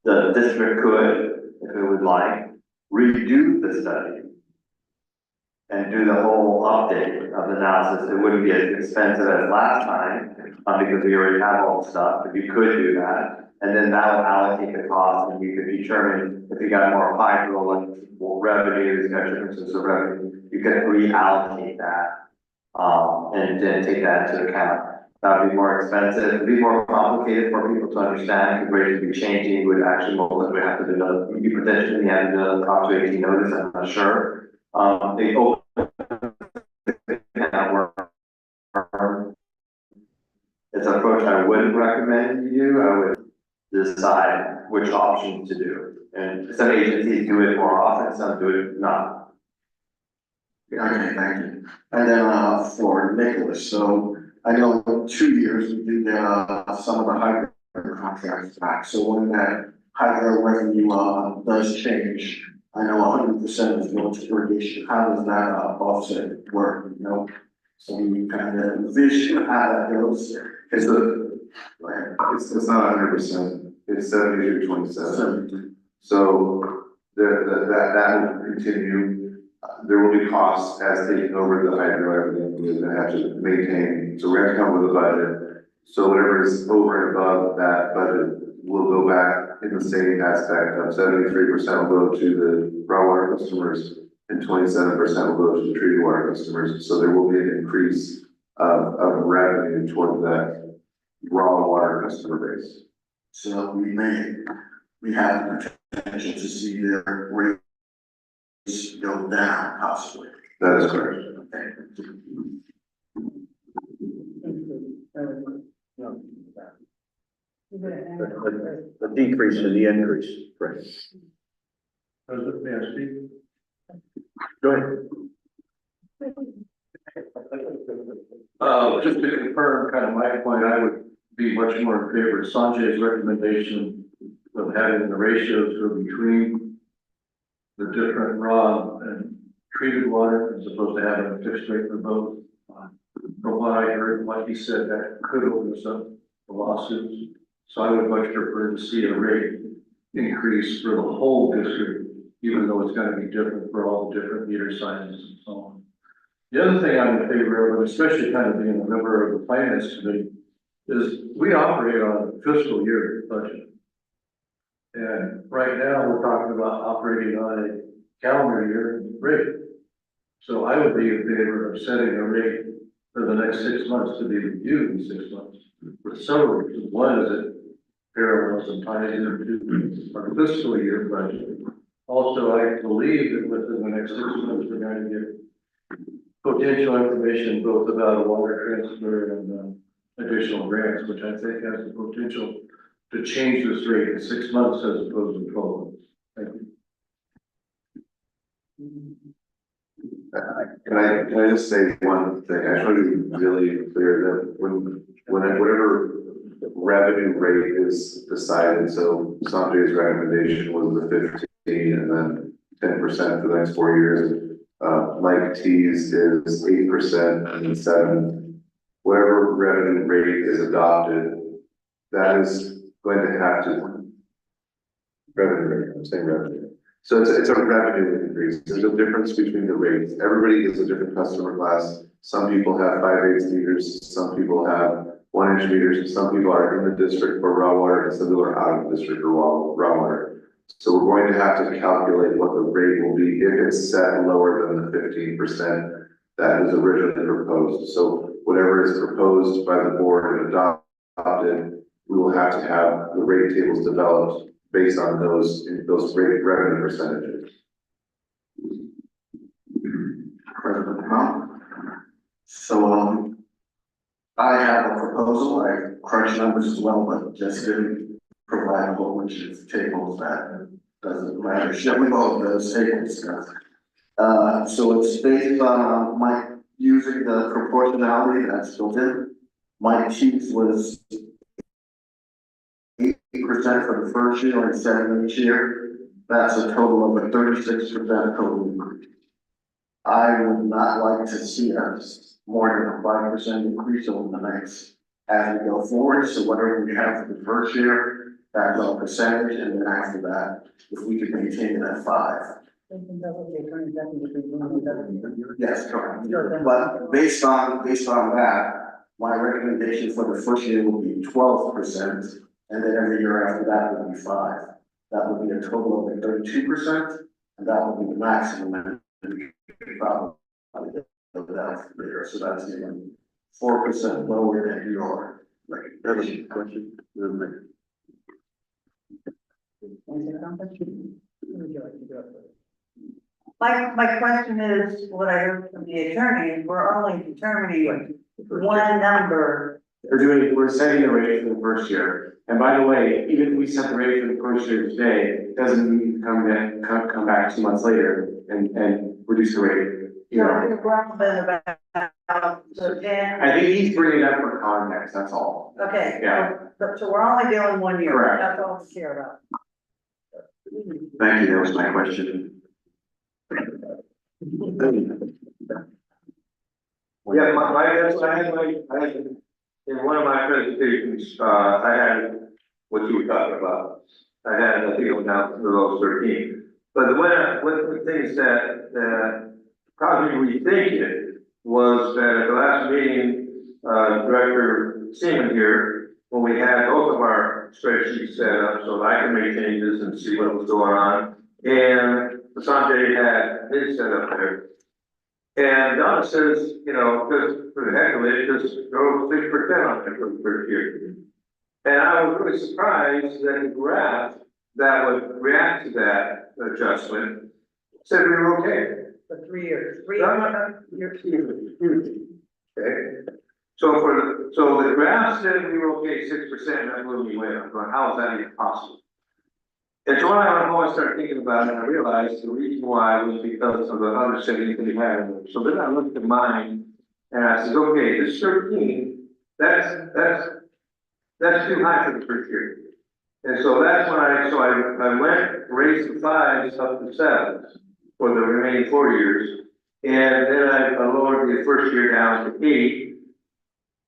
The district could, if it would like, redo the study and do the whole update of the analysis. It wouldn't be as expensive as last time, because we already have all the stuff, but you could do that. And then that would allocate the cost, and you could determine if you got more hydro and revenues, got differences of revenue, you could reallocate that, and then take that into account. That would be more expensive, it'd be more complicated for people to understand, the rates would be changing, would actually most likely have to do another, you potentially have to do another Prop 218 notice, I'm not sure. They open. It's an approach I wouldn't recommend you do. decide which option to do. And some agencies do it more often, some do it not. Okay, thank you. And then, for Nicholas, so I know in 2 years we did get, some of the hydro contracts back. So when that hydro revenue, does change, I know 100% is going to irrigation. How does that, offset work, you know? So you kind of envision how that goes. It's not 100%, it's 70 to 27. So that will continue. There will be costs as taking over the hydro, everything we're gonna have to maintain, so we're gonna come with a budget. So whatever is over and above that budget will go back in the same aspect of 73% will go to the raw water customers and 27% will go to the treated water customers. So there will be an increase of revenue toward that raw water customer base. So we have the potential to see their rates go down possibly. That is correct. The decrease in the increase, right? President, may I speak? Go ahead. Just to confirm kind of my point, I would be much more in favor of Sanjay's recommendation of having the ratios go between the different raw and treated water as opposed to having a fixed rate for both. From what I heard, like he said, that could open us up for lawsuits. So I would much prefer to see a rate increase for the whole district, even though it's gonna be different for all the different meter sizes and so on. The other thing I'm in favor of, and especially kind of being a member of the finance committee, is we operate on a fiscal year budget. And right now, we're talking about operating on a calendar year rate. So I would be in favor of setting a rate for the next 6 months to be reviewed in 6 months. For several reasons. One is it parallels and ties into our fiscal year budget. Also, I believe that within the next 6 months, we're going to get potential information both about water transfer and additional grants, which I think has the potential to change this rate in 6 months as opposed to 12 months. Thank you. Can I just say one thing? I just want to be really clear that whatever revenue rate is decided, so Sanjay's recommendation was the 15 and then 10% for the next 4 years. Mike T's is 8% and then 7. Whatever revenue rate is adopted, that is going to have to revenue rate. I'm saying revenue. So it's a revenue increase. There's a difference between the rates. Everybody is a different customer class. Some people have 5/8 meters, some people have 1-inch meters, some people are in the district for raw water, and some people are out of the district for raw water. So we're going to have to calculate what the rate will be if it's set lower than the 15% that was originally proposed. So whatever is proposed by the board and adopted, we will have to have the rate tables developed based on those rate revenue percentages. President Trump. So, I have a proposal, I crunched numbers as well, but just didn't provide a whole bunch of tables that doesn't matter, shall we all those tables? So it's based on using the proportionality that's built in. My chief was 8% for the first year and 7% each year. That's a total of a 36% total increase. I would not like to see us more than a 5% increase over the next as we go forward. So whatever we have for the first year, that's our percentage, and then after that, if we could maintain it at 5. Yes, correct. But based on that, my recommendation for the first year will be 12%, and then every year after that would be 5. That would be a total of 32%, and that would be the maximum. Probably there, so that's even 4% lower than your recommendation. My question is, what I heard from the attorney, is we're only determining one number. We're setting the rate for the first year, And by the way, even if we set the rate for the first year today, it doesn't mean come back 2 months later and reduce the rate, you know. So Dan. I think he's bringing it up for context, that's all. Okay. Yeah. So we're only doing 1 year. Correct. That's all we care about. Thank you, that was my question. Yeah, that's what I had, in one of my presentations, I had what you were talking about. I think it was now below 13. But one of the things that caused me to rethink it was that at the last meeting, Director Seaman here, when we had both of our spreadsheets set up so that I could make changes and see what was going on. And Sanjay had his set up there. And Donna says, you know, just for the heck of it, just go 6% on it for the first year. And I was really surprised that the graph that would react to that adjustment said we were okay. For 3 years. Okay. So the graph said we were okay 6%, that blew me away. I'm going, how is that even possible? And so when I started thinking about it, I realized the reason why was because of the other settings that we had. So then I looked at mine and I said, okay, this 13, that's too high for the first year. And so that's when I went, raised the 5s up to 7s for the remaining 4 years. And then I lowered the first year down to 8,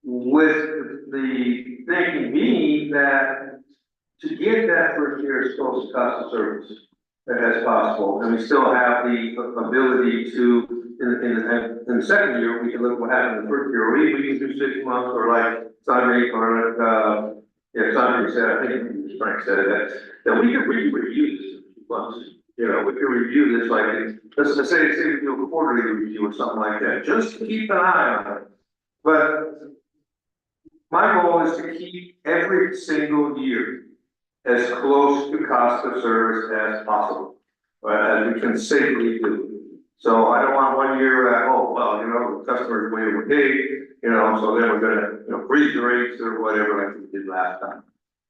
with the thinking being that to get that first year as close to cost of service as possible, and we still have the ability to, in the second year, we can look what happened in the first year, or we can do 6 months, or like Sandra, or Sandra said, I think Frank said that we could review this in 2 months. You know, we could review this, like, let's say we do a quarterly review or something like that, just to keep an eye on it. But my goal is to keep every single year as close to cost of service as possible, as we can safely do. So I don't want 1 year, the customer's way overpaid, so then we're gonna, freeze the rates or whatever like we did last time.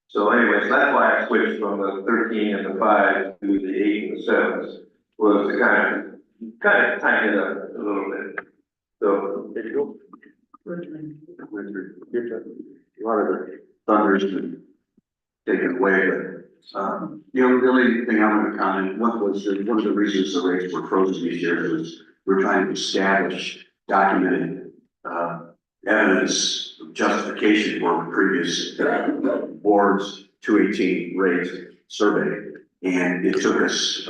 So anyways, that's why I switched from the 13 and the 5 to the 8 and the 7s, was to kind of tighten it up a little bit. So there you go. A lot of the thunders been taken away, but, the only thing I'm gonna comment, one of the reasons the rates were frozen these years was we're trying to establish documented, evidence of justification for the previous board's 218 rate survey. And it took us,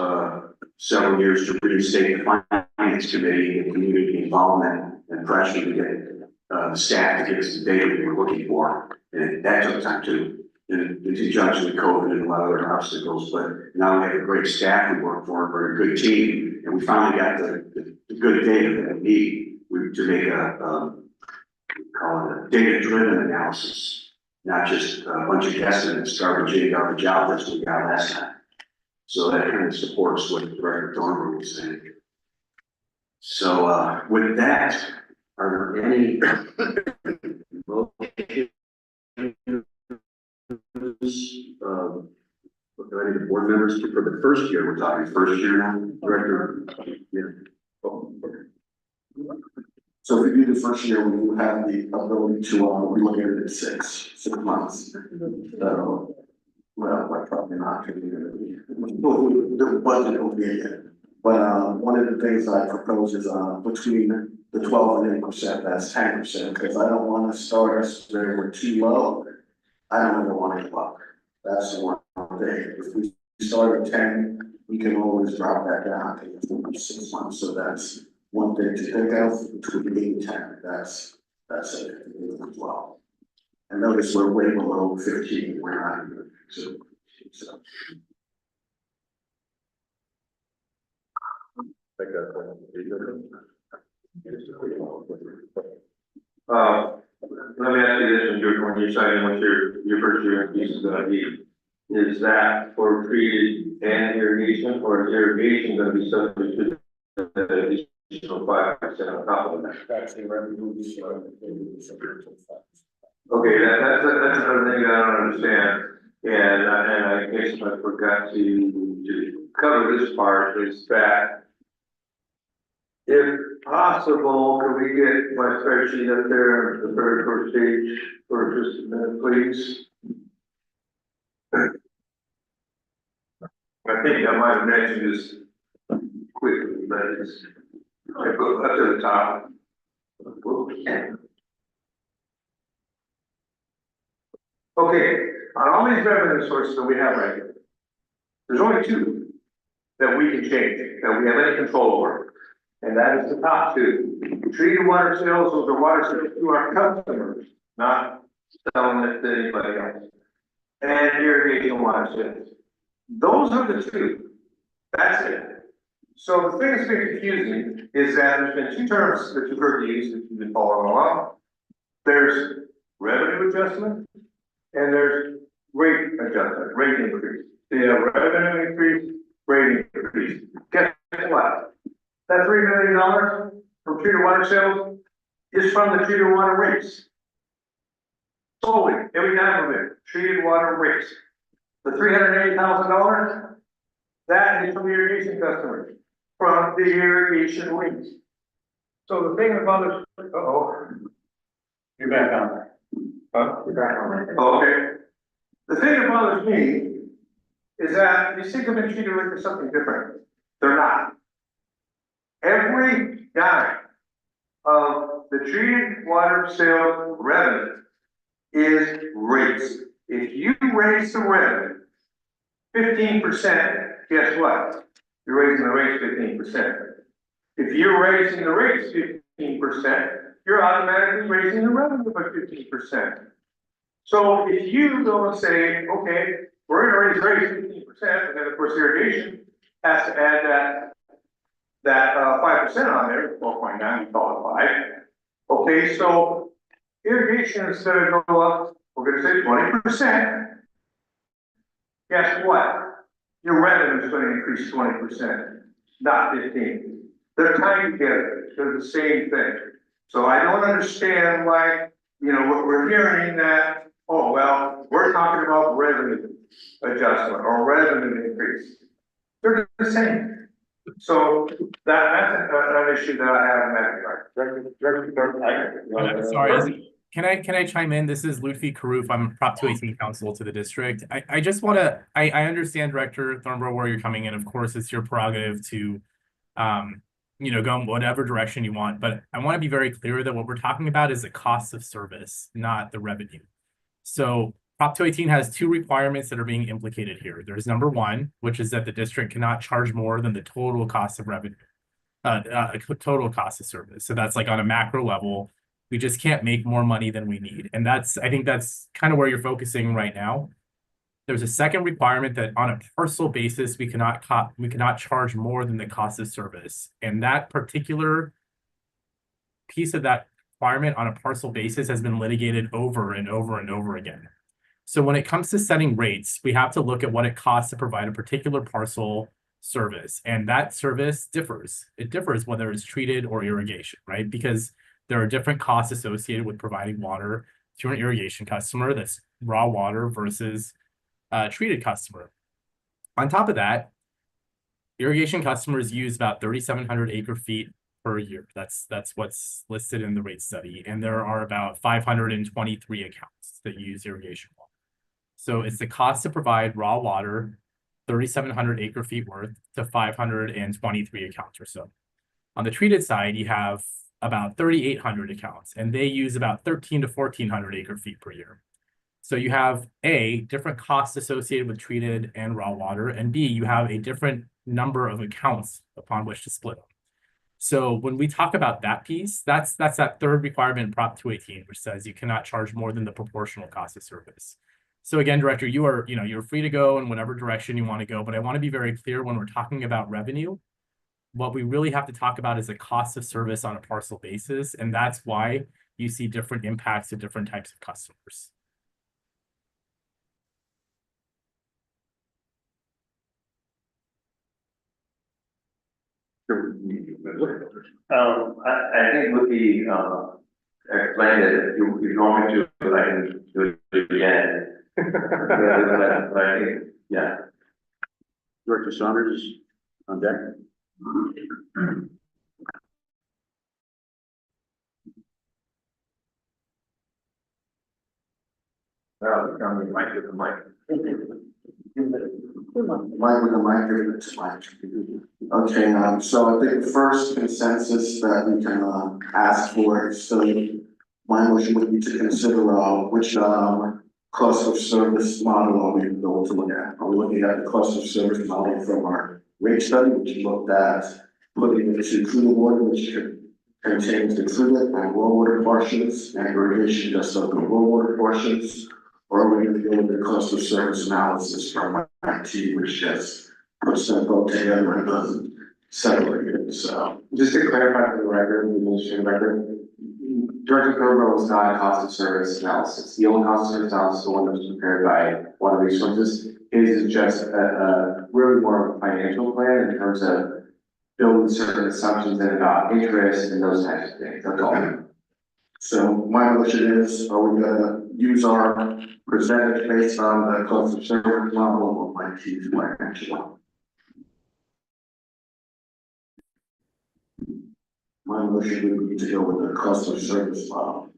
several years to reinstate the finance committee and community involvement and pressure to get the staff to give us the data we were looking for. And that took time too, in conjunction with COVID and a lot of other obstacles. But now we have a great staff we work for, we're a good team, and we finally got the good data that we need to make call it a data-driven analysis, not just a bunch of guesstimates, garbage in, garbage out, that's what we got last time. So that kind of supports what Director Thornburg was saying. So with that, are there any any of the board members for the first year? We're talking first year now, Director. Yeah. So if we do the first year, we will have the ability to, we look at it at 6 months. So, well, like probably not, the budget will be in. But, one of the things I propose is, between the 12 and 8%, that's 10%, because I don't want to start us where we're too low. I don't ever want to go up. That's the one thing. If we start at 10, we can always drop that down to 6 months. So that's one thing to think of, between 8 and 10. That's it as well. And notice we're way below 15. We're not even, so. Let me ask you this, when you're deciding what your first year increase is gonna be, is that for treated and irrigation, or is irrigation gonna be subject to the additional 5% on top of that? That's the revenue. Okay, that's another thing that I don't understand, and I guess I forgot to cover this part, is that if possible, can we get my spreadsheet up there, the very first page, for just a minute, please? I think I might have mentioned this quickly, but it's, I go up to the top. Okay, on all these revenue sources that we have right here, there's only two that we can change, that we have any control over. And that is the top two. Treated water sales, those are water sales to our customers, not selling it to anybody else. And irrigation water sales. Those are the two. That's it. So the thing that's been confusing is that there's been two terms that you've heard used, that you've been following along. There's revenue adjustment and there's rate adjustment, rate increase. The revenue increase, rate increase. Guess what? That $3 million from treated water sales is from the treated water rates. Solely, every dime of it, treated water rates. The $380,000, that is from the irrigation customers, from the irrigation rates. So the thing about this, You're back on there. You're back on there. Okay. The thing that bothers me is that these things have been treated like something different. They're not. Every dime of the treated water sales revenue is rates. If you raise the revenue 15%, guess what? You're raising the rates 15%. If you're raising the rates 15%, you're automatically raising the revenue by 15%. So if you go and say, okay, we're gonna raise 15%, and then of course irrigation has to add that 5% on there, 4.9, we call it 5. Okay, so irrigation instead of go up, we're gonna say 20%. Guess what? Your revenue is gonna increase 20%, not 15. They're tied together, they're the same thing. So I don't understand why, what we're hearing that, oh, well, we're talking about revenue adjustment or revenue increase. They're the same. So that's an issue that I have in that regard. Sorry, can I chime in? This is Lutfi Karoof. I'm Prop 218 counsel to the district. I just want to, I understand Director Thornborough where you're coming in. Of course, it's your prerogative to, go in whatever direction you want. But I want to be very clear that what we're talking about is the cost of service, not the revenue. So Prop 218 has two requirements that are being implicated here. There's number one, which is that the district cannot charge more than the total cost of revenue, total cost of service. So that's like on a macro level, we just can't make more money than we need. And I think that's kind of where you're focusing right now. There's a second requirement that on a parcel basis, we cannot charge more than the cost of service. And that particular piece of that requirement on a parcel basis has been litigated over and over and over again. So when it comes to setting rates, we have to look at what it costs to provide a particular parcel service. And that service differs. It differs whether it's treated or irrigation, right? Because there are different costs associated with providing water to an irrigation customer that's raw water versus treated customer. On top of that, irrigation customers use about 3,700 acre feet per year. That's what's listed in the rate study. And there are about 523 accounts that use irrigation water. So it's the cost to provide raw water, 3,700 acre feet worth to 523 accounts or so. On the treated side, you have about 3,800 accounts, and they use about 1,300 to 1,400 acre feet per year. So you have A, different costs associated with treated and raw water, and B, you have a different number of accounts upon which to split them. So when we talk about that piece, that's that third requirement in Prop 218, which says you cannot charge more than the proportional cost of service. So again, Director, you're free to go in whatever direction you want to go, but I want to be very clear when we're talking about revenue, what we really have to talk about is the cost of service on a parcel basis, and that's why you see different impacts to different types of customers. I think would be explained that if you want me but I can do it again. But I think, yeah. Director Saunders on deck. Come mic with the mic. Mike with the mic, give it to Mike. Okay, so I think the first consensus that we can, ask for is, so my motion would be to consider, which, cost of service model are we going to look at? Are we looking at the cost of service model from our rate study, which looked at looking into crude water, which contains the crude and raw water portions, and irrigation just of the raw water portions? Or are we going to go with the cost of service analysis from IT, which just puts them both together and doesn't separate it, so. Just to clarify for the record, the administrative record, Director Thornborough was not a cost of service analysis. The only cost of service analysis, the one that was prepared by Water Resources, is just really more of a financial plan in terms of building certain assumptions and about interest and those types of things. That's all. So my motion is, are we gonna use our percentage based on the cost of service model or my T's financial? My motion would be to go with the cost of service model.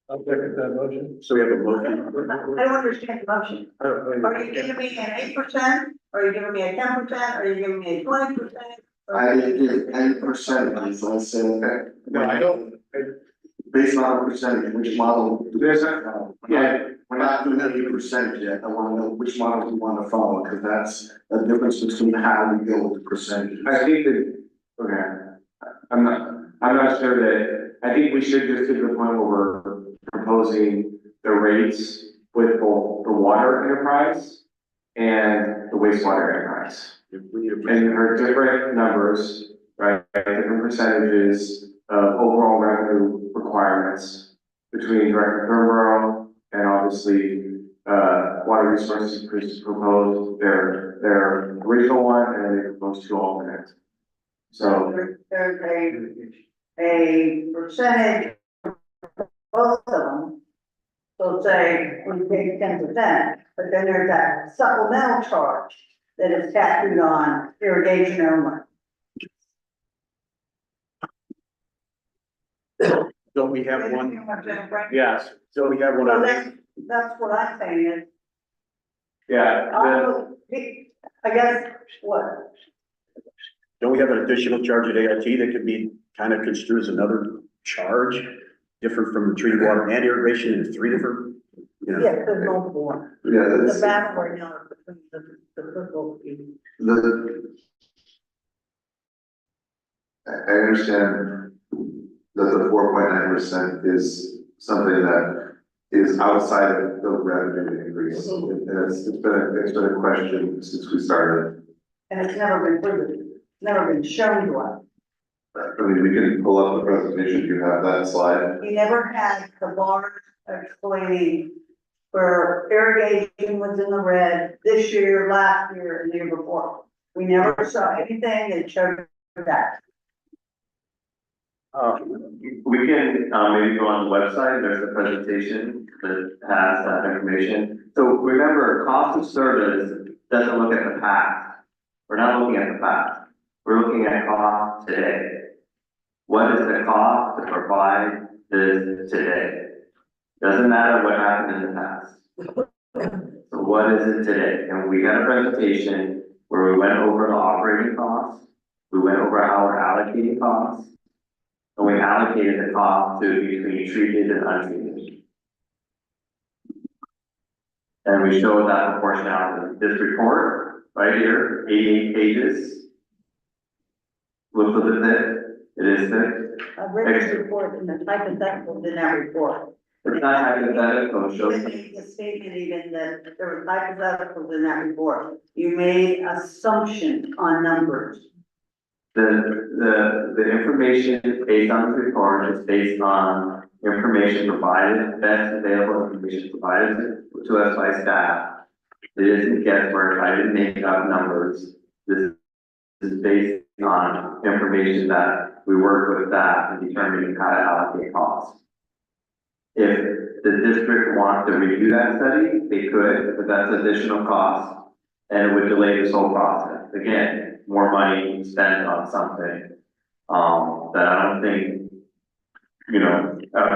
I'll second that motion. So we have a motion. I don't understand the motion. Are you giving me an 8%? Are you giving me a 10%? Are you giving me a 20%? I didn't give any percentage, so I said, No, I don't. based on a percentage, which model? There's We're not doing any percentage yet, I wanna know which model we wanna follow, because that's a difference between how we go with the percentages. I think that, okay, I'm not sure that, I think we should just get to the point where we're proposing the rates with both the water enterprise and the wastewater enterprise. And there are different numbers, right, different percentages of overall revenue requirements between Director Thornborough and obviously, Water Resources proposed their original one, and then they proposed two alternates. So, There's a percentage for both of them. So say we take 10%, but then there's that supplemental charge that is tacked on irrigation only. Don't we have one? yes, So we have one. So that's what I'm saying is, yeah, I guess, what? Don't we have an additional charge at AIT that could be kind of construed as another charge? Different from treated water and irrigation in three different, you know? Yes, there's multiple ones. Yeah, The that's, battle right now is between the football team. I understand that the 4.9% is something that is outside of the revenue increase. And it's been a question since we started. And it's never been proven, never been shown to us. I mean, we can pull up the presentation, you have that slide. We never had the bars explaining where irrigation was in the red this year, last year, and the year before. We never saw anything that showed that. We can, maybe go on the website, there's a presentation that has that information. So remember, cost of service doesn't look at the past. We're not looking at the past. We're looking at cost today. What is the cost to provide this today? Doesn't matter what happened in the past. So what is it today? And we got a presentation where we went over the operating costs. We went over how we're allocating costs. And we allocated the cost to between treated and untreated. And we showed that proportionality. This report, right here, 88 pages. Looks a bit thick, it is thick. I've read this report and the hypotheticals in that report. It's not hypothetical, it shows. You made the statement even that there were hypotheticals in that report. You made assumptions on numbers. The information based on the report is based on information provided, best available information provided to us by staff. It isn't guesswork, I didn't make up numbers. This is based on information that we worked with staff in determining how to allocate costs. If the district wants to redo that study, they could, but that's additional cost, and it would delay this whole process. Again, more money spent on something, that I don't think,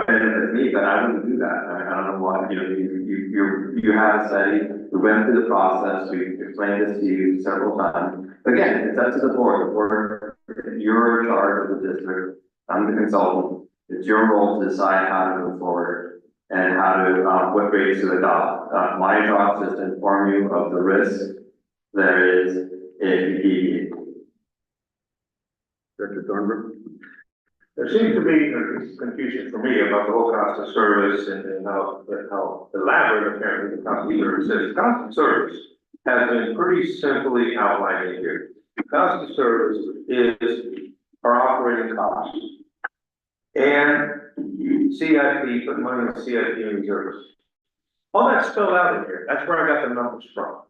benefits me, but I wouldn't do that. I don't know why, you have a study, we went through the process, we explained this to you several times. Again, it's up to the board, you're in charge of the district, I'm the consultant, it's your role to decide how to move forward and how to, what rates to adopt. My job is to inform you of the risk there is if you deviate. Director Thornburg? There seems to be confusion for me about the whole cost of service and how elaborate apparently the cost of service is. Cost of service has been pretty simply outlined in here. Cost of service is our operating costs. And CIP, put money in CIP and reserves. All that's spelled out in here. That's where I got the numbers from.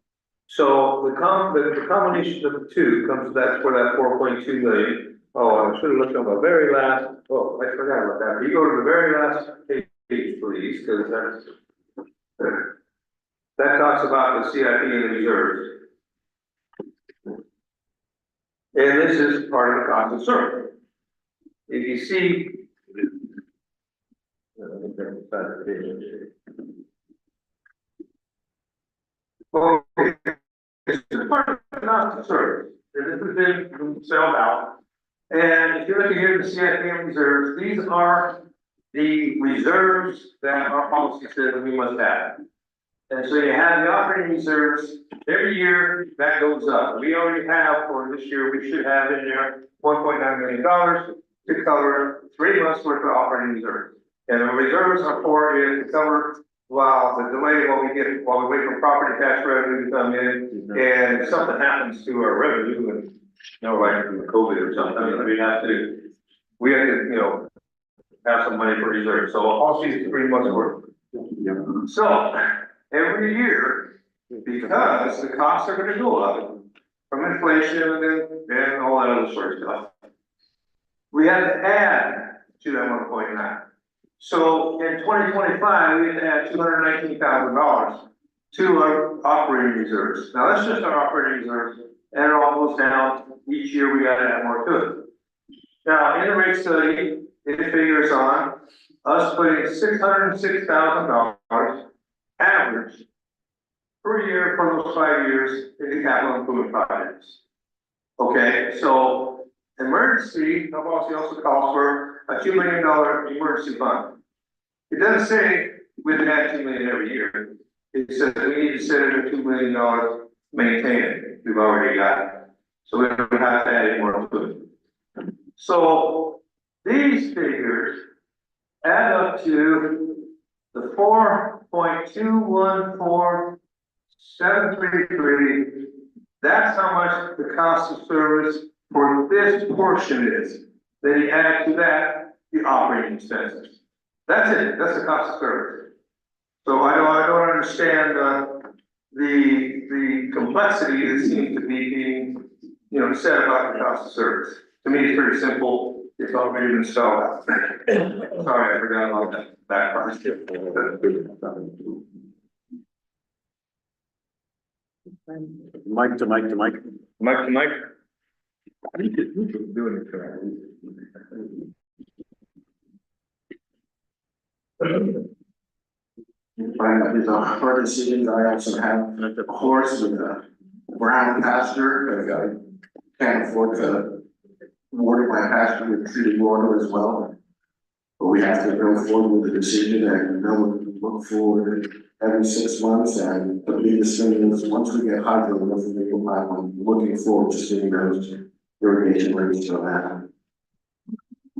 So the combination of the two comes, that's where that 4.2 million. Oh, I should have looked on the very last, oh, I forgot about that. You go to the very last page, please, because that talks about the CIP and the reserves. And this is part of the cost of service. If you see, okay, this is part of the cost of service. This has been spelled out. And if you look at here, the CIP and reserves, these are the reserves that our policy says we must have. And so you have the operating reserves, every year that goes up. We already have, for this year, we should have in there $1.9 million to cover 3 months worth of operating reserves. And the reserves are for is to cover while the delay, while we wait for property tax revenue to come in, and if something happens to our revenue, and like COVID or something, we have to, have some money for reserve. So all these 3 months worth. So every year, because the costs are gonna go up from inflation and all that other sort of stuff, we have to add to that 1.9. So in 2025, we had to add $219,000 to our operating reserves. Now that's just our operating reserves, and it all goes down. Each year we gotta add more to it. Now, in the rate study, it figures on us putting $606,000 average per year for those 5 years into capital improvement projects. Okay, so emergency, the policy also calls for a $2 million emergency fund. It doesn't say we have to add $2 million every year. It says we need to set it at $2 million, maintain it. We've already got it. So we don't have to add any more to it. So these figures add up to the 4.214733. That's how much the cost of service for this portion is. Then you add to that the operating expenses. That's it. That's the cost of service. So I don't understand the complexity that seems to be being said about the cost of service. To me, it's pretty simple. It's already been spelled out. Sorry, I forgot about that part. Mike to Mike to Mike. Mike to Mike. I think who's doing it correctly? There's a hard decision. I also have a horse with a brown pasture. I can't afford to water my pasture with treated water as well. But we have to go forward with the decision and look forward every 6 months. And the biggest thing is once we get hydro, I'm looking forward to seeing those irrigation rates go down.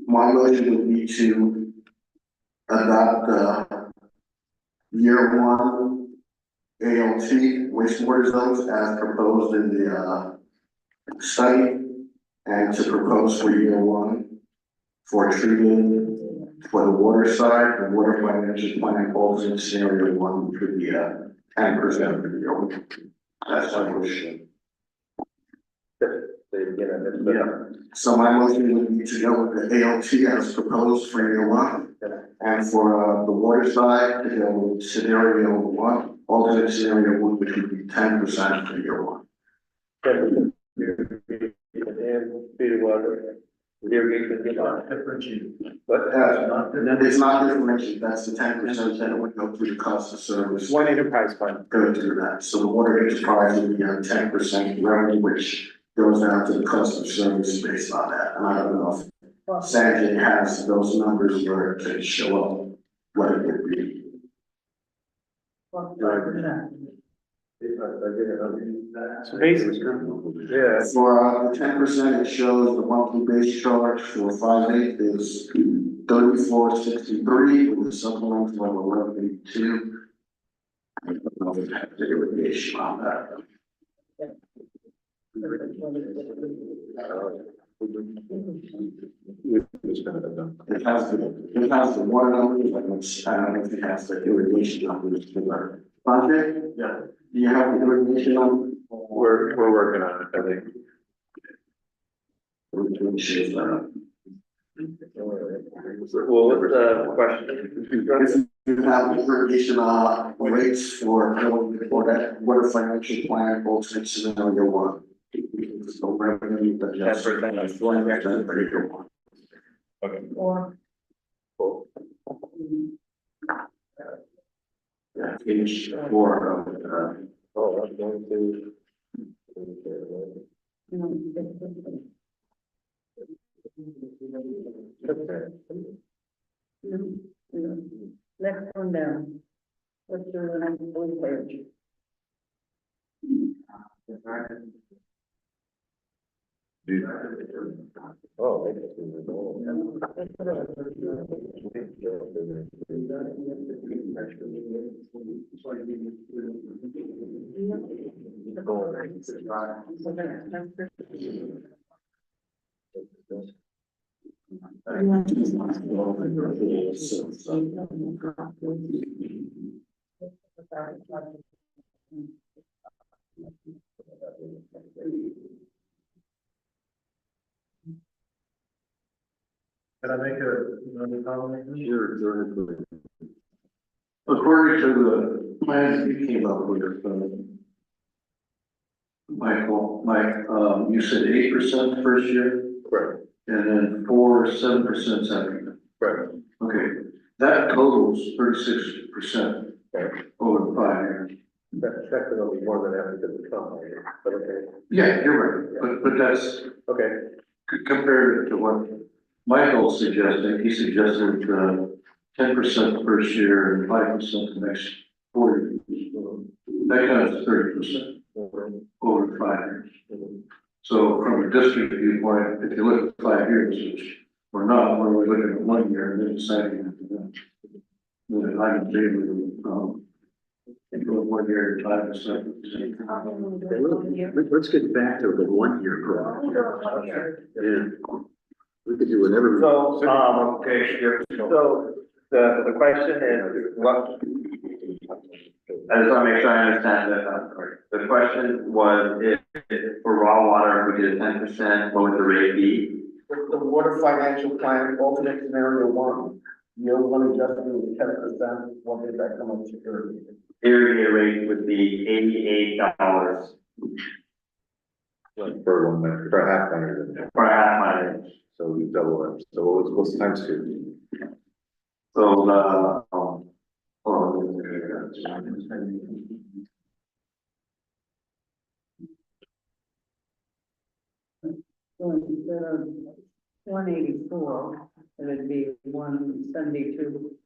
My motion would be to adopt year 1 ALT wastewater zones as proposed in the study, and to propose for year 1 for treatment for the water side, the water financial plan calls in scenario 1, which would be 10% for year 1. That's my motion. So my motion would be to go with the ALT as proposed for year one. And for the water side, to go with scenario one, alternate scenario one, which would be 10% for year one. But it's not differentiated, that's the 10% that would go through the cost of service. One enterprise fund. Go through that, so the water enterprise would be on 10% revenue, which goes down to the cost of service based on that, and I don't know if Sanjay has those numbers where it can show up what it would be. So basically, Yeah. For the 10%, it shows the monthly base charge for 5/8 is 34.63 with a supplemental of 11.82. I don't know if it has to do with the issue on that. It has the water numbers, like which, I don't know if it has the irrigation numbers to the project. Yeah. Do you have the irrigation number? We're working on it, I think. Well, what's the question? If you have irrigation rates for that water financial plan, alternate scenario one. So revenue adjustment. That's one percent for year one. Okay. Yeah, page 4 of I'm going to. Next one down. What's your page? Can I make another comment? Sure. According to the plan you came up with, Michael, you said 8% first year? Correct. And then 7% second. Correct. Okay, that totals 36% over the 5 years. That's definitely more than that because it's come, but okay. Yeah, you're right, but that's Okay. compared to what Michael suggested. He suggested 10% first year and 5% the next 4 years. That comes to 30% over 5 years. So from a district viewpoint, if you look at 5 years, which we're not, we're looking at 1 year and then deciding after that. Then I'm in favor of, go 1 year at a time. Let's get back to the 1 year program. Yeah. We could do whatever. So, okay, so the question is, what? I just wanna make sure I understand that, the question was if for raw water, we did 10%, what would the rate be? With the water financial plan, alternate scenario one, year one adjustment is 10%, what did that come up to? Irrigated rate would be $88 For 1 minute, for a half minute. for a half mile. So we double it. So what's times 2? So the, Instead of 184, it would be 172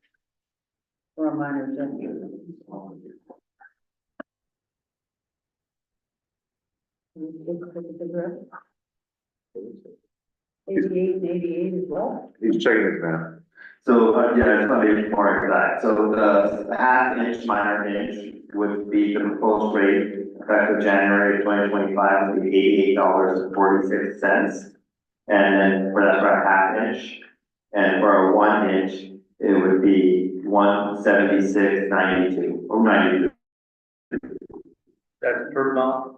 for a minor adjustment. 88 and 88 as well. He's checking his math. So, yeah, it's gonna be more exact. So the half inch minor inch would be the proposed rate effective January 2025 would be $88.46. And then for that for a half inch, and for a 1 inch, it would be $176.92 or 92. That's per month?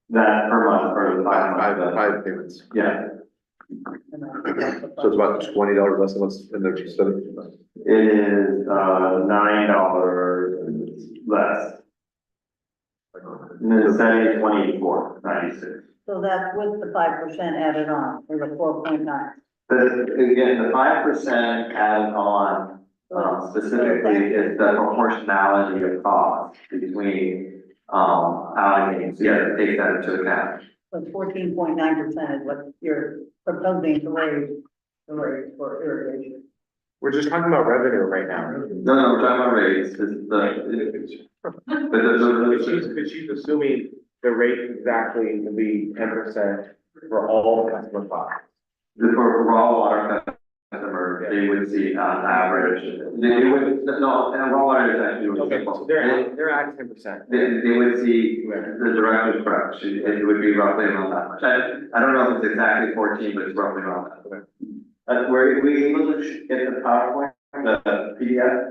That per month for the 5 months. Five payments. Yeah, So it's about $20 less than what's in the study. it is, $9 less. And then the study is 24.96. So that's with the 5% added on, or the 4.9. Again, the 5% added on, specifically is the proportionality of cost between, allocating, so yeah, take that into account. So 14.9% is what you're proposing to raise, the rate for irrigation. We're just talking about revenue right now. No, we're talking about rates, But she's assuming the rate exactly will be 10% for all customer classes. for raw water customers, they would see on average, they would, no, and raw water is actually. Okay, so they're at 10%. They would see, the director's correct, it would be roughly around that much. I don't know if it's exactly 14, but it's roughly around that. Were we able to get the PowerPoint, the PDF?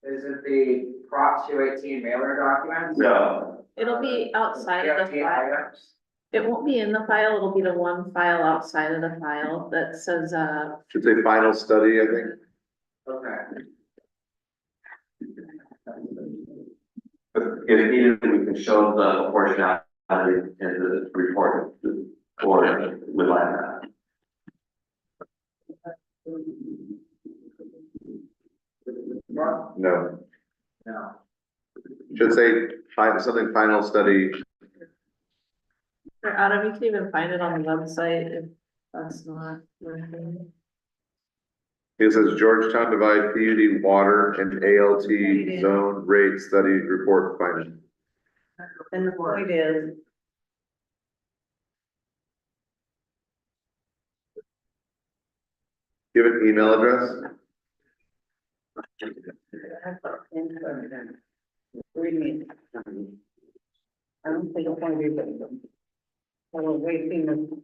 Is it the Prop 218 mailer document? No. It'll be outside of the file. It won't be in the file, it'll be the one file outside of the file that says, Should say final study, I think. Okay. But if needed, we can show the proportionality in the report, or would like that. No. No. Should say something final study. Adam, you can even find it on the website if that's not working. It says Georgetown Divide PUD water and ALT zone rate study report finding. And the point is, Do you have an email address? reading. I don't think it's gonna be good. I will wait for them.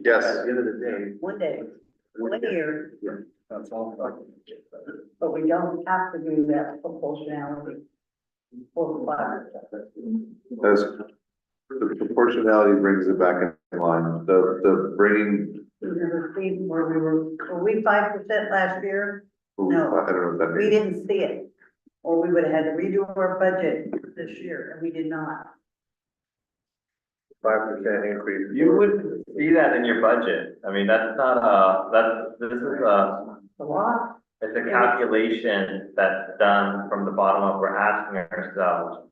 Yes. At the end of the day. One day, 1 year. That's all. But we don't have to do that proportionality. For 5%. As the proportionality brings it back in line, the bringing. We've never seen where were we 5% last year? No. I don't know what that We means. didn't see it, or we would have had to redo our budget this year, and we did not. 5% increase. You wouldn't see that in your budget. I mean, that's not this is A lot. it's a calculation that's done from the bottom up. We're asking ourselves,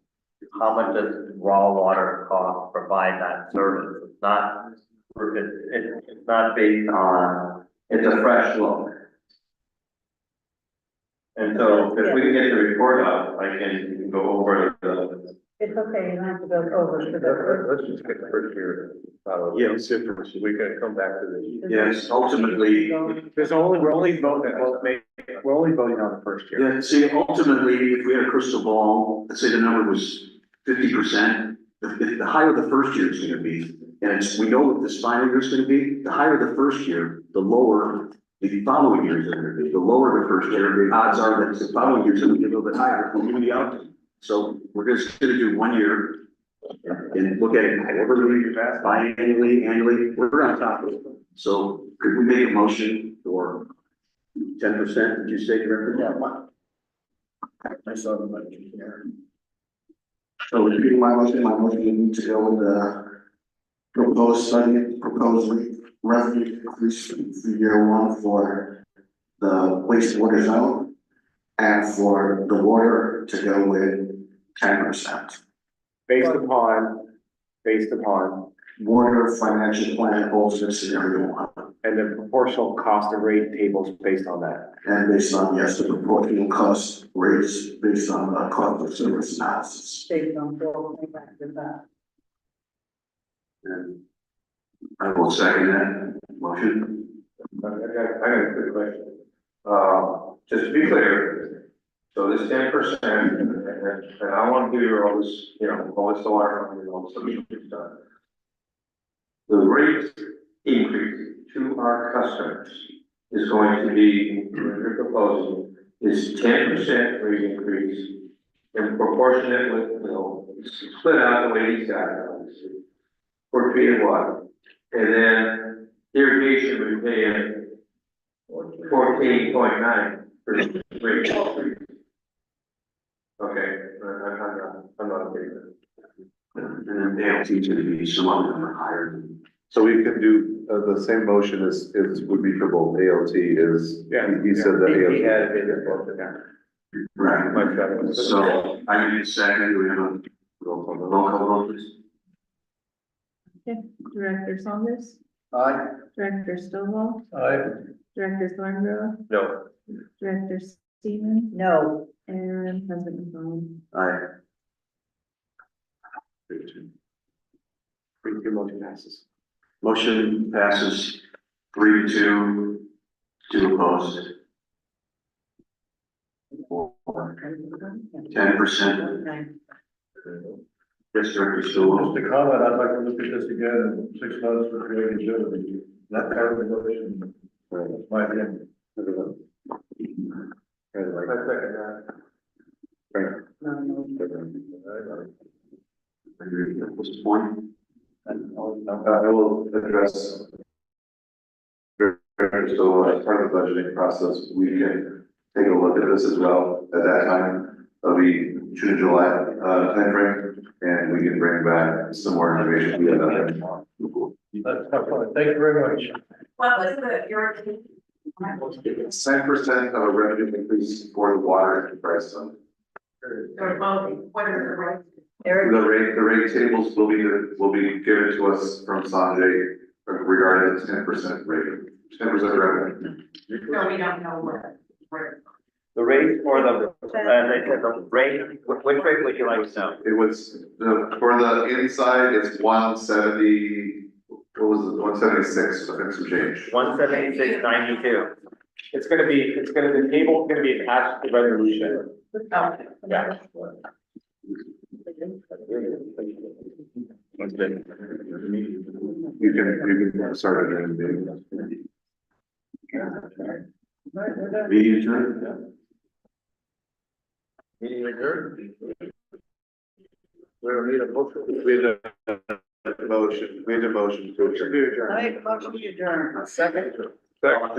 how much does raw water cost provide that service? It's not, it's not based on, it's a fresh look. And so if we can get the report out, I can go over the. It's okay, you don't have to go over to the. Let's just get the first year. Yeah. We can come back to this. Yes, ultimately, We're only voting on the first year. yeah, see, ultimately, if we had a crystal ball, let's say the number was 50%, the higher the first year is gonna be, and we know what this final year is gonna be, the higher the first year, the lower the following years are gonna be. The lower the first year, the odds are that the following year is gonna be a little bit higher, we're gonna be out. So we're just gonna do 1 year and look at it quarterly, biannually, annually, we're on top of it. So could we make a motion for 10%, did you say, Director? Yeah. I saw the budget here. So repeating my motion would need to go with the proposed study, proposed revenue increase for year one for the wastewater zone. And for the water to go with 10%. Based upon, Water financial plan, alternate scenario one, and the proportional cost of rate tables based on that. and based on, yes, the proportional cost rates based on cost of service analysis. Based on 4.5%. And I will second that motion. I got a quick question. Just to be clear, so this 10%, and I want to hear all this, all this water, all this stuff. The rate increase to our customers is going to be, you're proposing, is 10% rate increase. And proportionate with, split out the way he's got it, obviously. For treated water. And then irrigation, we pay at 14.9 for rate increase. Okay, I'm not okay with it. And then ALT is gonna be some other number higher than. So we can do, the same motion as, would be for both ALT is, he said that He ALT. had a bit of both of them. Right. So I need a second, do we have a roll call vote, please? Okay, Director Saunders, Aye. Director Stovall, Aye. Director Thornborough, No. Director Seaman, No, and President McCollum. Aye. Your motion passes. Motion passes 3-2, 2 opposed. 10%. Yes, Director Stovall. Just a comment, I'd like to look at this again in 6 months for creating utility, not part of the motion. That's my opinion. I second that. At this point, I will address. So as part of the budgeting process, we can take a look at this as well at that time. It'll be June, July, timeframe, and we can bring back some more information. We have that. That's fine. Thank you very much. What was your? 10% of a revenue increase for the water enterprise fund. What are the rates? The rate tables will be given to us from Sanjay regarding the 10% rate, 10% revenue. No, we don't know where. The rate or the rate, which rate would you like to know? It was, for the inside, it's 170, what was it, 176, I think some change. 176.92. It's gonna be, the table is gonna be attached to the resolution. Okay. Yeah. You can start it in. meeting adjourned. Meeting adjourned. We don't need a motion. We had a motion to adjourn. I make a motion to adjourn. Second. Second.